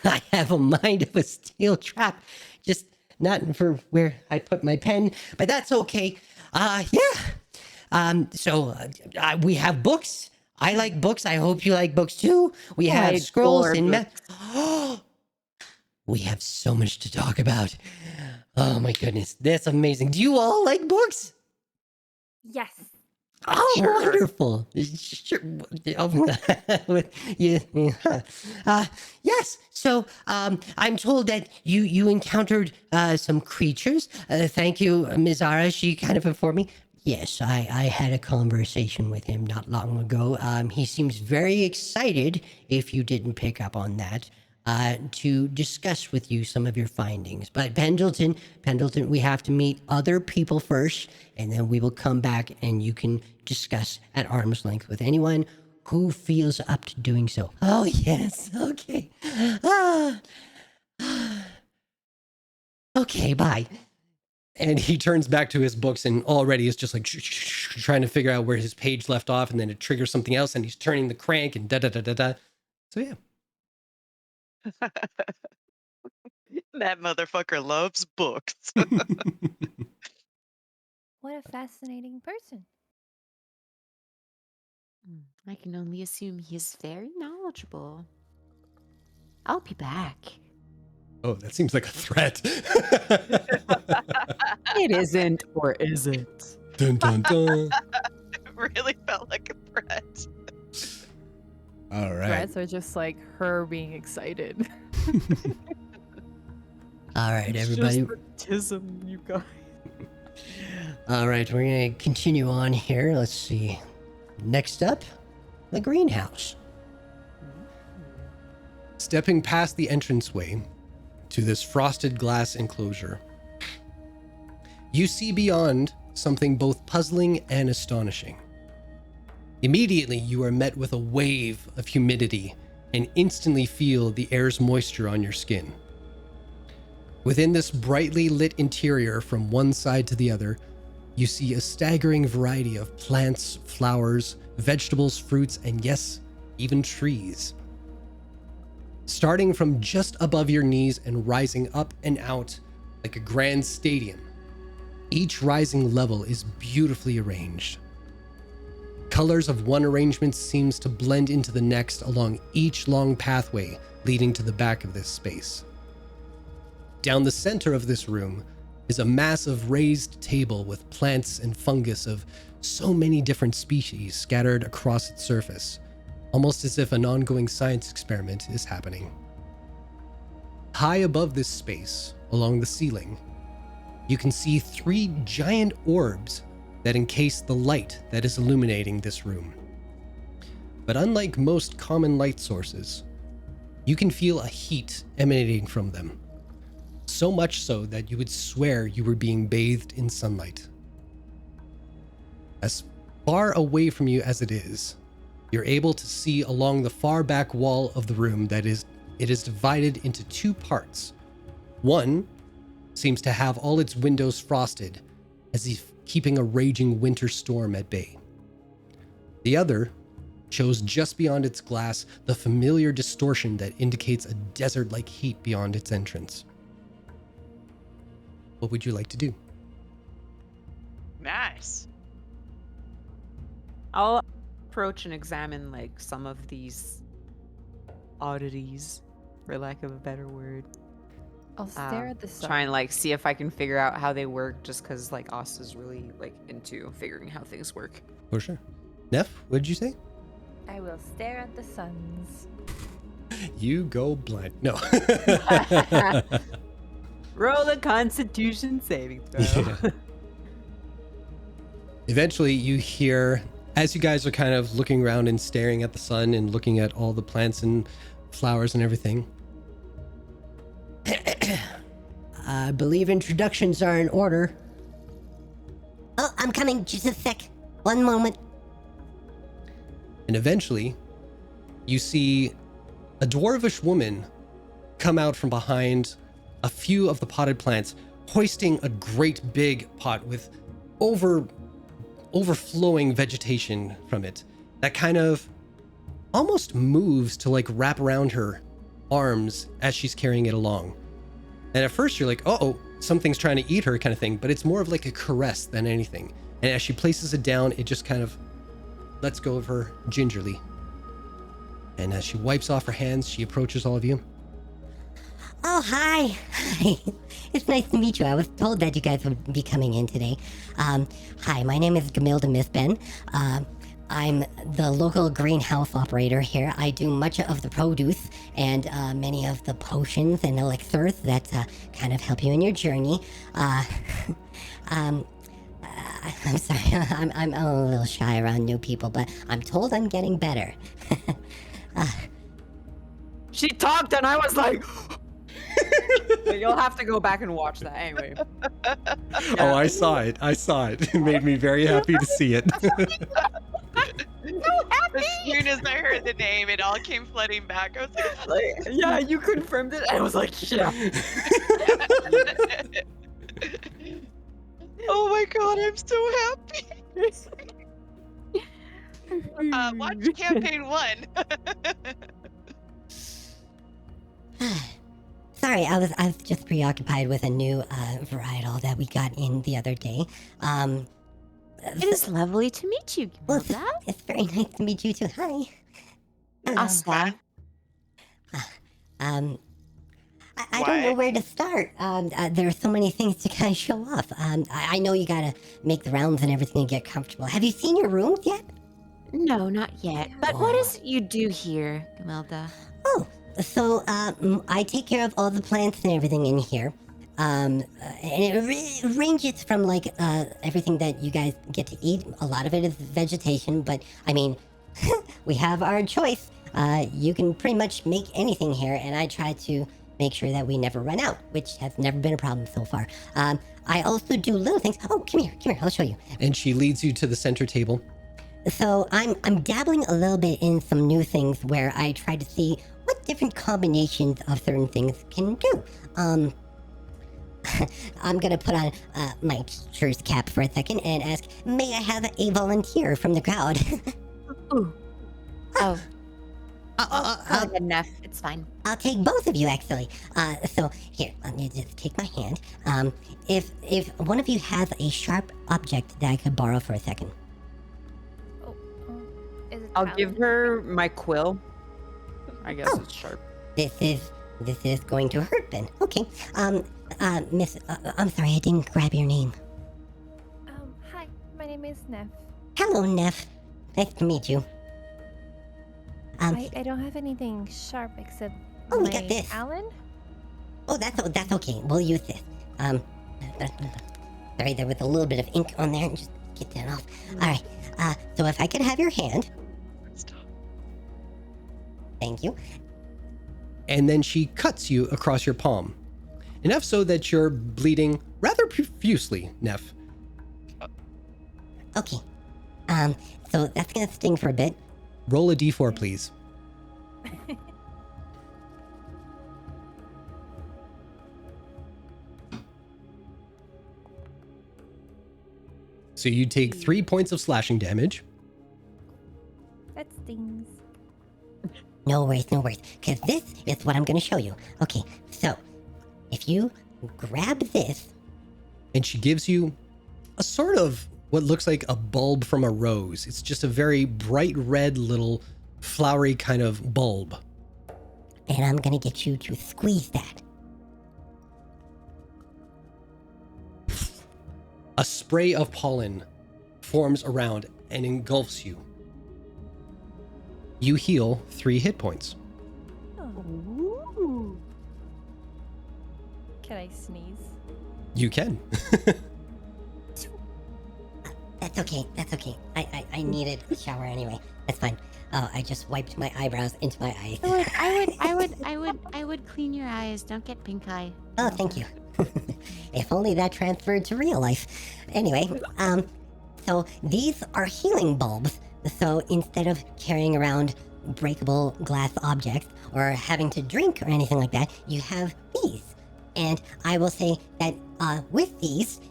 I have a mind of a steel trap, just not for where I put my pen, but that's okay. We have books. I like books. I hope you like books too. We have scrolls and we have so much to talk about. Oh my goodness, that's amazing. Do you all like books? Yes. Oh, wonderful. Sure. Yes. So I'm told that you encountered some creatures. Thank you, Ms. Ara. She kind of informed me. Yes, I had a conversation with him not long ago. He seems very excited, if you didn't pick up on that, to discuss with you some of your findings. But Pendleton, we have to meet other people first, and then we will come back and you can discuss at arm's length with anyone who feels up to doing so. Oh, yes. Okay. Okay, bye. And he turns back to his books and already is just like trying to figure out where his page left off, and then it triggers something else, and he's turning the crank and da-da-da-da-da. So yeah. That motherfucker loves books. What a fascinating person. I can only assume he's very knowledgeable. I'll be back. Oh, that seems like a threat. It isn't, or is it? Dun, dun, dun. It really felt like a threat. All right. Threats are just like her being excited. All right, everybody. Tism, you guys. All right, we're going to continue on here. Let's see. Next up, the greenhouse. Stepping past the entranceway to this frosted glass enclosure, you see beyond something both puzzling and astonishing. Immediately, you are met with a wave of humidity and instantly feel the air's moisture on your skin. Within this brightly lit interior from one side to the other, you see a staggering variety of plants, flowers, vegetables, fruits, and yes, even trees. Starting from just above your knees and rising up and out like a grand stadium, each rising level is beautifully arranged. Colors of one arrangement seems to blend into the next along each long pathway leading to the back of this space. Down the center of this room is a massive raised table with plants and fungus of so many different species scattered across its surface, almost as if an ongoing science experiment is happening. High above this space, along the ceiling, you can see 3 giant orbs that encase the light that is illuminating this room. But unlike most common light sources, you can feel a heat emanating from them, so much so that you would swear you were being bathed in sunlight. As far away from you as it is, you're able to see along the far back wall of the room that it is divided into 2 parts. One seems to have all its windows frosted, as if keeping a raging winter storm at bay. The other shows just beyond its glass the familiar distortion that indicates a desert-like heat beyond its entrance. What would you like to do? Nice. I'll approach and examine like some of these oddities, for lack of a better word. I'll stare at the sun. Try and like see if I can figure out how they work, just because like Oz is really like into figuring how things work. For sure. Neff, what did you say? I will stare at the suns. You go blind. No. Roll a Constitution saving throw. Yeah. Eventually, you hear, as you guys are kind of looking around and staring at the sun and looking at all the plants and flowers and everything. I believe introductions are in order. Oh, I'm coming. Just a sec. One moment. And eventually, you see a dwarvish woman come out from behind a few of the potted plants, hoisting a great big pot with overflowing vegetation from it that kind of almost moves to like wrap around her arms as she's carrying it along. And at first you're like, oh, something's trying to eat her kind of thing, but it's more of like a caress than anything. And as she places it down, it just kind of lets go of her gingerly. And as she wipes off her hands, she approaches all of you. Oh, hi. Hi. It's nice to meet you. I was told that you guys would be coming in today. Hi, my name is Gamilda Misben. I'm the local greenhouse operator here. I do much of the produce and many of the potions and elixirs that kind of help you in your journey. I'm sorry, I'm a little shy around new people, but I'm told I'm getting better. She talked and I was like, but you'll have to go back and watch that anyway. Oh, I saw it. It made me very happy to see it. As soon as I heard the name, it all came flooding back. I was like, Yeah, you confirmed it. I was like, yeah. oh my god, I'm so happy. Watch campaign 1. Sorry, I was just preoccupied with a new varietal that we got in the other day. It is lovely to meet you, Well, Gamilda. it's very nice to meet you too. Hi. Asta. I don't know where to start. There are so many things to kind of show off. I know you gotta make the rounds and everything and get comfortable. Have you seen your rooms yet? No, not yet. But what is it you do here, Gamilda? Oh, so I take care of all the plants and everything in here. And it ranges from like everything that you guys get to eat. A lot of it is vegetation, but I mean, we have our choice. You can pretty much make anything here, and I try to make sure that we never run out, which has never been a problem so far. I also do little things. Oh, come here, I'll show you. And she leads you to the center table. So I'm dabbling a little bit in some new things where I try to see what different combinations of certain things can do. I'm gonna put on my teacher's cap for a second and ask, may I have a volunteer from the crowd? Ooh. Oh. Go ahead, Neff. It's fine. I'll take both of you, actually. So here, let me just take my hand. If one of you has a sharp object that I could borrow for a second. Oh, is it I'll Tyler? give her my quill. I guess it's sharp. This is going to hurt then. Okay. Miss, I'm sorry, I didn't grab your name. Hi, my name is Neff. Hello, Neff. Nice to meet you. I don't have anything sharp except Oh, we my got this. Allen. Oh, that's okay. We'll use this. Sorry, there was a little bit of ink on there. Just get that off. All right. So if I could have your hand. Thank you. And then she cuts you across your palm. Enough so that you're bleeding rather profusely, Neff. Okay. So that's gonna sting for a bit. Roll a d4, please. So you take 3 points of slashing damage. That stings. No worries, because this is what I'm gonna show you. Okay, so if you grab this, And she gives you a sort of what looks like a bulb from a rose. It's just a very bright red little flowery kind of bulb. and I'm gonna get you to squeeze that. A spray of pollen forms around and engulfs you. You heal 3 hit points. Ooh. Can I sneeze? You can. That's okay. I needed a shower anyway. That's fine. Oh, I just wiped my eyebrows into my eyes. I would clean your eyes. Don't get pink eye. Oh, thank you. If only that transferred to real life. Anyway, so these are healing bulbs. So instead of carrying around breakable glass objects or having to drink or anything like that, you have these. And I will say that with these,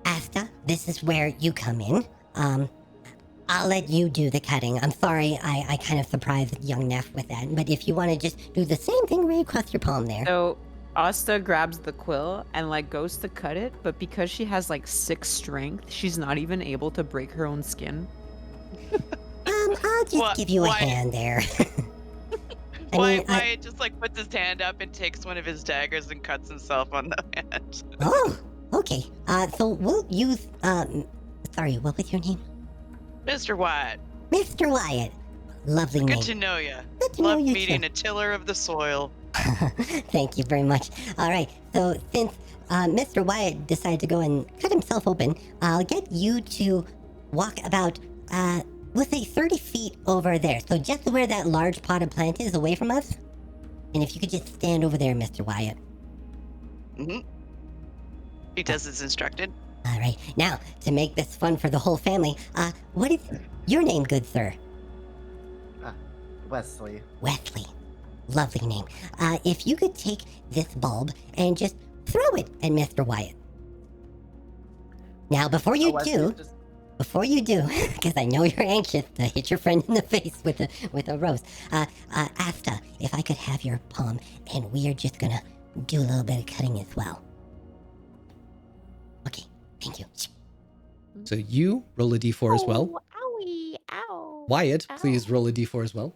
Asta, this is where you come in. I'll let you do the cutting. I'm sorry I kind of surprised young Neff with that, but if you want to just do the same thing right across your palm there. So Asta grabs the quill and like goes to cut it, but because she has like 6 strength, she's not even able to break her own skin. I'll just give you a hand there. Wyatt just like puts his hand up and takes one of his daggers and cuts himself on the hand. Oh, okay. So we'll use, sorry, what was your name? Mr. Wyatt. Mr. Wyatt. Lovely name. Good to know you. Good to Love know you meeting too. a tiller of the soil. Thank you very much. All right, so since Mr. Wyatt decided to go and cut himself open, I'll get you to walk about, we'll say 30 feet over there. So just where that large potted plant is away from us. And if you could just stand over there, Mr. Wyatt. Mm-hmm. He does as instructed. All right, now, to make this fun for the whole family, what is your name, good sir? Wesley. Wesley. Lovely name. If you could take this bulb and just throw it at Mr. Wyatt. Now, before you do, because I know you're anxious to hit your friend in the face with a rose, Asta, if I could have your palm, and we are just gonna do a little bit of cutting as well. Okay, thank you. So you roll a d4 as well. Owie, ow. Wyatt, Ow. please roll a d4 as well.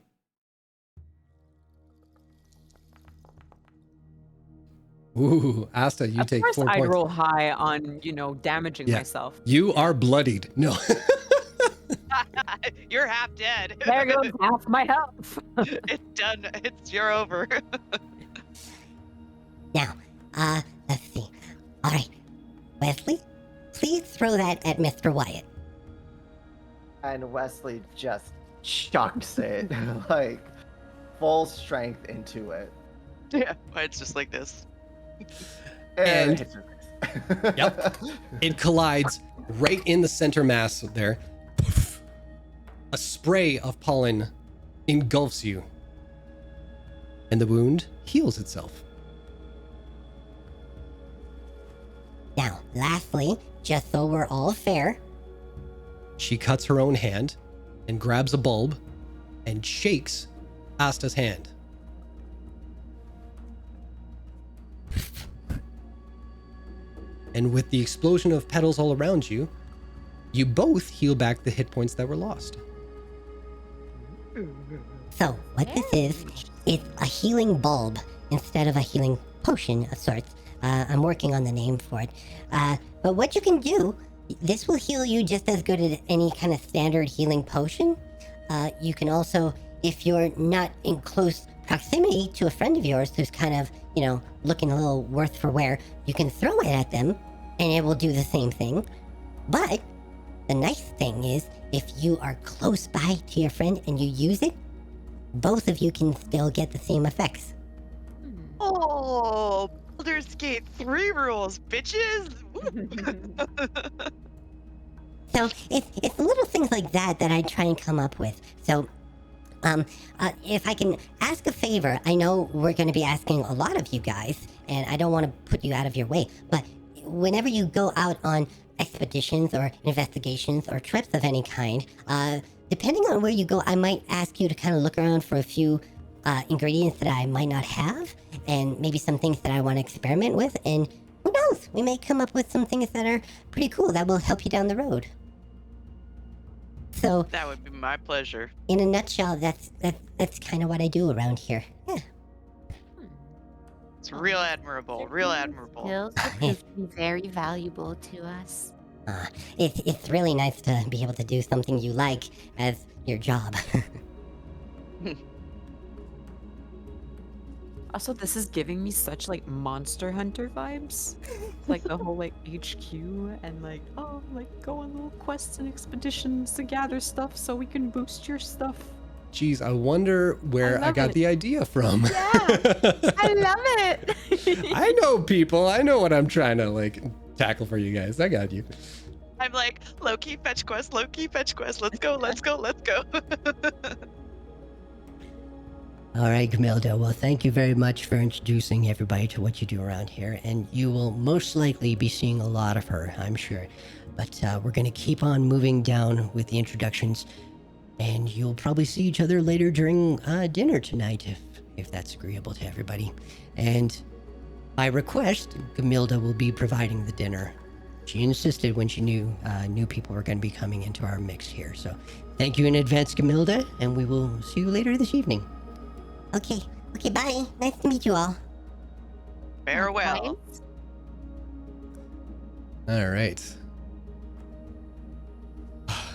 Ooh, Asta, you Of take course 4 I'd points. roll high on, damaging Yeah. myself. You are bloodied. No. You're half dead. There goes half my health. It's done. You're over. Now, let's see. All right, Wesley, please throw that at Mr. Wyatt. And Wesley just chucks it, like, full strength into it. Yeah. It's just like this. And- it hits your face. Yep. It collides right in the center mass there. Poof. A spray of pollen engulfs you. And the wound heals itself. Now, lastly, just so we're all fair, She cuts her own hand and grabs a bulb and shakes Asta's hand. And with the explosion of petals all around you, you both heal back the hit points that were lost. so what this is, it's a healing bulb instead of a healing potion of sorts. I'm working on the name for it. But what you can do, this will heal you just as good as any kind of standard healing potion. You can also, if you're not in close proximity to a friend of yours who's kind of, looking a little worse for wear, you can throw it at them and it will do the same thing. But the nice thing is, if you are close by to your friend and you use it, both of you can still get the same effects. Oh, Baldur's Gate 3 rules, bitches. So it's little things like that that I try and come up with. So, if I can ask a favor, I know we're going to be asking a lot of you guys, and I don't want to put you out of your way, but whenever you go out on expeditions or investigations or trips of any kind, depending on where you go, I might ask you to kind of look around for a few ingredients that I might not have, and maybe some things that I want to experiment with, and who knows, we may come up with some things that are pretty cool that will help you down the road. So, That would be my pleasure. in a nutshell, that's kind of what I do around here. Yeah. It's real admirable. Real admirable. Skills will prove to be very valuable to us. It's really nice to be able to do something you like as your job. Also, this is giving me such like Monster Hunter vibes. Like the whole like HQ and like, go on little quests and expeditions to gather stuff so we can boost your stuff. Geez, I wonder where I love got it. the idea from. I love it. I know people. I know what I'm trying to tackle for you guys. I got you. I'm like, low-key fetch quest, low-key fetch quest. Let's go, let's go, let's go. All right, Camilda. Well, thank you very much for introducing everybody to what you do around here, and you will most likely be seeing a lot of her, I'm sure. But we're going to keep on moving down with the introductions, and you'll probably see each other later during dinner tonight, if that's agreeable to everybody. And by request, Camilda will be providing the dinner. She insisted when she knew new people were going to be coming into our mix here. So thank you in advance, Camilda, and we will see you later this evening. Okay, bye. Nice to meet you all. Farewell. All right.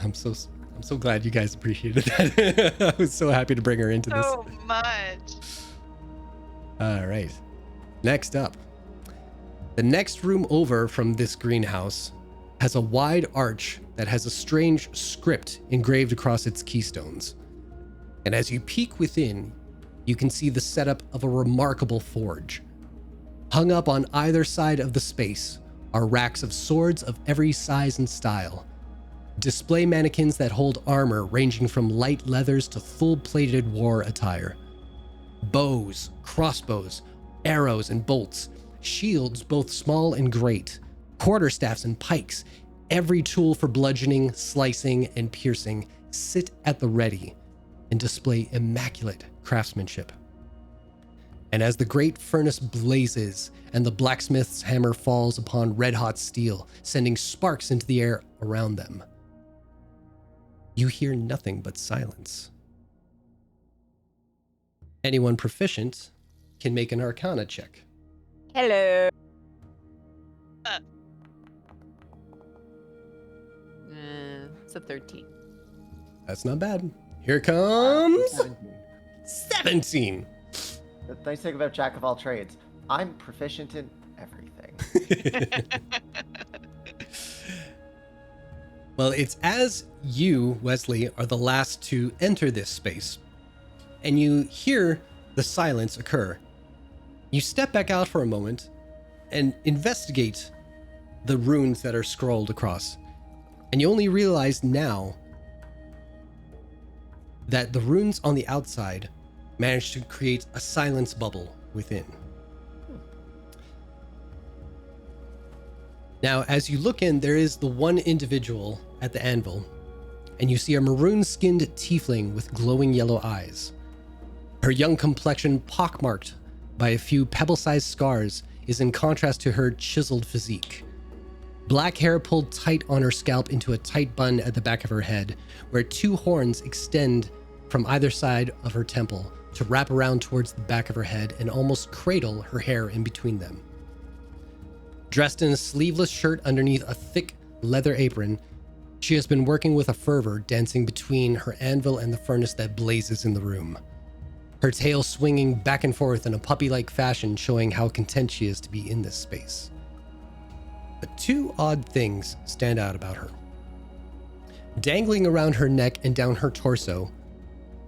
I'm so glad you guys appreciated that. I was so happy to bring her into this. So much. All right. Next up. The next room over from this greenhouse has a wide arch that has a strange script engraved across its keystones. And as you peek within, you can see the setup of a remarkable forge. Hung up on either side of the space are racks of swords of every size and style. Display mannequins that hold armor ranging from light leathers to full-plated war attire. Bows, crossbows, arrows and bolts, shields both small and great, quarterstaffs and pikes, every tool for bludgeoning, slicing, and piercing sit at the ready and display immaculate craftsmanship. And as the great furnace blazes and the blacksmith's hammer falls upon red-hot steel, sending sparks into the air around them, you hear nothing but silence. Anyone proficient can make an Arcana check. Hello. It's a 13. That's not bad. Here comes 17. The nice thing about Jack of all trades, I'm proficient in everything. Well, it's as you, Wesley, are the last to enter this space, and you hear the silence occur. You step back out for a moment and investigate the runes that are scrolled across, and you only realize now that the runes on the outside managed to create a silence bubble within. Now, as you look in, there is the one individual at the anvil, and you see a maroon-skinned tiefling with glowing yellow eyes. Her young complexion, pockmarked by a few pebble-sized scars, is in contrast to her chiseled physique. Black hair pulled tight on her scalp into a tight bun at the back of her head, where two horns extend from either side of her temple to wrap around towards the back of her head and almost cradle her hair in between them. Dressed in a sleeveless shirt underneath a thick leather apron, she has been working with a fervor, dancing between her anvil and the furnace that blazes in the room. Her tail swinging back and forth in a puppy-like fashion, showing how content she is to be in this space. But two odd things stand out about her. Dangling around her neck and down her torso,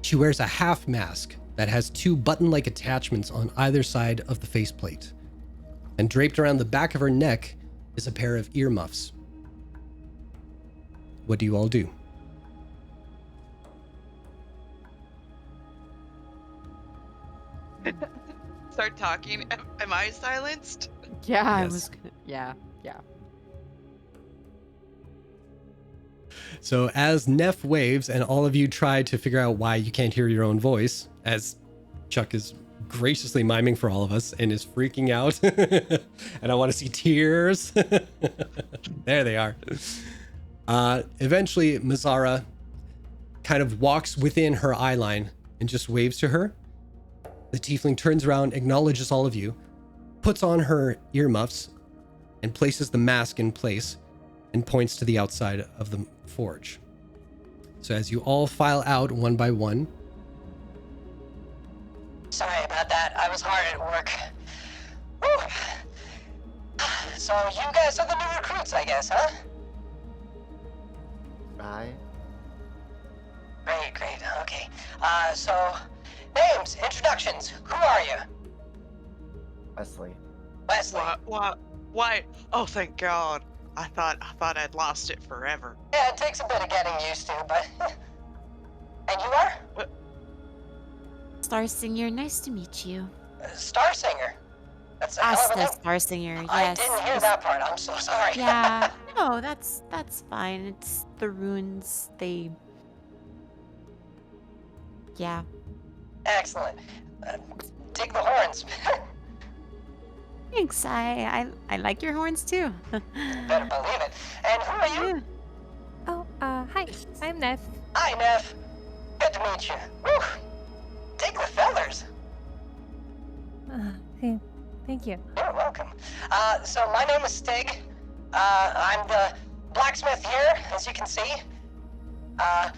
she wears a half mask that has two button-like attachments on either side of the faceplate. And draped around the back of her neck is a pair of earmuffs. What do you all do? Start talking. Am I silenced? Yeah, I Yes. was gonna. Yeah. So as Neff waves and all of you try to figure out why you can't hear your own voice, as Chuck is graciously miming for all of us and is freaking out, and I want to see tears. There they are. Eventually, Mazara kind of walks within her eye line and just waves to her. The tiefling turns around, acknowledges all of you, puts on her earmuffs, and places the mask in place and points to the outside of the forge. So as you all file out one by one. Sorry about that. I was hard at work. Whew. So you guys are the new recruits, I guess, huh? Bye. Great. Okay. So names, introductions. Who are you? Wesley. Wesley. What? Why? Oh, thank God. I thought I'd lost it forever. Yeah, it takes a bit of getting used to, but... And you are? Starsinger, nice to meet you. Star Singer. That's a hell of a Asta name. Starsinger, yes. I didn't hear that part. I'm so sorry. Yeah, no, that's fine. It's the runes. Yeah. Excellent. Dig the horns. Thanks. I like your horns too. Better believe it. And who are you? Yeah. Oh, hi. I'm Neff. Hi, Neff. Good to meet you. Whew. Dig the feathers. Okay, thank you. You're welcome. So my name is Stig. I'm the blacksmith here, as you can see.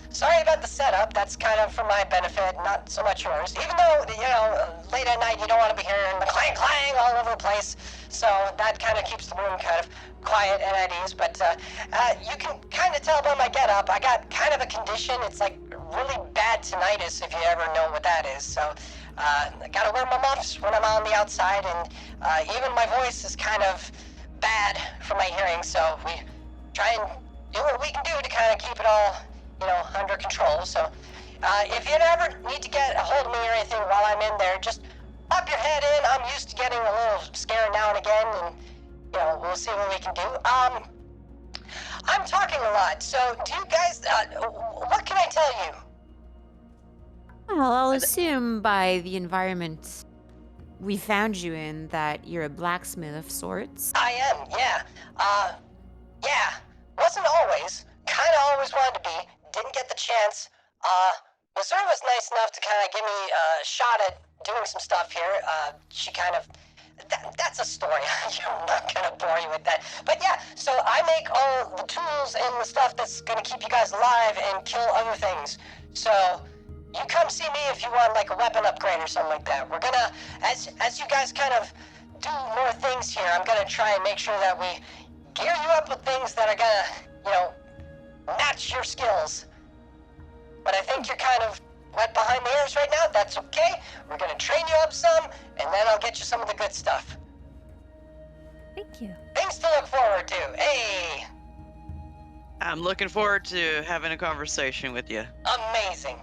Sorry about the setup. That's kind of for my benefit, not so much yours. Even though, late at night you don't want to be hearing the clang clang all over the place. So that kind of keeps the room kind of quiet and at ease. But you can kind of tell by my getup, I got kind of a condition. It's like really bad tinnitus, if you ever know what that is. So I gotta wear my muffs when I'm on the outside, and even my voice is kind of bad for my hearing. So we try and do what we can do to kind of keep it all, under control. So if you ever need to get a hold of me or anything while I'm in there, just pop your head in. I'm used to getting a little scared now and again, and we'll see what we can do. I'm talking a lot, so do you guys, what can I tell you? Well, I'll assume by the environment we found you in that you're a blacksmith of sorts. I am, yeah. Yeah. Wasn't always. Kind of always wanted to be. Didn't get the chance. Missouri was nice enough to kind of give me a shot at doing some stuff here. She kind of... That's a story. I'm not going to bore you with that. But yeah, so I make all the tools and the stuff that's going to keep you guys alive and kill other things. So... you come see me if you want like a weapon upgrade or something like that. We're gonna, as you guys kind of do more things here, I'm gonna try and make sure that we gear you up with things that are gonna, match your skills. But I think you're kind of wet behind the ears right now. That's okay. We're gonna train you up some, and then I'll get you some of the good stuff. Thank you. Things to look forward to. Hey! I'm looking forward to having a conversation with you. Amazing.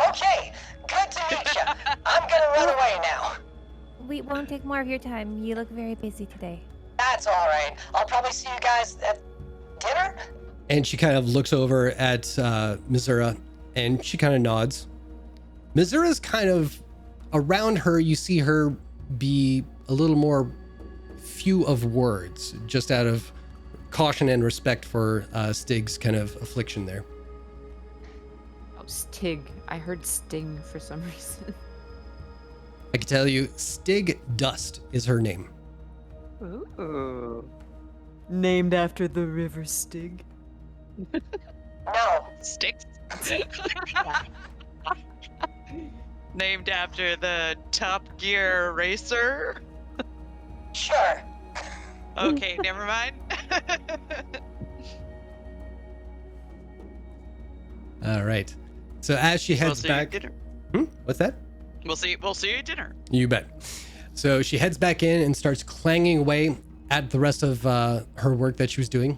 Okay, good to meet you. I'm gonna run away now. We won't take more of your time. You look very busy today. That's all right. I'll probably see you guys at dinner. And she kind of looks over at Missouri, and she kind of nods. Missouri's kind of around her. You see her be a little more few of words, just out of caution and respect for Stig's kind of affliction there. Oh, Stig. I heard Sting for some reason. I can tell you, Stig Dust is her name. Ooh. Named after the river Stig. No. Sticks. Named after the Top Gear racer. Sure. Okay, never mind. All right. So as she heads We'll see you back, at dinner. What's that? We'll see you at dinner. You bet. So she heads back in and starts clanging away at the rest of her work that she was doing.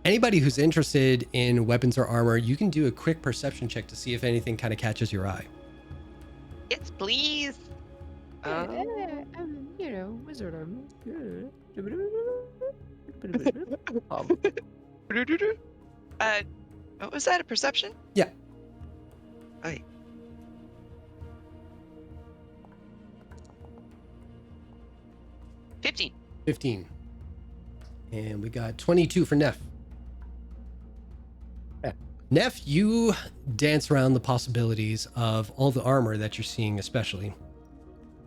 Anybody who's interested in weapons or armor, you can do a quick perception check to see if anything kind of catches your eye. Yes, please. Wizard. What was that? A perception? Yeah. Okay. $15. 15. And we got 22 for Neff. Yeah. Neff, you dance around the possibilities of all the armor that you're seeing, especially,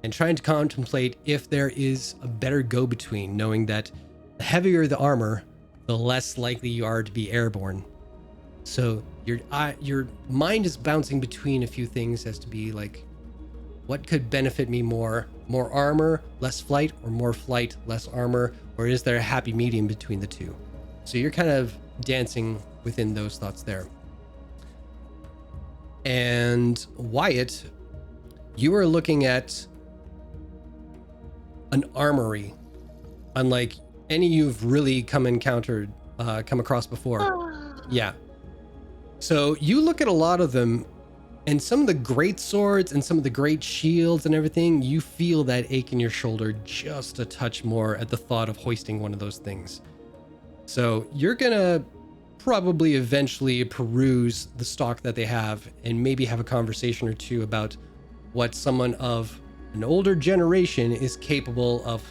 and trying to contemplate if there is a better go-between, knowing that the heavier the armor, the less likely you are to be airborne. So your mind is bouncing between a few things as to be like, what could benefit me more? More armor, less flight, or more flight, less armor? Or is there a happy medium between the two? So you're kind of dancing within those thoughts there. And Wyatt, you are looking at an armory, unlike any you've really come across before. Yeah. So you look at a lot of them, and some of the great swords and some of the great shields and everything, you feel that ache in your shoulder just a touch more at the thought of hoisting one of those things. So you're gonna probably eventually peruse the stock that they have and maybe have a conversation or two about what someone of an older generation is capable of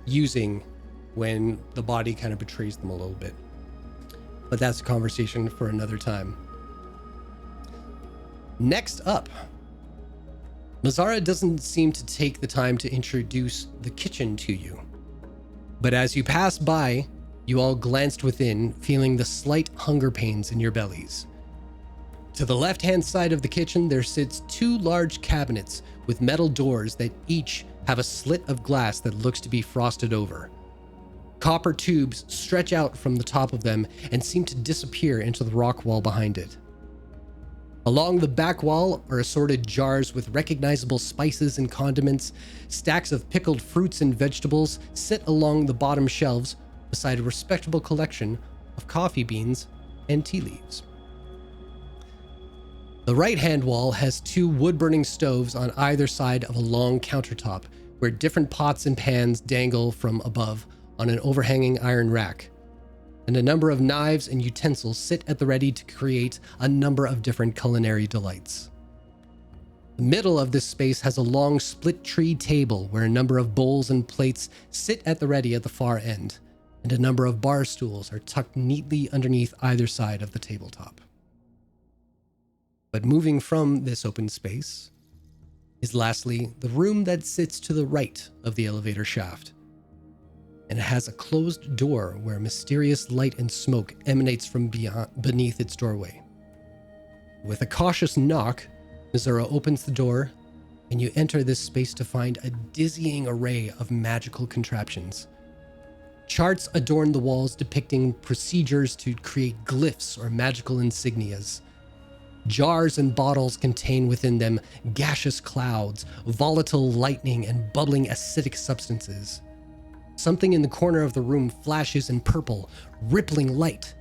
using when the body kind of betrays them a little bit. But that's a conversation for another time. Next up, Mazzara doesn't seem to take the time to introduce the kitchen to you. But as you pass by, you all glanced within, feeling the slight hunger pains in your bellies. To the left-hand side of the kitchen, there sits 2 large cabinets with metal doors that each have a slit of glass that looks to be frosted over. Copper tubes stretch out from the top of them and seem to disappear into the rock wall behind it. Along the back wall are assorted jars with recognizable spices and condiments. Stacks of pickled fruits and vegetables sit along the bottom shelves beside a respectable collection of coffee beans and tea leaves. The right-hand wall has 2 wood-burning stoves on either side of a long countertop where different pots and pans dangle from above on an overhanging iron rack. And a number of knives and utensils sit at the ready to create a number of different culinary delights. The middle of this space has a long split tree table where a number of bowls and plates sit at the ready at the far end, and a number of bar stools are tucked neatly underneath either side of the tabletop. But moving from this open space is lastly the room that sits to the right of the elevator shaft. And it has a closed door where mysterious light and smoke emanates from beneath its doorway. With a cautious knock, Mizura opens the door, and you enter this space to find a dizzying array of magical contraptions. Charts adorn the walls depicting procedures to create glyphs or magical insignias. Jars and bottles contain within them gaseous clouds, volatile lightning, and bubbling acidic substances. Something in the corner of the room flashes in purple, rippling light,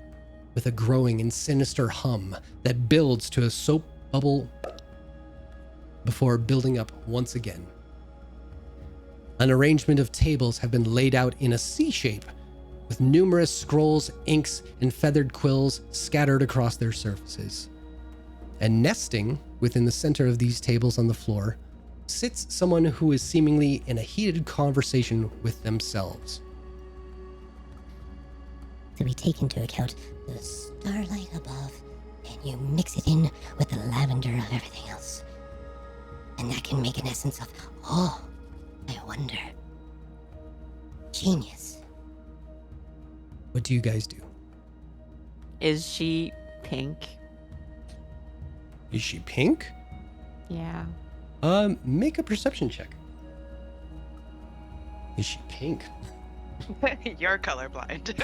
with a growing and sinister hum that builds to a soap bubble before building up once again. An arrangement of tables have been laid out in a C shape, with numerous scrolls, inks, and feathered quills scattered across their surfaces. And nesting within the center of these tables on the floor sits someone who is seemingly in a heated conversation with themselves. So we take into account the starlight above, and you mix it in with the lavender of everything else. And that can make an essence of, oh, I wonder. Genius. What do you guys do? Is she pink? Is she pink? Yeah. Make a perception check. Is she pink? You're colorblind.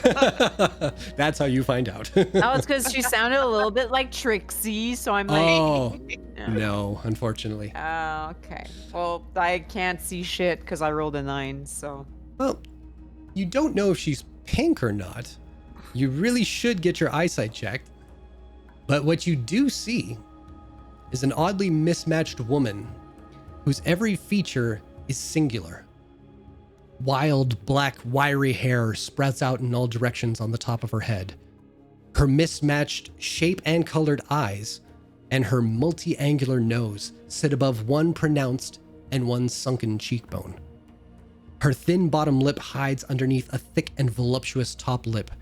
That's how you find out. Oh, it's because she sounded a little bit like Trixie, so I'm like... Oh, Yeah. no, unfortunately. Okay. Well, I can't see shit because I rolled a 9, so... Well, you don't know if she's pink or not. You really should get your eyesight checked. But what you do see is an oddly mismatched woman whose every feature is singular. Wild, black, wiry hair sprouts out in all directions on the top of her head. Her mismatched shape and colored eyes and her multi-angular nose sit above one pronounced and one sunken cheekbone. Her thin bottom lip hides underneath a thick and voluptuous top lip,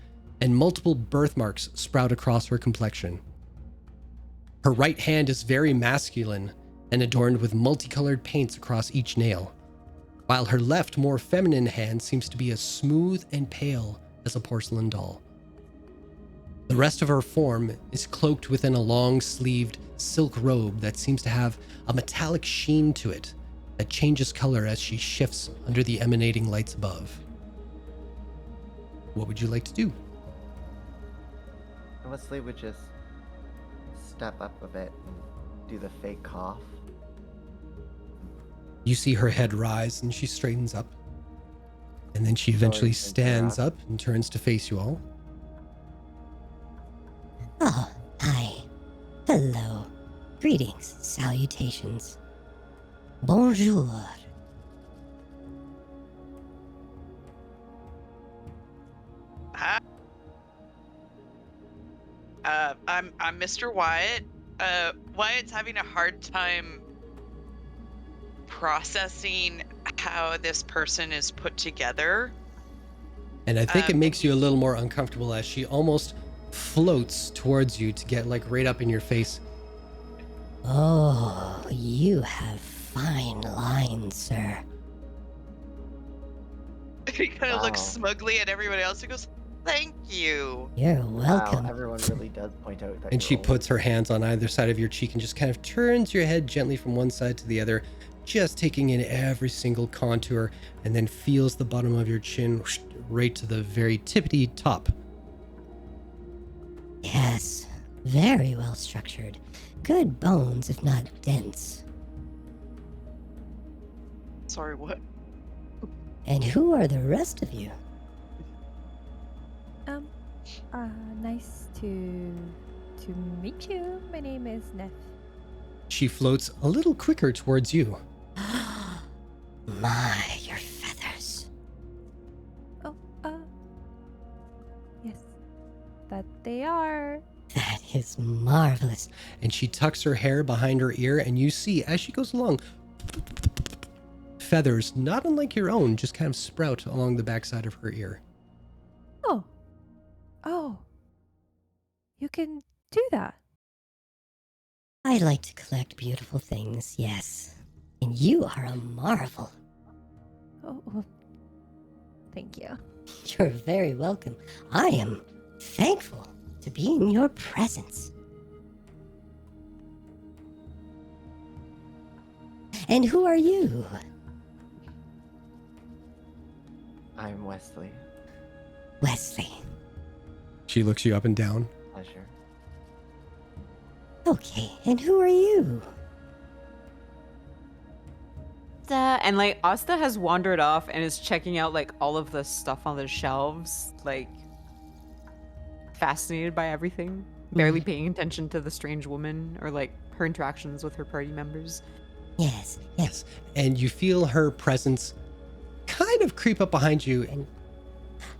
and multiple birthmarks sprout across her complexion. Her right hand is very masculine and adorned with multicolored paints across each nail, while her left, more feminine hand seems to be as smooth and pale as a porcelain doll. The rest of her form is cloaked within a long-sleeved silk robe that seems to have a metallic sheen to it that changes color as she shifts under the emanating lights above. What would you like to do? Wesley would just step up a bit and do the fake cough. You see her head rise and she straightens up. And then she eventually stands up and turns to face you all. Oh, hi. Hello. Greetings, salutations. Bonjour. Hi. I'm Mr. Wyatt. Wyatt's having a hard time processing how this person is put together. And I think it And makes you a little more uncomfortable as she almost floats towards you to get like right up in your face. Oh, you have fine lines, sir. he kind of looks Wow. smugly at everybody else and goes, "Thank you." You're Wow, welcome. everyone really does point out that And you're she old. puts her hands on either side of your cheek and just kind of turns your head gently from one side to the other, just taking in every single contour, and then feels the bottom of your chin right to the very tippity top. Yes, very well structured. Good bones, if not dense. Sorry, what? And who are the rest of you? Nice to meet you. My name is Neff. She floats a little quicker towards you. My, your feathers. Oh, yes, that they are. That is marvelous. And she tucks her hair behind her ear, and you see as she goes along, feathers, not unlike your own, just kind of sprout along the backside of her ear. Oh, you can do that. I like to collect beautiful things, yes. And you are a marvel. Oh, well, thank you. You're very welcome. I am thankful to be in your presence. And who are you? I'm Wesley. Wesley. She looks you up and down. Pleasure. Okay, and who are you? And like Asta has wandered off and is checking out like all of the stuff on the shelves, like fascinated by everything, barely paying attention to the strange woman or like her interactions with her party members. Yes, yes. And you feel her presence kind of creep up behind you. And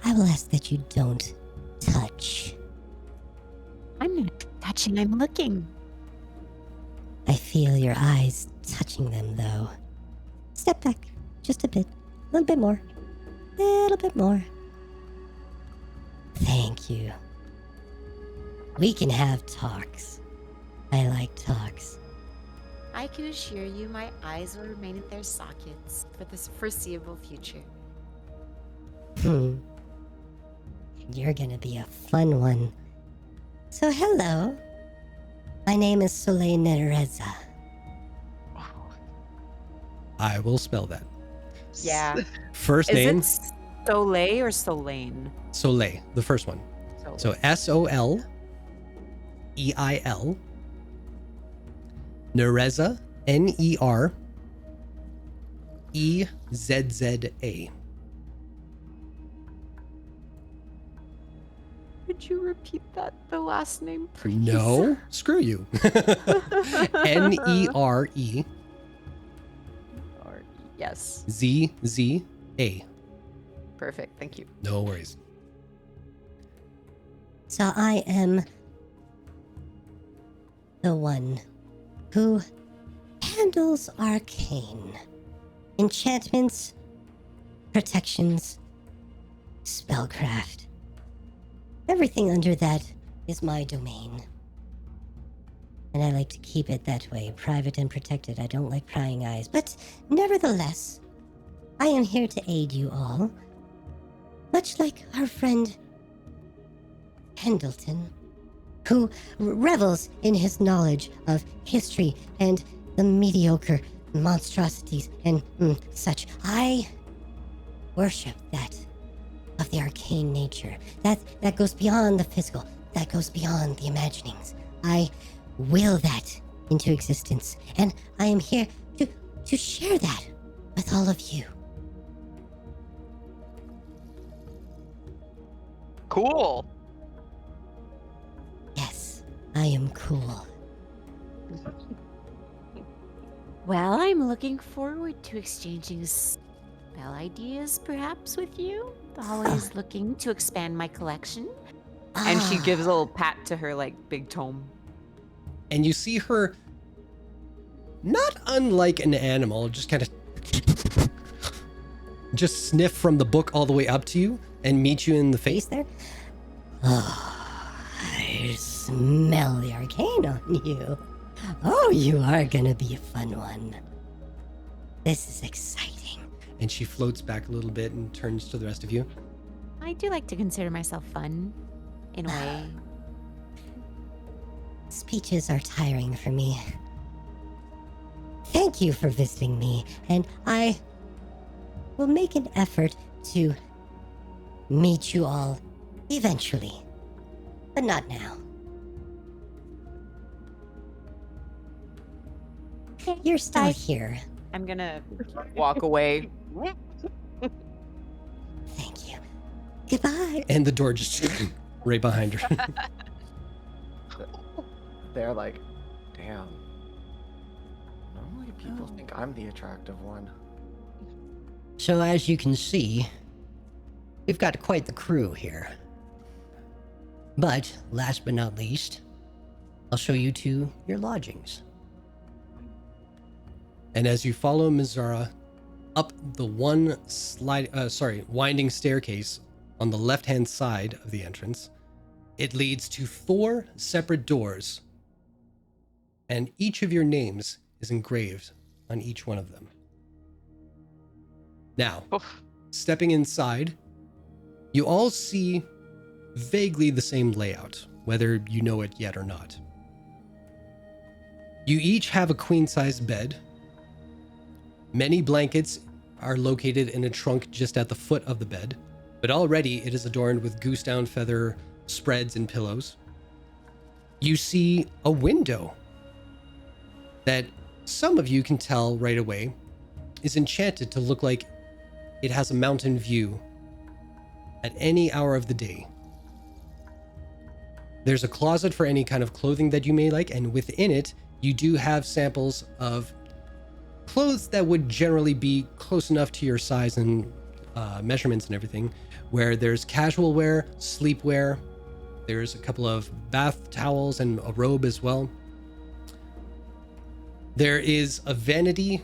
I will ask that you don't touch. I'm not touching, I'm looking. I feel your eyes touching them, though. Step back just a bit. A little bit more. A little bit more. Thank you. We can have talks. I like talks. I can assure you my eyes will remain in their sockets for the foreseeable future. You're gonna be a fun one. So hello. My name is Soleil Nereza. I will spell that. Yeah. First Is name, it Soleil or Solane? Soleil, the first one. So Soleil. Nereza, Nerezza. Could you repeat that, the last name, please? No, screw you. Nere Or, yes. ZZA. Perfect. Thank you. No worries. So I am the one who handles arcane. Enchantments, protections, spellcraft. Everything under that is my domain. And I like to keep it that way, private and protected. I don't like prying eyes. But nevertheless, I am here to aid you all. Much like our friend Pendleton, who revels in his knowledge of history and the mediocre monstrosities and such. I worship that of the arcane nature. That goes beyond the physical. That goes beyond the imaginings. I will that into existence. And I am here to share that with all of you. Cool. Yes, I am cool. Well, I'm looking forward to exchanging spell ideas, perhaps, with you. Always looking to expand my collection. And she gives a Ah, little pat to her like big tome. And you see her, not unlike an animal, just kind of just sniff from the book all the way up to you and meet you in the face. face there. Oh, I smell the arcane on you. Oh, you are gonna be a fun one. This is exciting. And she floats back a little bit and turns to the rest of you. I do like to consider myself fun, in a way. Speeches are tiring for me. Thank you for visiting me, and I will make an effort to meet you all eventually, but not now. You're still here. I'm gonna walk away. Thank you. Goodbye. And the door just right behind her. They're like, damn. Normally people think I'm the attractive one. So as you can see, we've got quite the crew here. But last but not least, I'll show you to your lodgings. And as you follow Mizara up the winding staircase on the left-hand side of the entrance, it leads to 4 separate doors, and each of your names is engraved on each one of them. Now, stepping inside, you all see vaguely the same layout, whether you know it yet or not. You each have a queen-sized bed. Many blankets are located in a trunk just at the foot of the bed, but already it is adorned with goose down feather spreads and pillows. You see a window that some of you can tell right away is enchanted to look like it has a mountain view at any hour of the day. There's a closet for any kind of clothing that you may like, and within it, you do have samples of clothes that would generally be close enough to your size and measurements and everything, where there's casual wear, sleepwear, there's a couple of bath towels and a robe as well. There is a vanity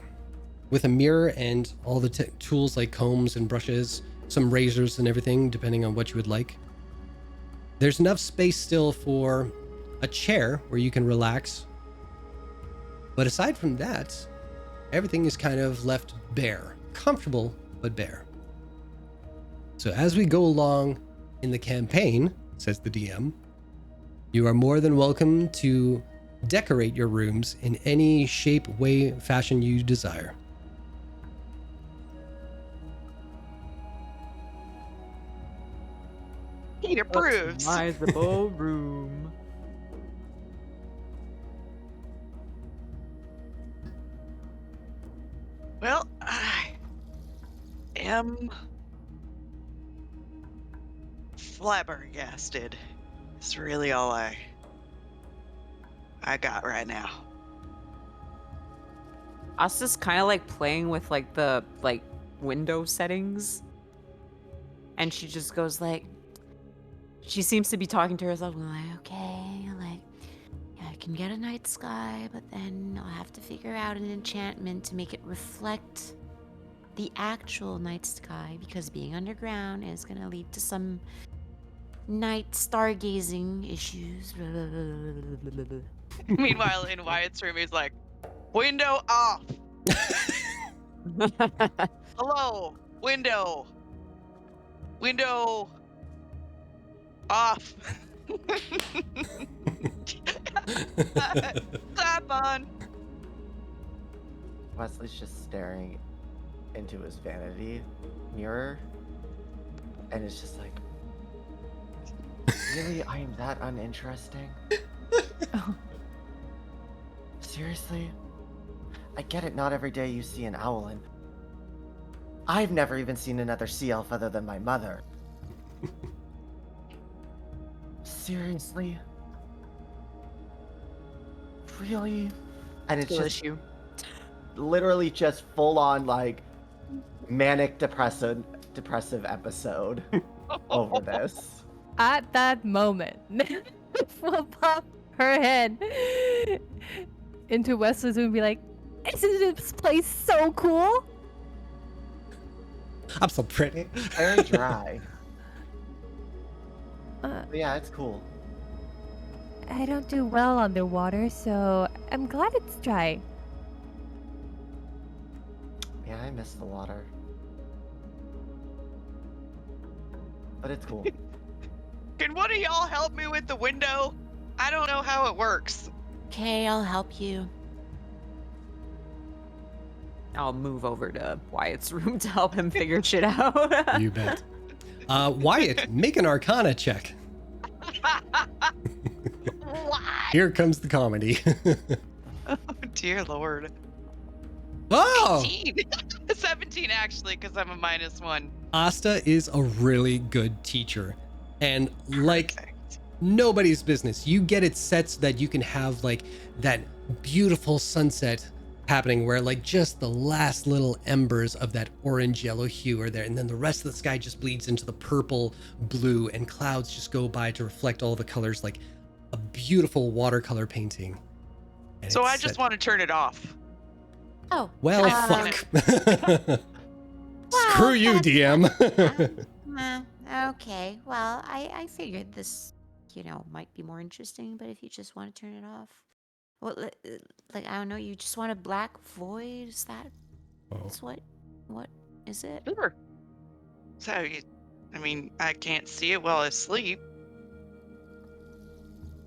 with a mirror and all the tools like combs and brushes, some razors and everything, depending on what you would like. There's enough space still for a chair where you can relax. But aside from that, everything is kind of left bare. Comfortable, but bare. So as we go along in the campaign, says the DM, you are more than welcome to decorate your rooms in any shape, way, fashion you desire. He approves. Customizable room. Well, I am flabbergasted. It's really all I got right now. Asta's kind of like playing with like the window settings, and she just goes like, she seems to be talking to herself like, okay, like, yeah, I can get a night sky, but then I'll have to figure out an enchantment to make it reflect the actual night sky, because being underground is gonna lead to some night stargazing issues. Meanwhile, in Wyatt's room, he's like, window off. Hello, window. Window off. Clap on. Wesley's just staring into his vanity mirror, and it's just like, really, I am that uninteresting? Seriously? I get it, not every day you see an owl, and I've never even seen another sea elf other than my mother. Seriously? really? And it's Skill just issue. literally just full on like manic depressive episode over this. At that moment, Nymph will pop her head into Wesley's room and be like, "Isn't this place so cool?" I'm so pretty. Very dry. Uh, But yeah, it's cool. I don't do well underwater, so I'm glad it's dry. Yeah, I miss the water. But it's cool. Can one of y'all help me with the window? I don't know how it works. Okay, I'll help you. I'll move over to Wyatt's room to help him figure shit out. You bet. Wyatt, make an Arcana check. What? Here comes the comedy. Oh, dear Lord. Oh! 18. 17 actually, because I'm a -1. Asta is a really good teacher. And like Perfect. nobody's business, you get it set so that you can have like that beautiful sunset happening where like just the last little embers of that orange yellow hue are there, and then the rest of the sky just bleeds into the purple blue, and clouds just go by to reflect all the colors like a beautiful watercolor painting. And So it's I just set- want to turn it off. Oh. well fuck. Screw you, DM. Okay. Well, I figured this, might be more interesting, but if you just want to turn it off. Well, like, I don't know, you just want a black void? Is that... Oh. That's what is it? Sure. So I can't see it while I sleep.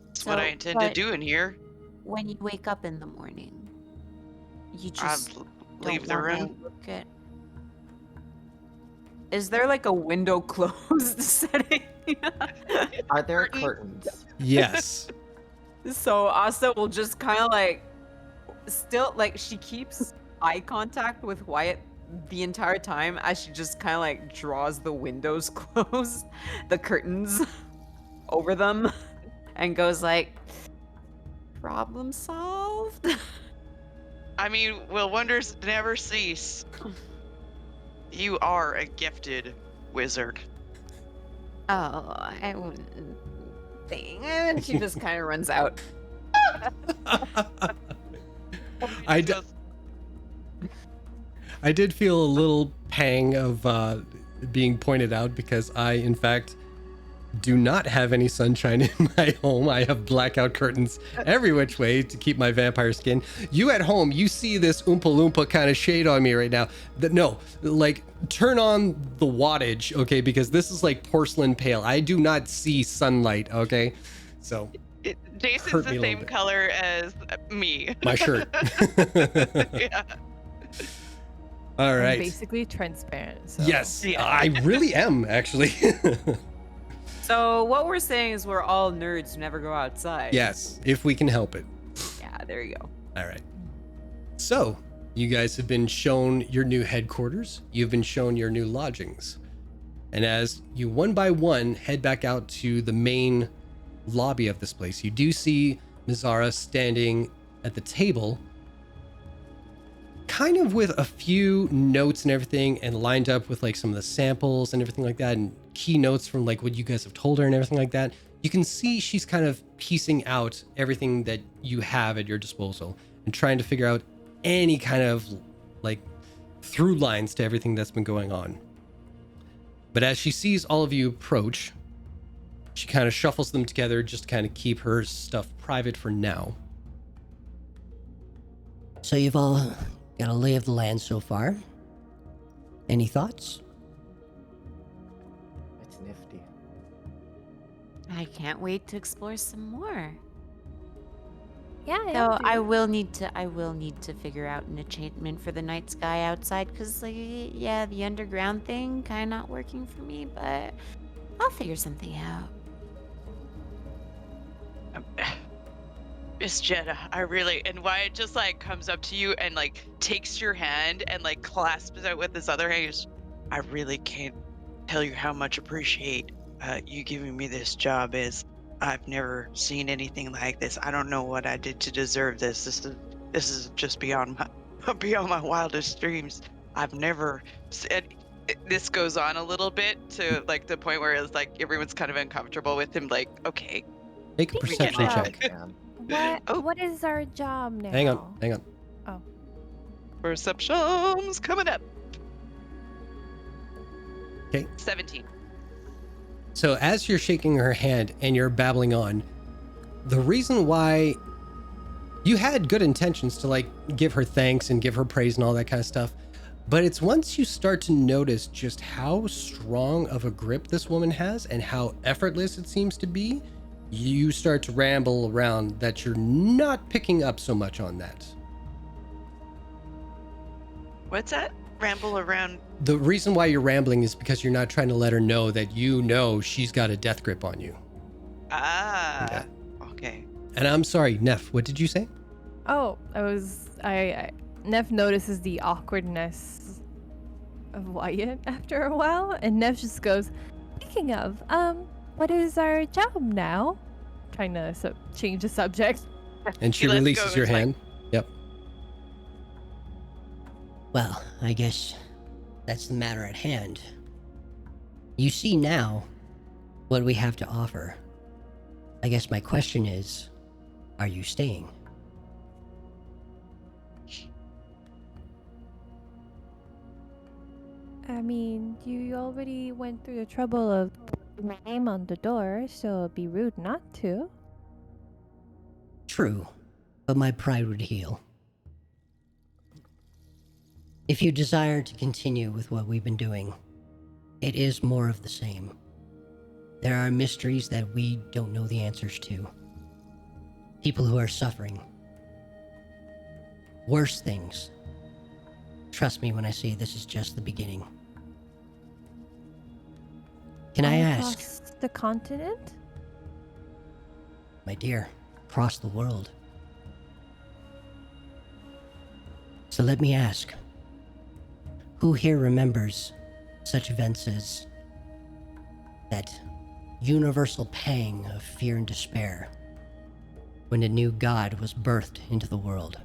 That's what I So, intend to but do in here. When you wake up in the morning, you I just leave the don't wanna room. look at... Is there like a window closed setting? Are there Curtain. curtains? Yes. So Asta will just kind of like, still like she keeps eye contact with Wyatt the entire time as she just kind of like draws the windows closed, the curtains over them, and goes like, "Problem solved." Will wonders never cease? You are a gifted wizard. Oh, I wouldn't think. And she just kind of runs out. I did feel a little pang of being pointed out because I, in fact, do not have any sunshine in my home. I have blackout curtains every which way to keep my vampire skin. You at home, you see this Oompa Loompa kind of shade on me right now. No, like, turn on the wattage, okay? Because this is like porcelain pale. I do not see sunlight, okay? So, Jason's hurt me the a little same bit. color as me. my shirt. Yeah. All I'm right. basically transparent. So. Yes, Yeah. I really am, actually. So what we're saying is we're all nerds who never go outside. Yes, if we can help it. Yeah, there you go. All right. So, you guys have been shown your new headquarters. You've been shown your new lodgings. And as you one by one head back out to the main lobby of this place, you do see Mizara standing at the table, kind of with a few notes and everything, and lined up with like some of the samples and everything like that, and key notes from like what you guys have told her and everything like that. You can see she's kind of piecing out everything that you have at your disposal and trying to figure out any kind of like through lines to everything that's been going on. But as she sees all of you approach, she kind of shuffles them together just to kind of keep her stuff private for now. So you've all got a lay of the land so far. Any thoughts? It's nifty. I can't wait to explore some more. Yeah. Though I will need to figure out an enchantment for the night sky outside, because the underground thing kind of not working for me, but I'll figure something out. Miss Jenna, and Wyatt just like comes up to you and like takes your hand and like clasps it with his other hand. He goes, I really can't tell you how much appreciate you giving me this job as I've never seen anything like this. I don't know what I did to deserve this. This is just beyond my beyond my wildest dreams. I've never said. This goes on a little bit to like the point where it's like everyone's kind of uncomfortable with him. Like, okay, Make a we get perception it. check. What Oh. what is our job now? Hang on, hang on. Oh. Perception's coming up. Okay. 17. So as you're shaking her hand and you're babbling on, the reason why you had good intentions to like give her thanks and give her praise and all that kind of stuff, but it's once you start to notice just how strong of a grip this woman has and how effortless it seems to be, you start to ramble around that you're not picking up so much on that. What's that? Ramble around. The reason why you're rambling is because you're not trying to let her know that you know she's got a death grip on you. Ah. Yeah. Okay. And I'm sorry, Neff, what did you say? Oh, I Neff notices the awkwardness of Wyatt after a while, and Neff just goes, speaking of, what is our job now? Trying to change the subject. And she lets go releases and your is like- hand. Yep. Well, I guess that's the matter at hand. You see now what we have to offer. I guess my question is, are you staying? I mean, you already went through the trouble of putting my name on the door, so it'd be rude not to. True, but my pride would heal. If you desire to continue with what we've been doing, it is more of the same. There are mysteries that we don't know the answers to. People who are suffering. Worse things. Trust me when I say this is just the beginning. Can I ask, Across the continent? my dear, across the world? So let me ask, who here remembers such events as that universal pang of fear and despair when a new god was birthed into the world?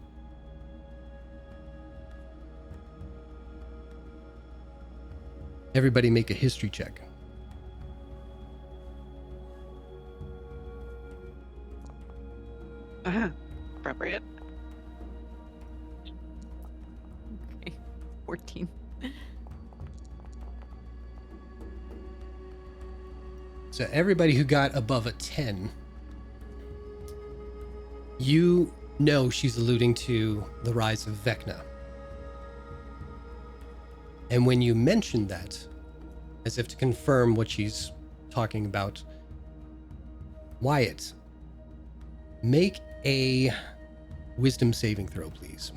Everybody make a history check. Appropriate. Okay. 14. So everybody who got above a 10, you know she's alluding to the rise of Vecna. And when you mention that, as if to confirm what she's talking about, Wyatt, make a wisdom saving throw, please.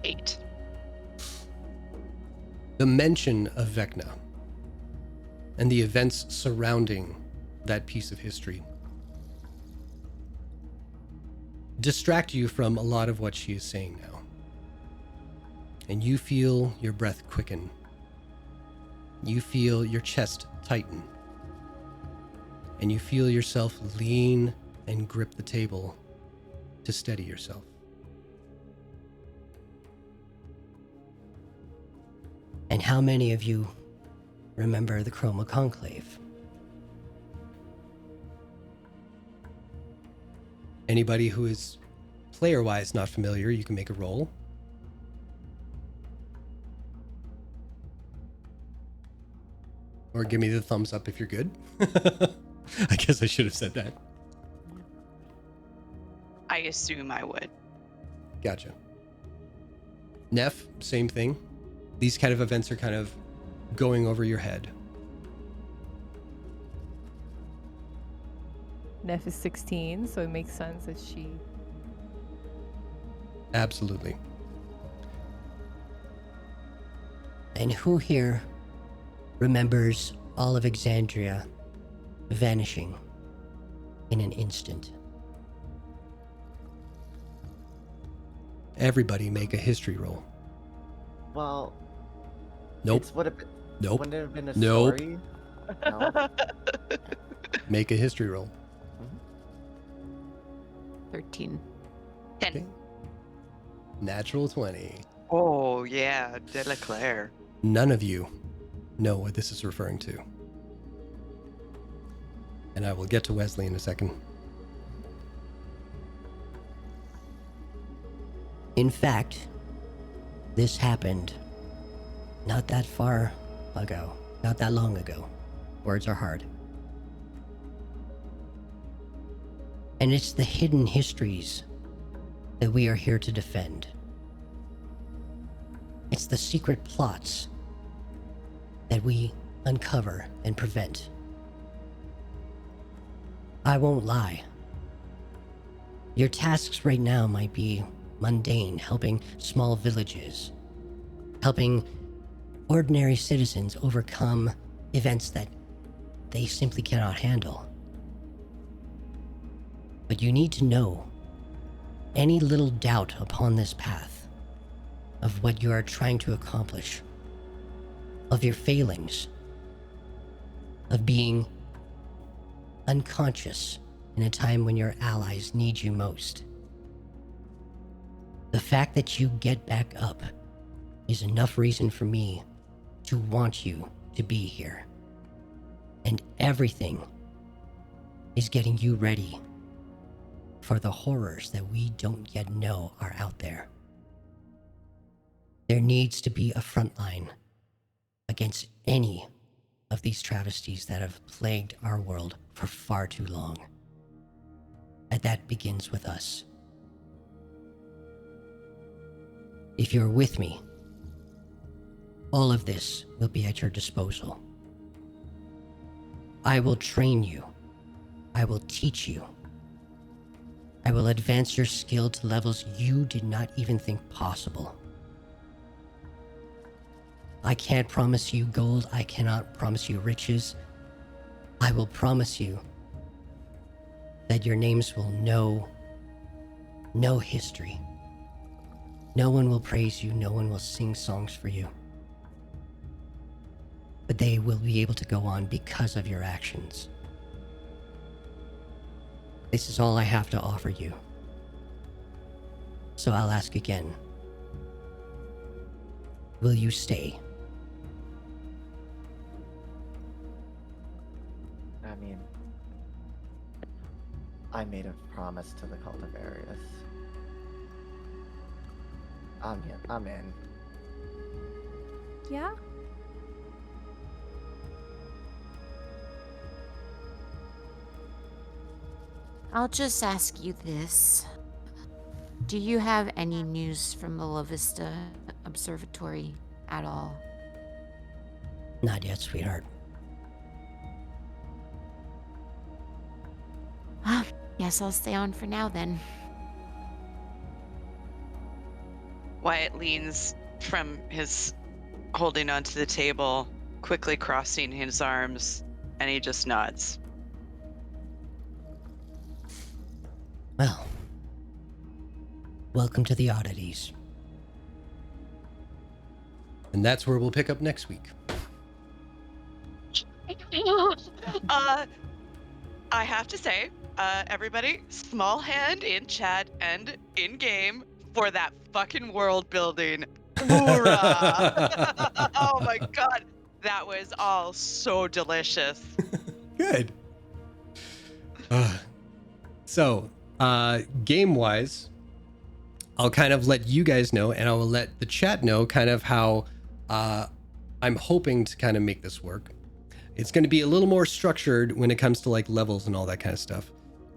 Eight. The mention of Vecna and the events surrounding that piece of history distract you from a lot of what she is saying now. And you feel your breath quicken. You feel your chest tighten. And you feel yourself lean and grip the table to steady yourself. And how many of you remember the Chroma Conclave? Anybody who is player-wise not familiar, you can make a roll. Or give me the thumbs up if you're good. I guess I should have said that. I assume I would. Gotcha. Neff, same thing. These kind of events are kind of going over your head. Neff is 16, so it makes sense that she... Absolutely. And who here remembers all of Exandria vanishing in an instant? Everybody make a history roll. Well, Nope. it's would have been, Nope. wouldn't it have been a Nope. story? No. Make a history roll. 13. 10. Okay. Natural 20. Oh, yeah. Deleclaire. None of you know what this is referring to. And I will get to Wesley in a second. In fact, this happened not that far ago, not that long ago. Words are hard. And it's the hidden histories that we are here to defend. It's the secret plots that we uncover and prevent. I won't lie. Your tasks right now might be mundane, helping small villages, helping ordinary citizens overcome events that they simply cannot handle. But you need to know any little doubt upon this path of what you are trying to accomplish, of your failings, of being unconscious in a time when your allies need you most. The fact that you get back up is enough reason for me to want you to be here. And everything is getting you ready for the horrors that we don't yet know are out there. There needs to be a front line against any of these travesties that have plagued our world for far too long. And that begins with us. If you're with me, all of this will be at your disposal. I will train you. I will teach you. I will advance your skill to levels you did not even think possible. I can't promise you gold. I cannot promise you riches. I will promise you that your names will know no history. No one will praise you. No one will sing songs for you. But they will be able to go on because of your actions. This is all I have to offer you. So I'll ask again. Will you stay? I mean, I made a promise to the cultivarius. I'm in. Yeah? I'll just ask you this. Do you have any news from the La Vista Observatory at all? Not yet, sweetheart. Guess I'll stay on for now then. Wyatt leans from his holding onto the table, quickly crossing his arms, and he just nods. Well, welcome to the Oddities. And that's where we'll pick up next week. I have to say, everybody, small hand in chat and in game for that fucking world building. Hoorah! Oh my god, that was all so delicious. Good. So, game-wise, I'll kind of let you guys know, and I will let the chat know kind of how I'm hoping to kind of make this work. It's going to be a little more structured when it comes to like levels and all that kind of stuff.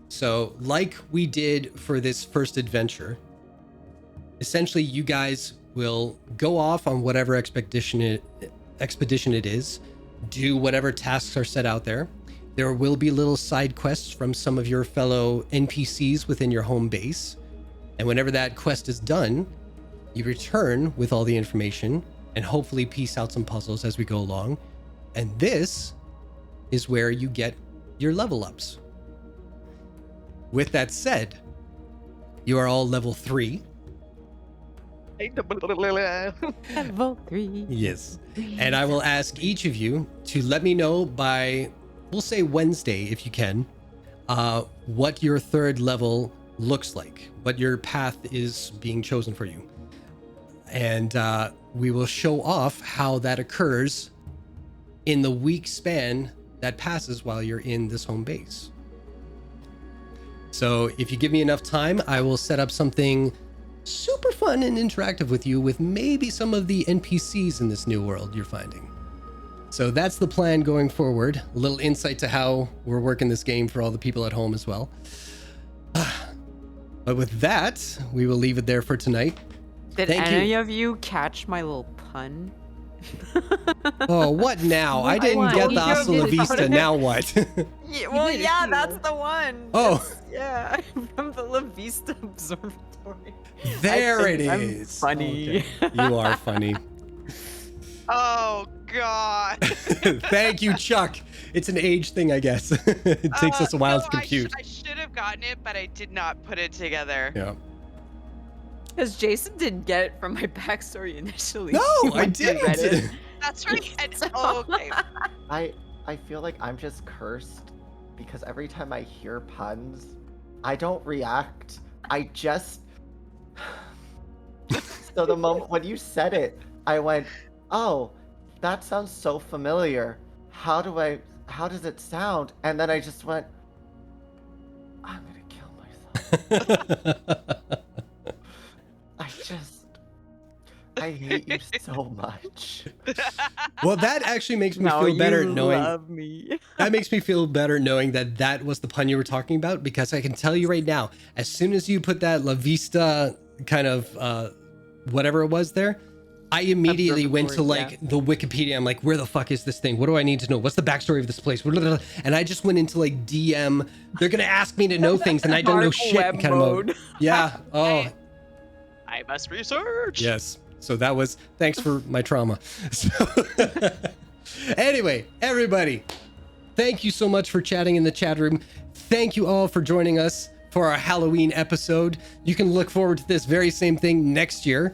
So, like we did for this first adventure, essentially you guys will go off on whatever expedition it is, do whatever tasks are set out there. There will be little side quests from some of your fellow NPCs within your home base. And whenever that quest is done, you return with all the information and hopefully piece out some puzzles as we go along. And this is where you get your level ups. With that said, you are all level 3. Level 3. Yes. And I will ask each of you to let me know by, we'll say Wednesday if you can, what your third level looks like, what your path is being chosen for you. And we will show off how that occurs in the week span that passes while you're in this home base. So if you give me enough time, I will set up something super fun and interactive with you with maybe some of the NPCs in this new world you're finding. So that's the plan going forward. A little insight to how we're working this game for all the people at home as well. But with that, we will leave it there for tonight. Did Thank any you. of you catch my little pun? Oh, what now? I didn't What? get You the did Hasta La it. Vista, now what? Yeah, well, did it yeah, too. that's the one. Oh. Yeah, from the La Vista Observatory. There it I'm is. funny. Okay. You are funny. Oh God. Thank you, Chuck. It's an age thing, I guess. It takes us a while to compute. I should have gotten it, but I did not put it together. Yeah. Because Jason didn't get it from my backstory initially. No, He I went to Reddit. didn't. That's right. And, oh, okay. I feel like I'm just cursed because every time I hear puns, I don't react. I just. So the moment when you said it, I went, "Oh, that sounds so familiar. How does it sound?" And then I just went, "I'm gonna kill myself." I hate you so much. Well, that actually makes me No, feel better you knowing love me. that makes me feel better knowing that that was the pun you were talking about, because I can tell you right now, as soon as you put that La Vista kind of whatever it was there, I immediately went to Observatory, like the Wikipedia. I'm like, where the fuck is this thing? What do I need to know? What's the backstory of this place? And I just went into like DM. They're gonna ask me to know things, and I don't know Dark shit web kind of mode. Yeah. Oh, I must research. yes. So that was, thanks for my trauma. So anyway, everybody, thank you so much for chatting in the chat room. Thank you all for joining us for our Halloween episode. You can look forward to this very same thing next year,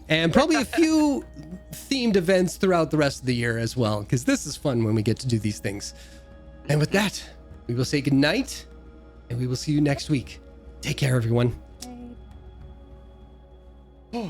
and probably a few themed events throughout the rest of the year as well, because this is fun when we get to do these things. And with that, we will say goodnight, and we will see you next week. Take care, everyone. Bye.